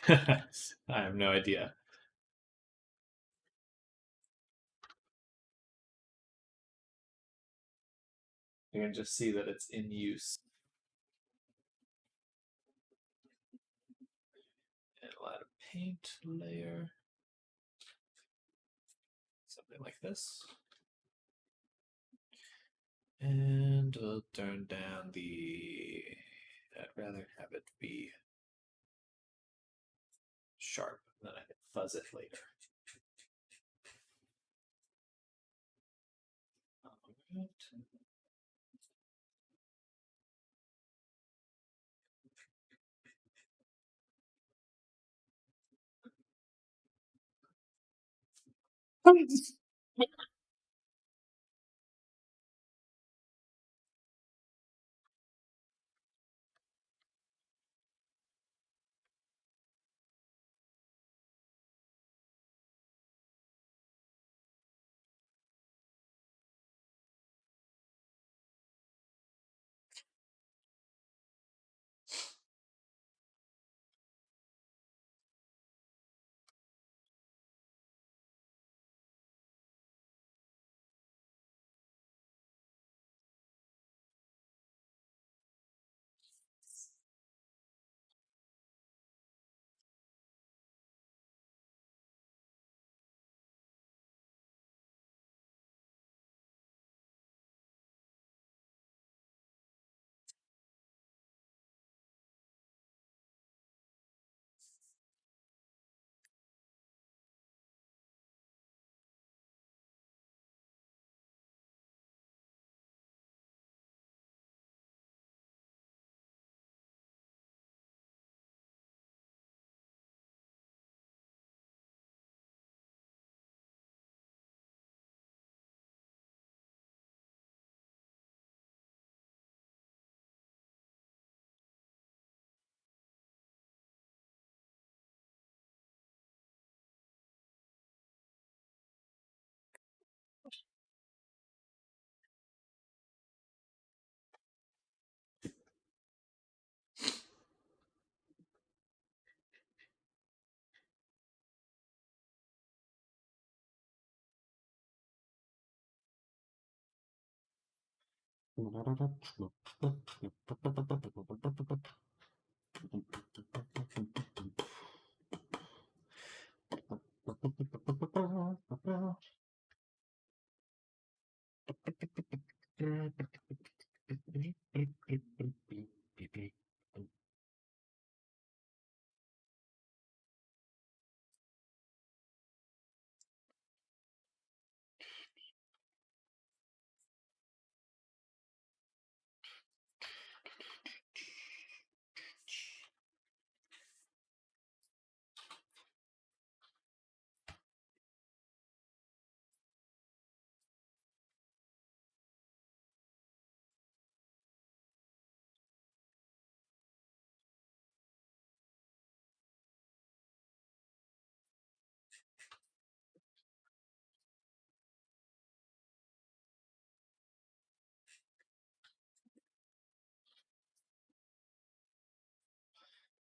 I have no idea. You can just see that it's in use. And we'll add a paint layer. Something like this. And we'll turn down the. I'd rather have it be sharp, then I can fuzz it later. Alright.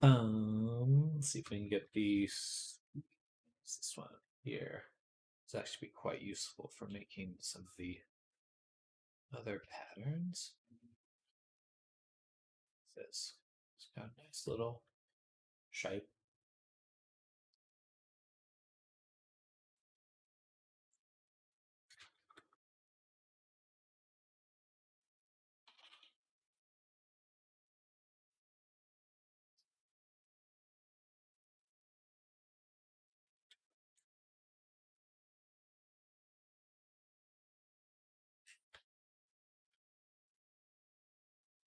Let's see if we can get these. This one here. It's actually be quite useful for making some of the other patterns. This it's got a nice little shape.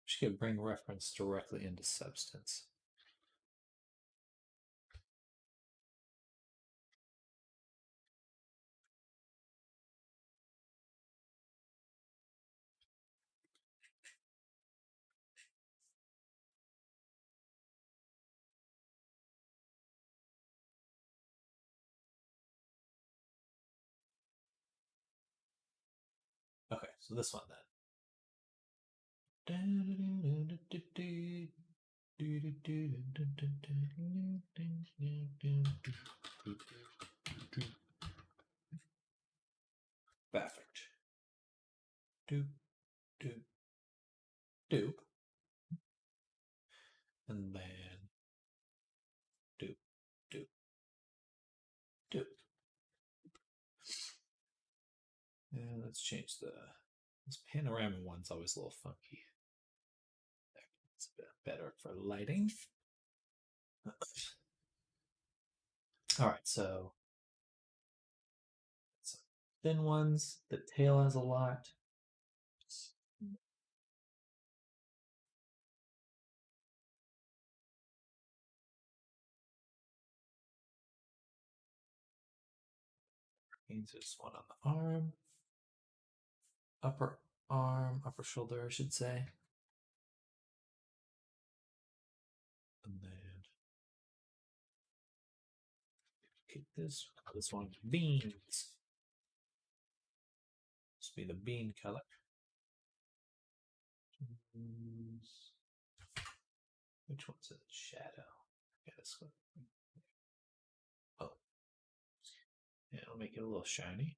Just gonna bring reference directly into substance. Okay, so this one then. Perfect. Doop, doop, doop. And then doop, doop, doop. And let's change the This panorama one's always a little funky. It's a bit better for lighting. All right, so some thin ones. The tail has a lot. Means there's one on the arm, upper shoulder, I should say. And then keep this one beans. This will be the bean color. Which one's in shadow? Yeah, this one. Oh, yeah, I'll make it a little shiny.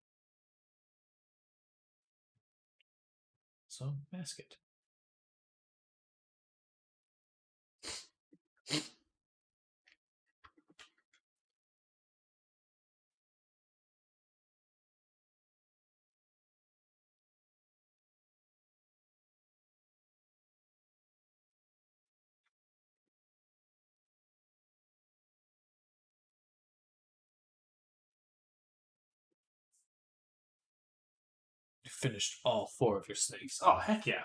So mask it. You finished all 4 of your snakes. Oh, heck yeah.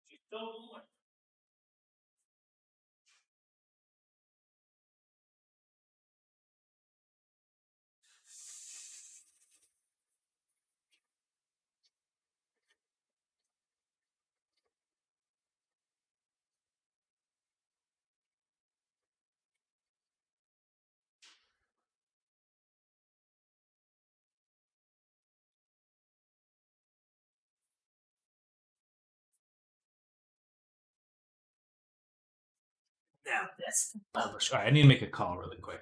You stole one. Now that's the publish. All right, I need to make a call really quick.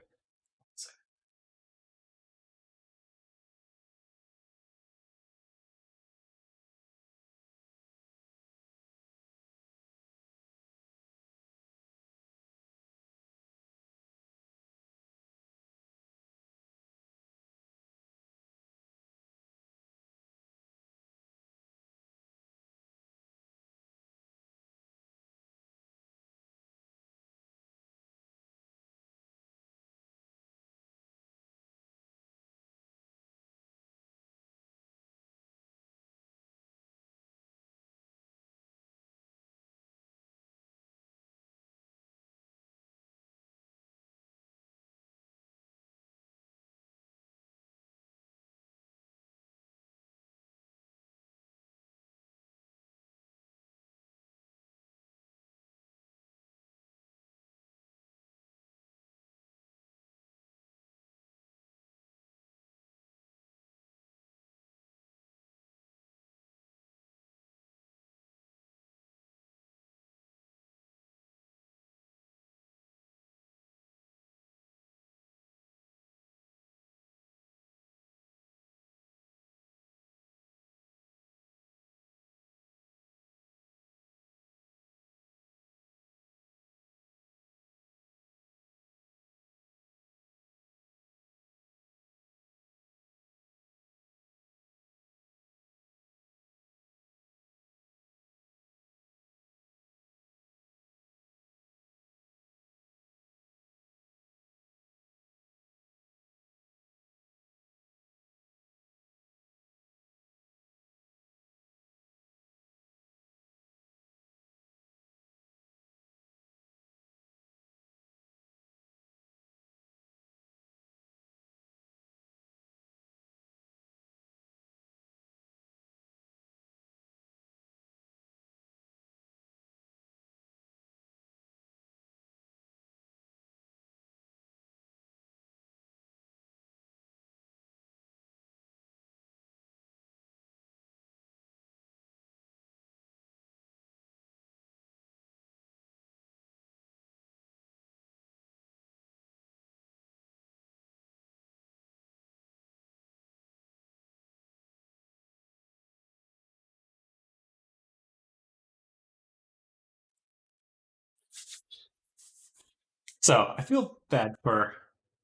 So I feel bad for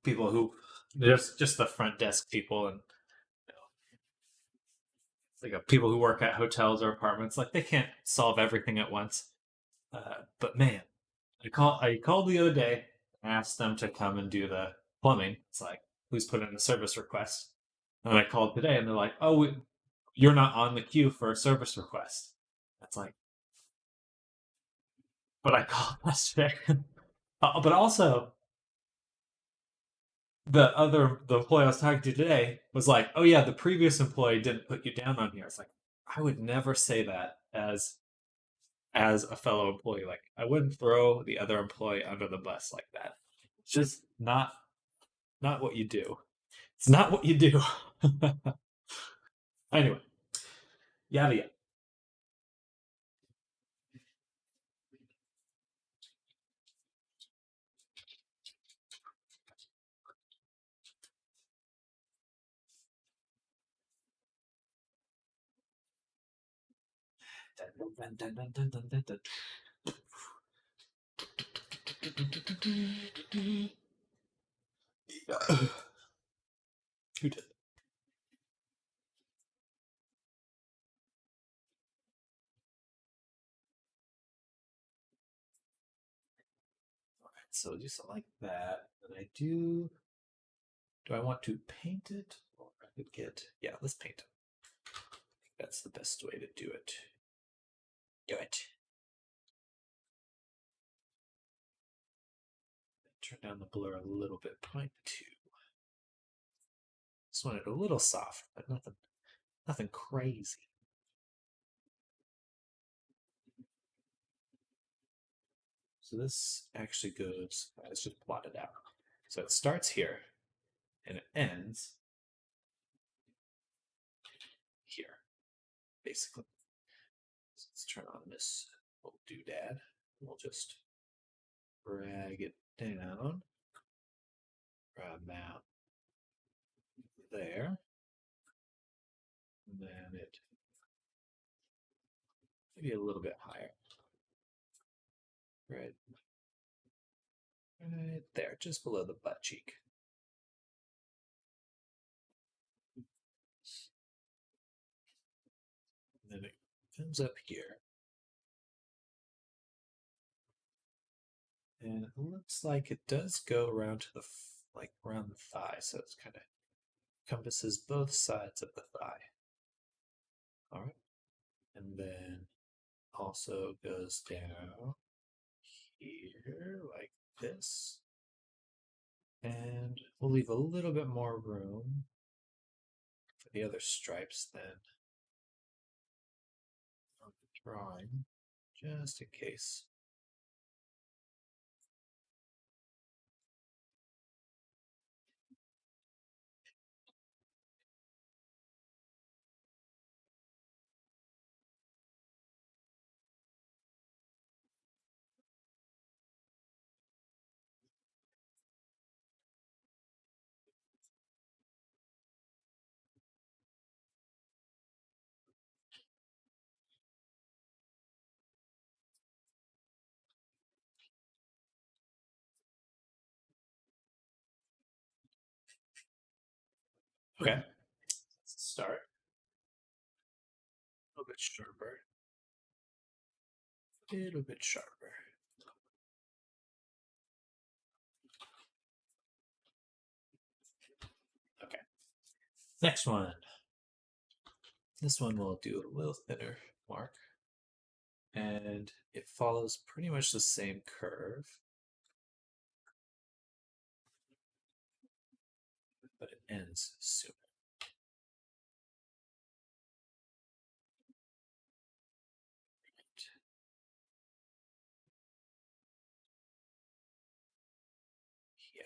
people who just the front desk people and like people who work at hotels or apartments. Like they can't solve everything at once. But man, I called the other day, asked them to come and do the plumbing. It's like, please put in a service request. And I called today, and they're like, "Oh, you're not on the queue for a service request." That's like, but I called yesterday. But also, the employee I was talking to today was like, "Oh yeah, the previous employee didn't put you down on here." It's like, I would never say that as a fellow employee. Like, I wouldn't throw the other employee under the bus like that. It's just not what you do. It's not what you do. Anyway, yada yada. Dun, dun, dun, dun, dun, dun, dun. Who did? Alright, so do something like that. And I do. Do I want to paint it? Or I could get. Yeah, let's paint it. I think that's the best way to do it. Do it. Turn down the blur a little bit. 0.2. Just want it a little soft, but nothing crazy. So this actually goes. Let's just plot it out. So it starts here, and it ends here, basically. So let's turn on this little doodad. We'll just drag it down, about there, and then it maybe a little bit higher, right there, just below the butt cheek. And then it comes up here, and it looks like it does go around to the like around the thigh, so it's kind of encompasses both sides of the thigh. All right, and then also goes down here like this, and we'll leave a little bit more room for the other stripes then on the drawing, just in case. Okay, let's start a little bit sharper, a little bit sharper. Okay, next one. This one we'll do a little thinner mark, and it follows pretty much the same curve, but it ends sooner. Yeah,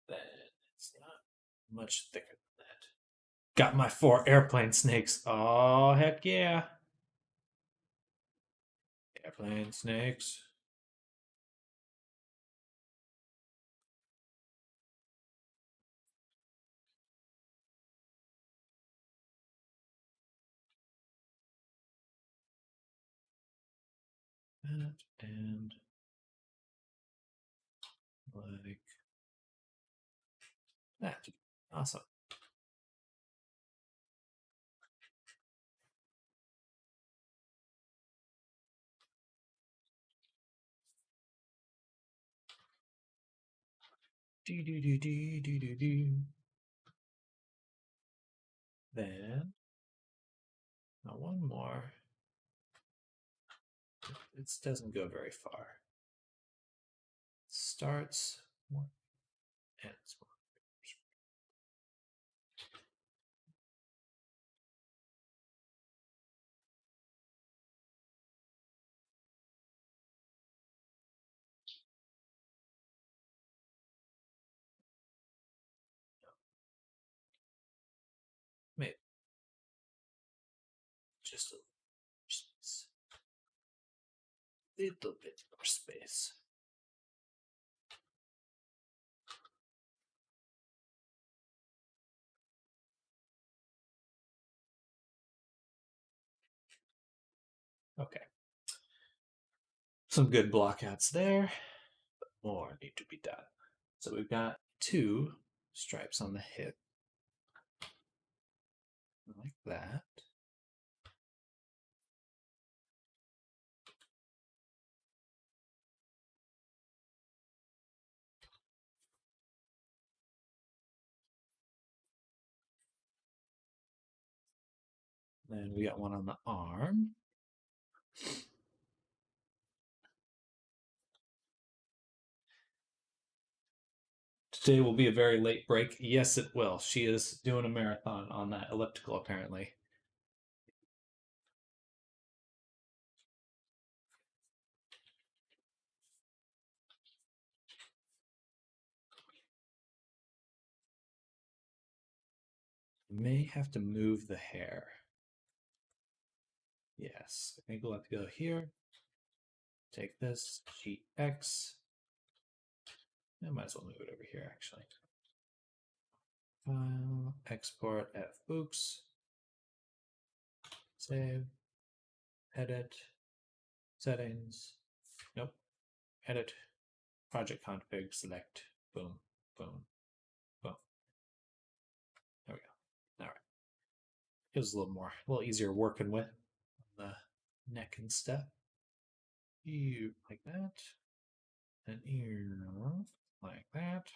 then it's not much thicker than that. Got my 4 airplane snakes. Oh, heck yeah. Airplane snakes. And That's awesome. Do do do do do do do. Then one more. It doesn't go very far. Starts one ends one. Maybe just a little bit more space. Okay. Some good blockouts there, but more need to be done. So we've got 2 stripes on the hip, like that. Then we got one on the arm. Today will be a very late break. Yes, it will. She is doing a marathon on that elliptical, apparently. May have to move the hair. Yes, I think we'll have to go here. Take this, GX. I might as well move it over here, actually. File, export fbooks. Save, edit, settings. Nope. Edit, project config, select, boom, boom, boom. There we go. All right. It was a little easier working with the neck and stuff. You like that, and ear like that.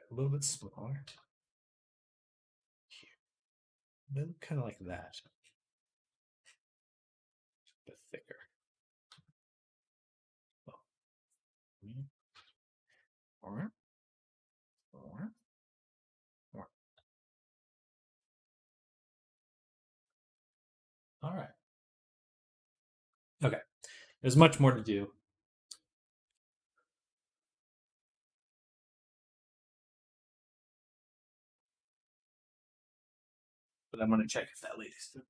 A little bit smaller. Here. They look kind of like that. A bit thicker. Well, all right. Okay. There's much more to do. But I'm going to check if that lady's still.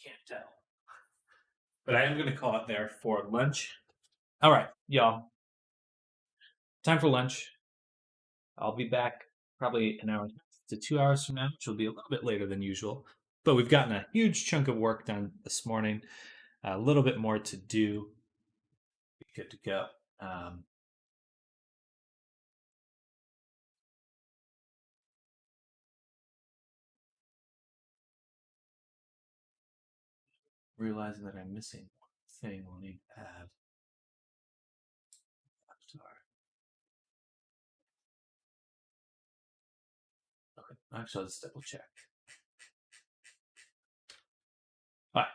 Can't tell. But I am going to call it there for lunch. All right, y'all. Time for lunch. I'll be back probably an hour to 2 hours from now, which will be a little bit later than usual. But we've gotten a huge chunk of work done this morning. A little bit more to do. Be good to go. Realizing that I'm missing one thing, we'll need to add. Okay, actually, let's double check. All right.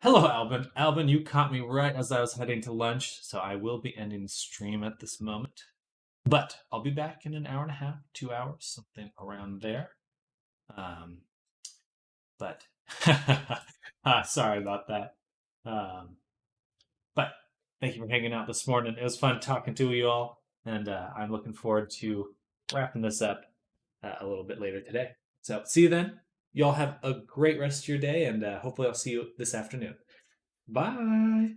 Hello, Albin. Albin, you caught me right as I was heading to lunch, so I will be ending the stream at this moment. But I'll be back in an hour and a half, 2 hours, something around there. Um, but sorry about that. But thank you for hanging out this morning. It was fun talking to you all, and I'm looking forward to wrapping this up a little bit later today. So see you then. Y'all have a great rest of your day, and hopefully I'll see you this afternoon. Bye.